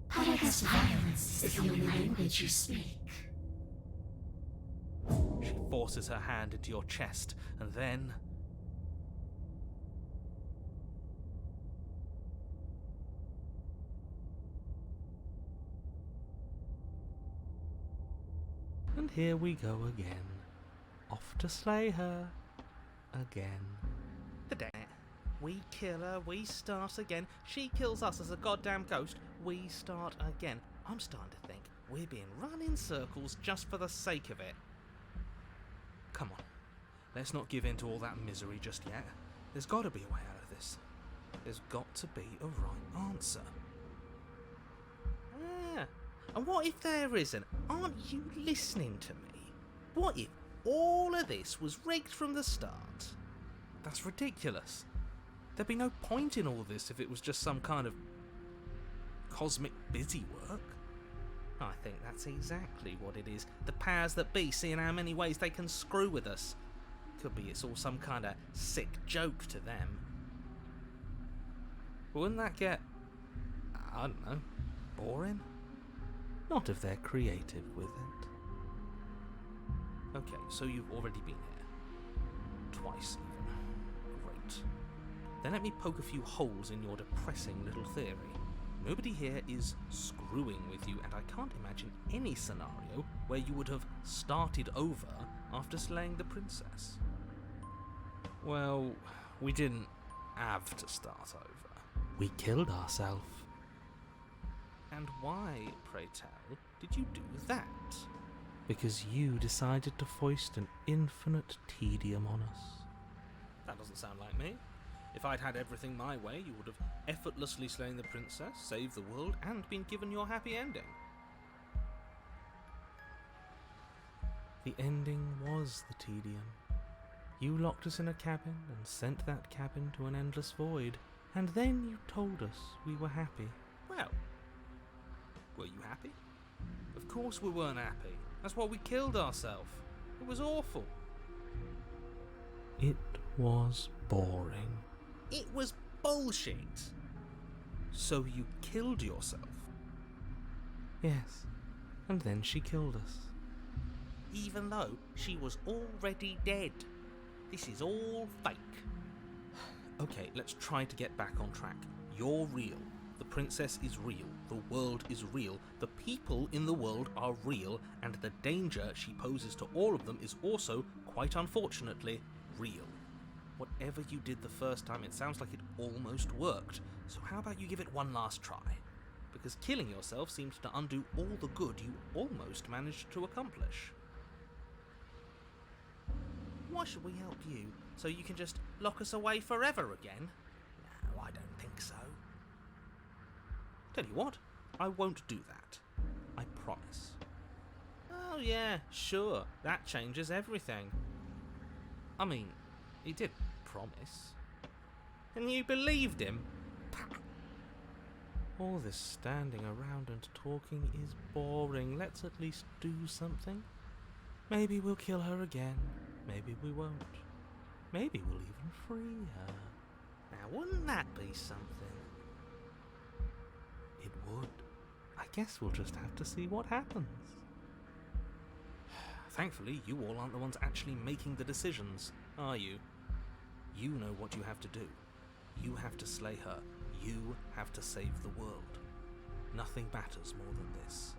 But I guess violence is the only language you speak. She forces her hand into your chest, and then... And here we go again. Off to slay her. Again. We kill her, we start again. She kills us as a goddamn ghost, we start again. I'm starting to think we're being run in circles just for the sake of it. Come on. Let's not give in to all that misery just yet. There's got to be a way out of this. There's got to be a right answer. Ah, and what if there isn't? Aren't you listening to me? What if all of this was rigged from the start? That's ridiculous. There'd be no point in all this if it was just some kind of cosmic busy work. I think that's exactly what it is. The powers that be seeing how many ways they can screw with us. Could be it's all some kind of sick joke to them. Wouldn't that get, I don't know, boring? Not if they're creative with it. Okay, so you've already been here. Twice even. Great. Then let me poke a few holes in your depressing little theory. Nobody here is screwing with you, and I can't imagine any scenario where you would have started over after slaying the princess. Well, we didn't have to start over. We killed ourselves. And why, pray tell, did you do that? Because you decided to foist an infinite tedium on us. That doesn't sound like me. If I'd had everything my way, you would have effortlessly slain the princess, saved the world, and been given your happy ending. The ending was the tedium. You locked us in a cabin and sent that cabin to an endless void, and then you told us we were happy. Well, were you happy? Of course we weren't happy. That's why we killed ourselves. It was awful. It was boring. It was bullshit. So you killed yourself? Yes, and then she killed us. Even though she was already dead. This is all fake. Okay, let's try to get back on track. You're real. The princess is real. The world is real. The people in the world are real. And the danger she poses to all of them is also, quite unfortunately, real. Whatever you did the first time, it sounds like it almost worked. So how about you give it one last try? Because killing yourself seems to undo all the good you almost managed to accomplish. Why should we help you? So you can just lock us away forever again? No, I don't think so. Tell you what, I won't do that. I promise. Oh yeah, sure, that changes everything. I mean, he did promise. And you believed him? All this standing around and talking is boring. Let's at least do something. Maybe we'll kill her again. Maybe we won't. Maybe we'll even free her. Now, wouldn't that be something? It would. I guess we'll just have to see what happens. Thankfully, you all aren't the ones actually making the decisions, are you? You know what you have to do. You have to slay her. You have to save the world. Nothing matters more than this.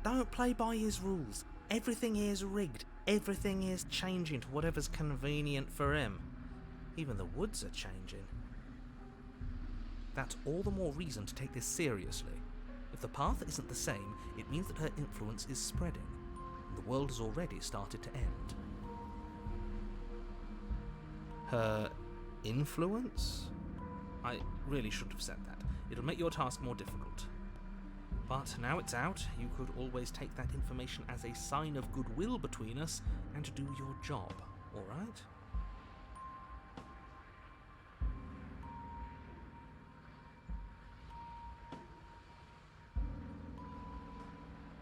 Don't play by his rules. Everything here's rigged. Everything here's changing to whatever's convenient for him. Even the woods are changing. That's all the more reason to take this seriously. If the path isn't the same, it means that her influence is spreading. And the world has already started to end. Her influence? I really shouldn't have said that. It'll make your task more difficult. But now it's out, you could always take that information as a sign of goodwill between us and do your job, alright?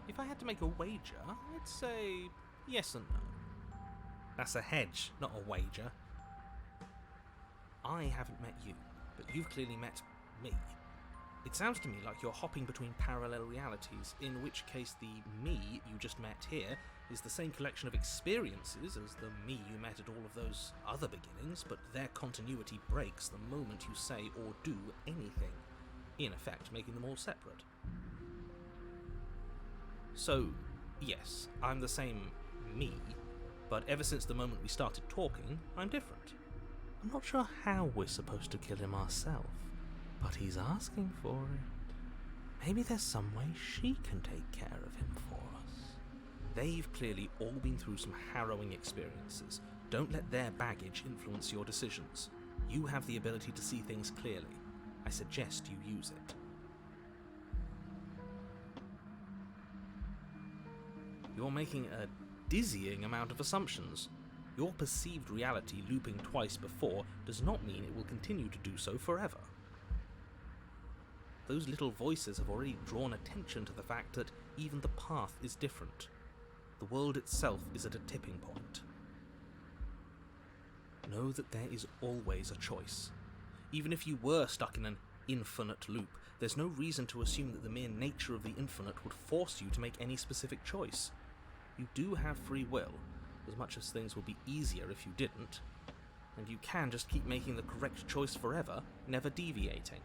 If I had to make a wager, I'd say yes and no. That's a hedge, not a wager. I haven't met you, but you've clearly met me. It sounds to me like you're hopping between parallel realities, in which case the me you just met here is the same collection of experiences as the me you met at all of those other beginnings, but their continuity breaks the moment you say or do anything, in effect making them all separate. So, yes, I'm the same me, but ever since the moment we started talking, I'm different. I'm not sure how we're supposed to kill him ourselves, but he's asking for it. Maybe there's some way she can take care of him for us. They've clearly all been through some harrowing experiences. Don't let their baggage influence your decisions. You have the ability to see things clearly. I suggest you use it. You're making a dizzying amount of assumptions. Your perceived reality looping twice before does not mean it will continue to do so forever. Those little voices have already drawn attention to the fact that even the path is different. The world itself is at a tipping point. Know that there is always a choice. Even if you were stuck in an infinite loop, there's no reason to assume that the mere nature of the infinite would force you to make any specific choice. You do have free will, as much as things will be easier if you didn't, and you can just keep making the correct choice forever, never deviating.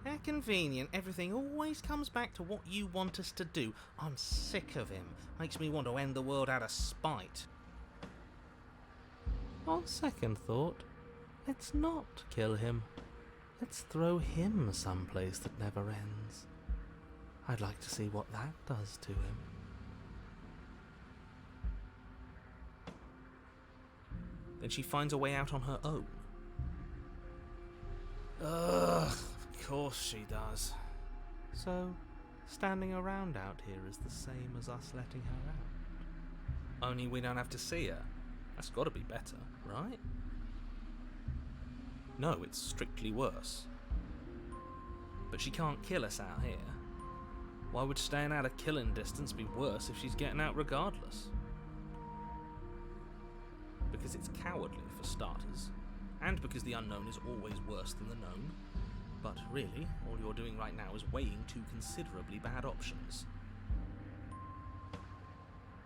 How convenient, everything always comes back to what you want us to do. I'm sick of him. Makes me want to end the world out of spite. On second thought, let's not kill him. Let's throw him someplace that never ends. I'd like to see what that does to him. Then she finds a way out on her own. Ugh, of course she does. So, standing around out here is the same as us letting her out. Only we don't have to see her. That's got to be better, right? No, it's strictly worse. But she can't kill us out here. Why would staying out of killing distance be worse if she's getting out regardless? Because it's cowardly, for starters, and because the unknown is always worse than the known. But really, all you're doing right now is weighing two considerably bad options.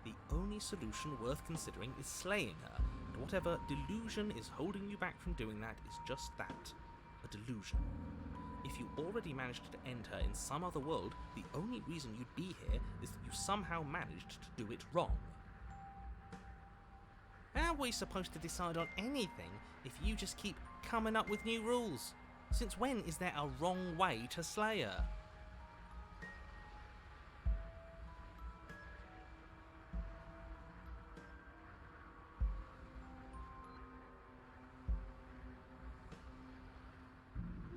The only solution worth considering is slaying her, and whatever delusion is holding you back from doing that is just that, a delusion. If you already managed to end her in some other world, the only reason you'd be here is that you somehow managed to do it wrong. How are we supposed to decide on anything if you just keep coming up with new rules? Since when is there a wrong way to slay her?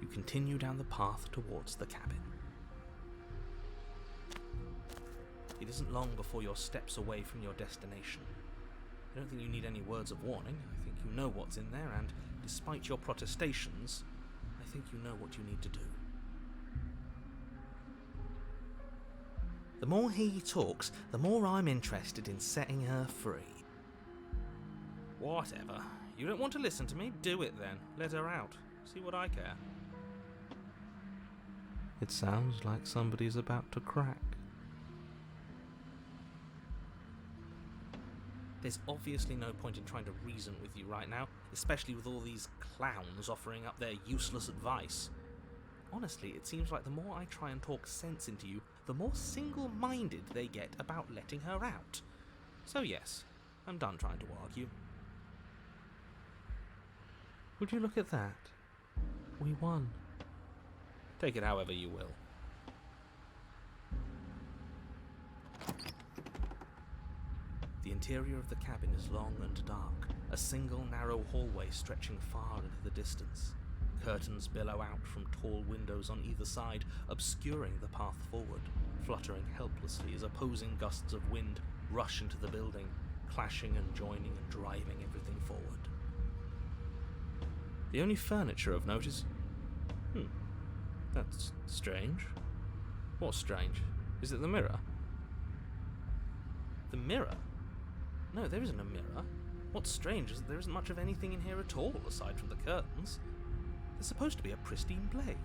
You continue down the path towards the cabin. It isn't long before you're steps away from your destination. I don't think you need any words of warning. I think you know what's in there, and despite your protestations, I think you know what you need to do. The more he talks, the more I'm interested in setting her free. Whatever. You don't want to listen to me? Do it then. Let her out. See what I care. It sounds like somebody's about to crack. There's obviously no point in trying to reason with you right now, especially with all these clowns offering up their useless advice. Honestly, it seems like the more I try and talk sense into you, the more single-minded they get about letting her out. So yes, I'm done trying to argue. Would you look at that? We won. Take it however you will. The interior of the cabin is long and dark, a single narrow hallway stretching far into the distance. Curtains billow out from tall windows on either side, obscuring the path forward, fluttering helplessly as opposing gusts of wind rush into the building, clashing and joining and driving everything forward. The only furniture of note is... that's strange. What's strange? Is it the mirror? The mirror? No, there isn't a mirror. What's strange is that there isn't much of anything in here at all, aside from the curtains. There's supposed to be a pristine blade.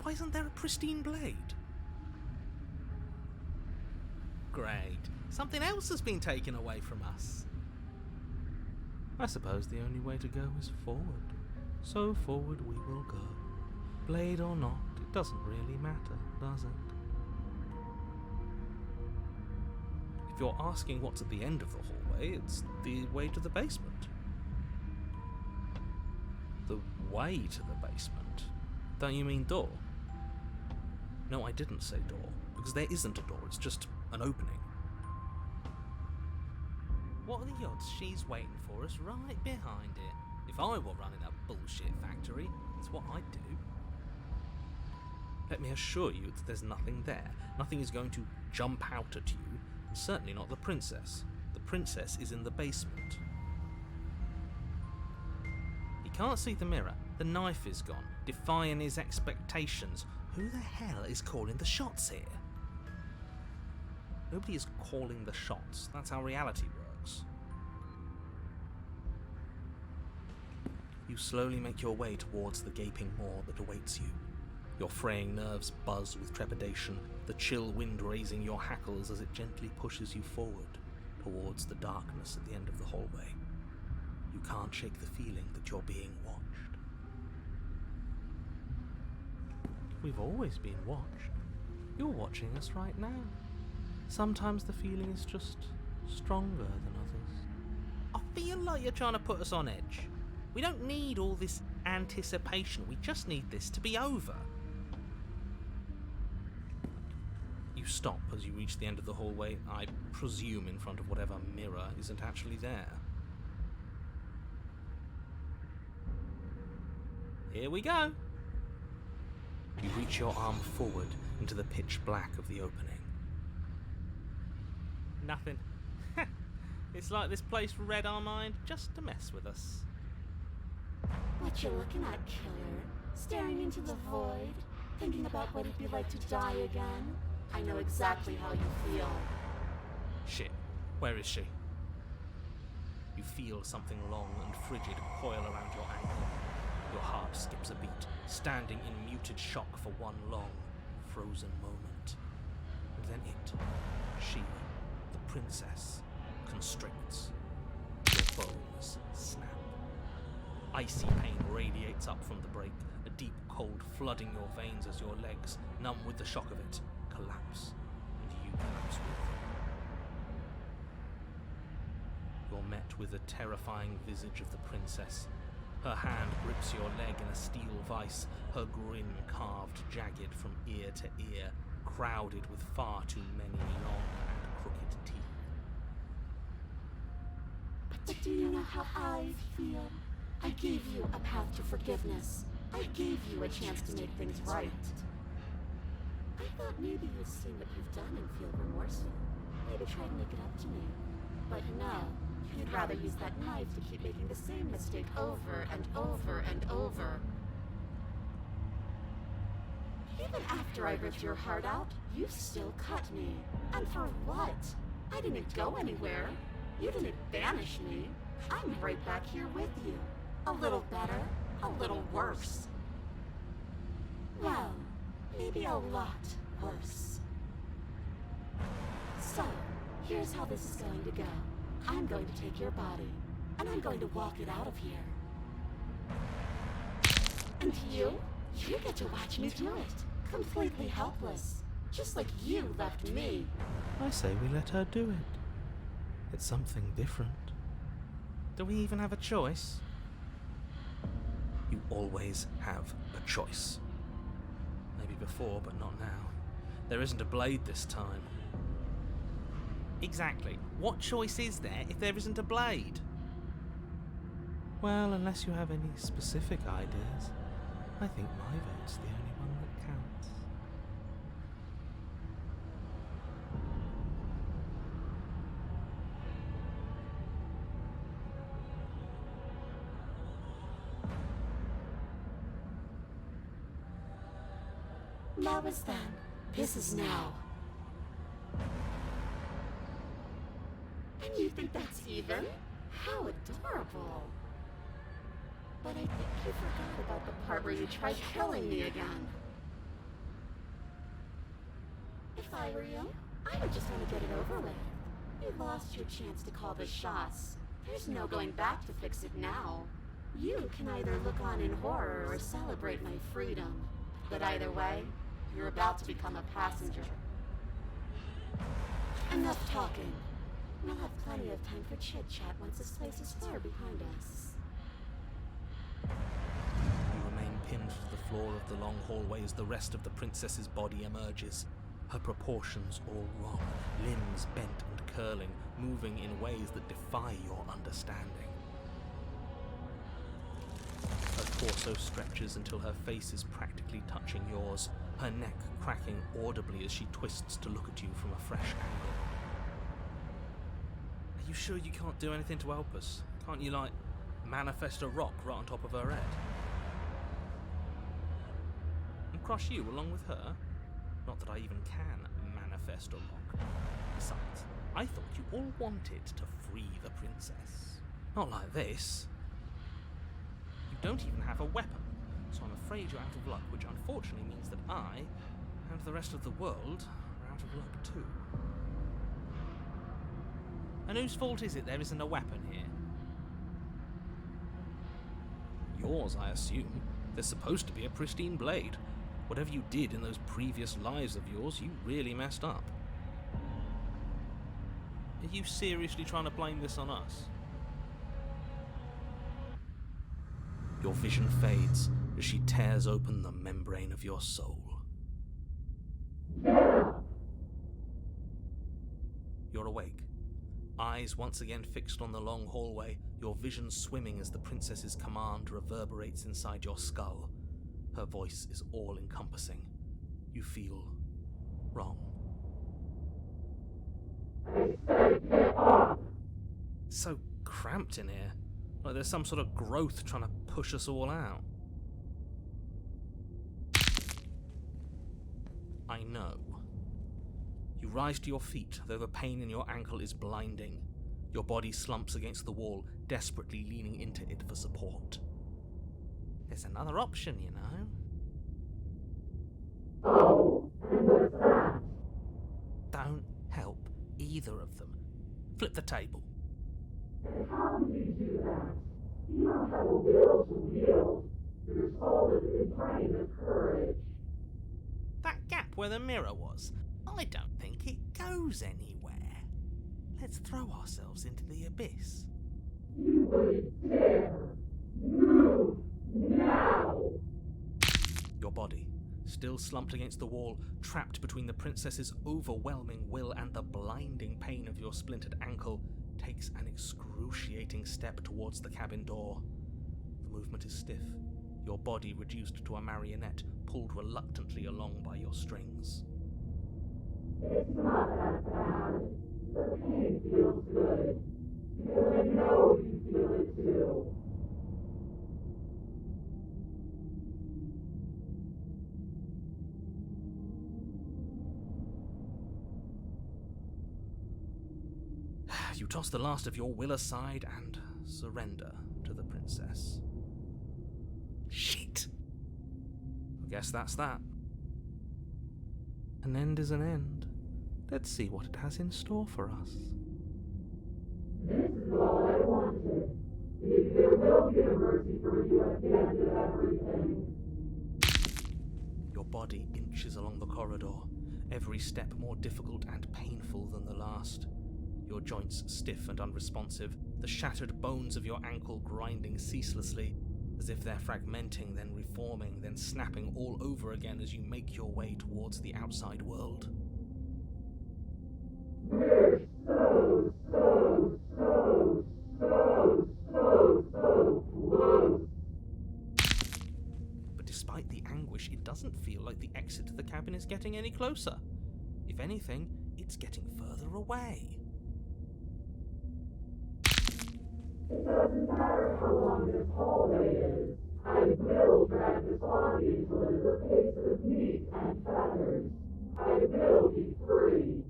Why isn't there a pristine blade? Great. Something else has been taken away from us. I suppose the only way to go is forward. So forward we will go. Blade or not, it doesn't really matter, does it? If you're asking what's at the end of the hallway, it's the way to the basement. The way to the basement? Don't you mean door? No, I didn't say door, because there isn't a door, it's just an opening. What are the odds she's waiting for us right behind it? If I were running a bullshit factory, it's what I'd do. Let me assure you that there's nothing there. Nothing is going to jump out at you. Certainly not the princess. The princess is in the basement. He can't see the mirror. The knife is gone, defying his expectations. Who the hell is calling the shots here? Nobody is calling the shots. That's how reality works. You slowly make your way towards the gaping maw that awaits you. Your fraying nerves buzz with trepidation, the chill wind raising your hackles as it gently pushes you forward, towards the darkness at the end of the hallway. You can't shake the feeling that you're being watched. We've always been watched. You're watching us right now. Sometimes the feeling is just stronger than others. I feel like you're trying to put us on edge. We don't need all this anticipation, we just need this to be over. You stop as you reach the end of the hallway, I presume in front of whatever mirror isn't actually there. Here we go! You reach your arm forward into the pitch black of the opening. Nothing. It's like this place read our mind just to mess with us. What you looking at, killer? Staring into the void? Thinking about what it'd be like to die again? I know exactly how you feel. Shit, where is she? You feel something long and frigid coil around your ankle. Your heart skips a beat, standing in muted shock for one long, frozen moment. And then she, the princess, constricts. Your bones snap. Icy pain radiates up from the break, a deep cold flooding your veins as your legs, numb with the shock of it, collapse, and you collapse with them. You're met with the terrifying visage of the princess. Her hand grips your leg in a steel vice, her grin carved jagged from ear to ear, crowded with far too many long and crooked teeth. But do you know how I feel? I gave you a path to forgiveness. I gave you a chance to make things right. I thought maybe you'd see what you've done and feel remorseful. Maybe try to make it up to me. But no, you'd rather use that knife to keep making the same mistake over and over and over. Even after I ripped your heart out, you still cut me. And for what? I didn't go anywhere. You didn't banish me. I'm right back here with you. A little better, a little worse. Well, maybe a lot worse. So, here's how this is going to go. I'm going to take your body, and I'm going to walk it out of here. And you get to watch me do it. Completely helpless. Just like you left me. I say we let her do it. It's something different. Do we even have a choice? You always have a choice. Maybe before, but not now. There isn't a blade this time. Exactly. What choice is there if there isn't a blade? Well, unless you have any specific ideas, I think my vote's the only one that counts. Now is then. This is now. And you think that's even? How adorable. But I think you forgot about the part where you tried killing me again. If I were you, I would just want to get it over with. You lost your chance to call the shots. There's no going back to fix it now. You can either look on in horror or celebrate my freedom. But either way, you're about to become a passenger. Enough talking. We'll have plenty of time for chit-chat once this place is far behind us. You remain pinned to the floor of the long hallway as the rest of the princess's body emerges. Her proportions all wrong, limbs bent and curling, moving in ways that defy your understanding. Her torso stretches until her face is practically touching yours, her neck cracking audibly as she twists to look at you from a fresh angle. Are you sure you can't do anything to help us? Can't you, like, manifest a rock right on top of her head? And crush you along with her? Not that I even can manifest a rock. Besides, I thought you all wanted to free the princess. Not like this. You don't even have a weapon, so I'm afraid you're out of luck, which unfortunately means that I, and the rest of the world, are out of luck too. And whose fault is it there isn't a weapon here? Yours, I assume. There's supposed to be a pristine blade. Whatever you did in those previous lives of yours, you really messed up. Are you seriously trying to blame this on us? Your vision fades as she tears open the membrane of your soul. You're awake, eyes once again fixed on the long hallway, your vision swimming as the princess's command reverberates inside your skull. Her voice is all-encompassing. You feel wrong. It's so cramped in here. Like there's some sort of growth trying to push us all out. I know. You rise to your feet, though the pain in your ankle is blinding. Your body slumps against the wall, desperately leaning into it for support. There's another option, you know. Oh, and what's that? Don't help either of them. Flip the table. And how do you do that? You don't have a will to wield. Your soul is in brain of courage. That gap where the mirror was, I don't think it goes anywhere. Let's throw ourselves into the abyss. You wouldn't dare. Move now. Your body, still slumped against the wall, trapped between the princess's overwhelming will and the blinding pain of your splintered ankle, takes an excruciating step towards the cabin door. The movement is stiff, your body reduced to a marionette, pulled reluctantly along by your strings. It's not that bad. The pain feels good. Because I know you feel it too. You toss the last of your will aside and surrender to the princess. Shit! I guess that's that. An end is an end. Let's see what it has in store for us. This is all I wanted. If there will be a mercy for you at the end of everything. Your body inches along the corridor, every step more difficult and painful than the last. Your joints stiff and unresponsive, the shattered bones of your ankle grinding ceaselessly, as if they're fragmenting, then reforming, then snapping all over again as you make your way towards the outside world. We're so close. But despite the anguish, it doesn't feel like the exit to the cabin is getting any closer. If anything, it's getting further away. It doesn't matter how long this hallway is. I will drag this body until it is a piece of meat and feathers. I will be free.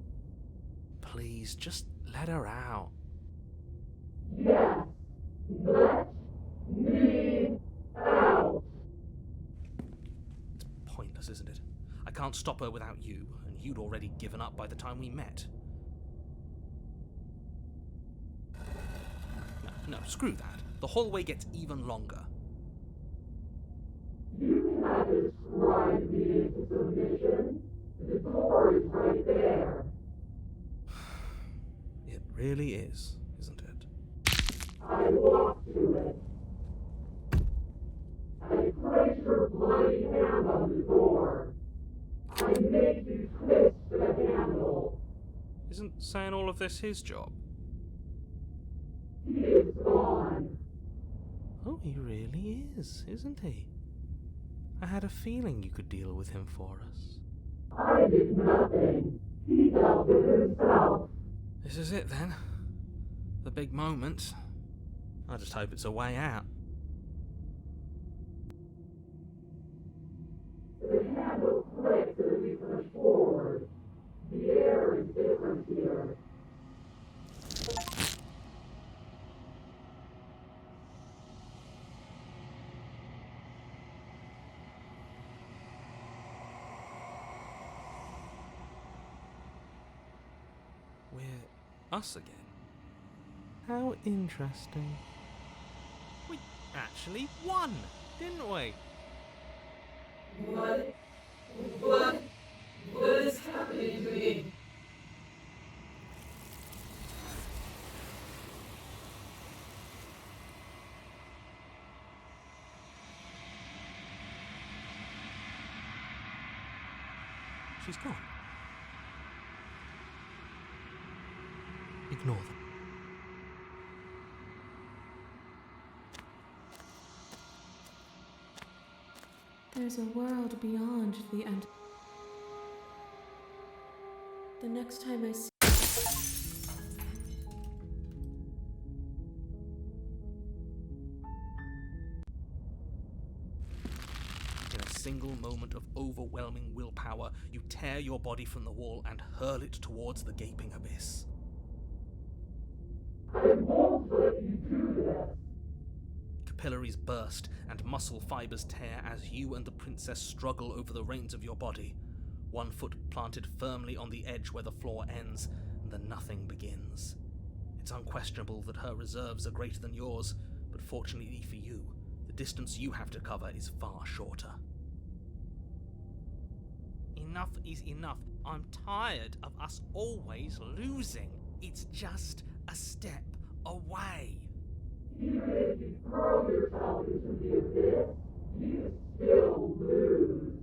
Please, just let her out. Yes, let me out. It's pointless, isn't it? I can't stop her without you, and you'd already given up by the time we met. No, screw that. The hallway gets even longer. You cannot describe me into submission. The door is right there. It really is, isn't it? I walk to it. I place your bloody hand on the door. I make you twist the handle. Isn't saying all of this his job? He is gone. Oh, he really is, isn't he? I had a feeling you could deal with him for us. I did nothing. He dealt with himself. This is it then. The big moment. I just hope it's a way out. The handle clicks as we push forward. The air is different here. We're us again. How interesting. We actually won, didn't we? What is happening to me? She's gone. Ignore them. There's a world beyond the end. The next time I see In a single moment of overwhelming willpower, you tear your body from the wall and hurl it towards the gaping abyss. I won't let you do this. Capillaries burst and muscle fibers tear as you and the princess struggle over the reins of your body. One foot planted firmly on the edge where the floor ends, and the nothing begins. It's unquestionable that her reserves are greater than yours, but fortunately for you, the distance you have to cover is far shorter. Enough is enough. I'm tired of us always losing. It's just a step away. Even if you throw yourself into the abyss, you still lose.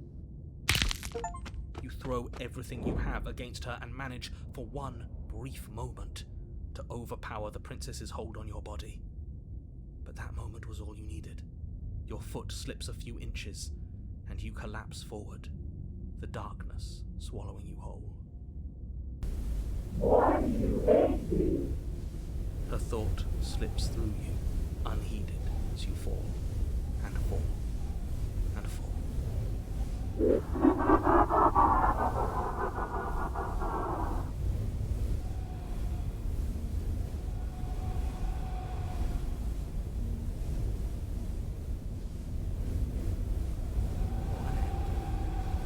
You throw everything you have against her and manage, for one brief moment, to overpower the princess's hold on your body. But that moment was all you needed. Your foot slips a few inches, and you collapse forward, the darkness swallowing you whole. Why do you hate me? Her thought slips through you, unheeded, as you fall, and fall, and fall.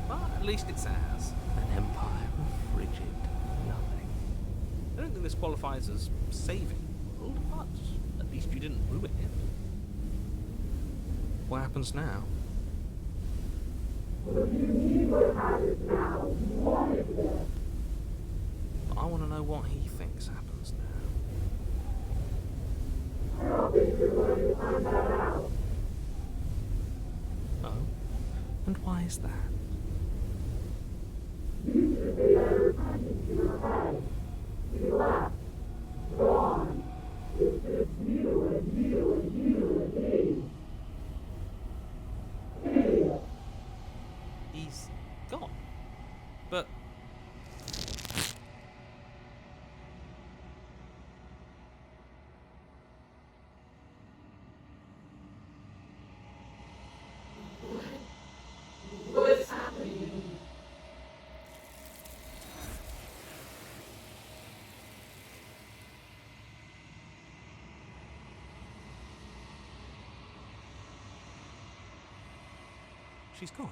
But at least it's ours. An empire of frigid nothing. I don't think this qualifies as saving the world, but at least you didn't ruin it. What happens now? What do you mean what happens now? What is it? I want to know what he thinks happens now. I don't think you're going to find that out. Oh? And why is that? You should pay better attention to your head. You left. Gone. It's just you and you and you and me. Idiot. He's gone. But What's happening? she's gone.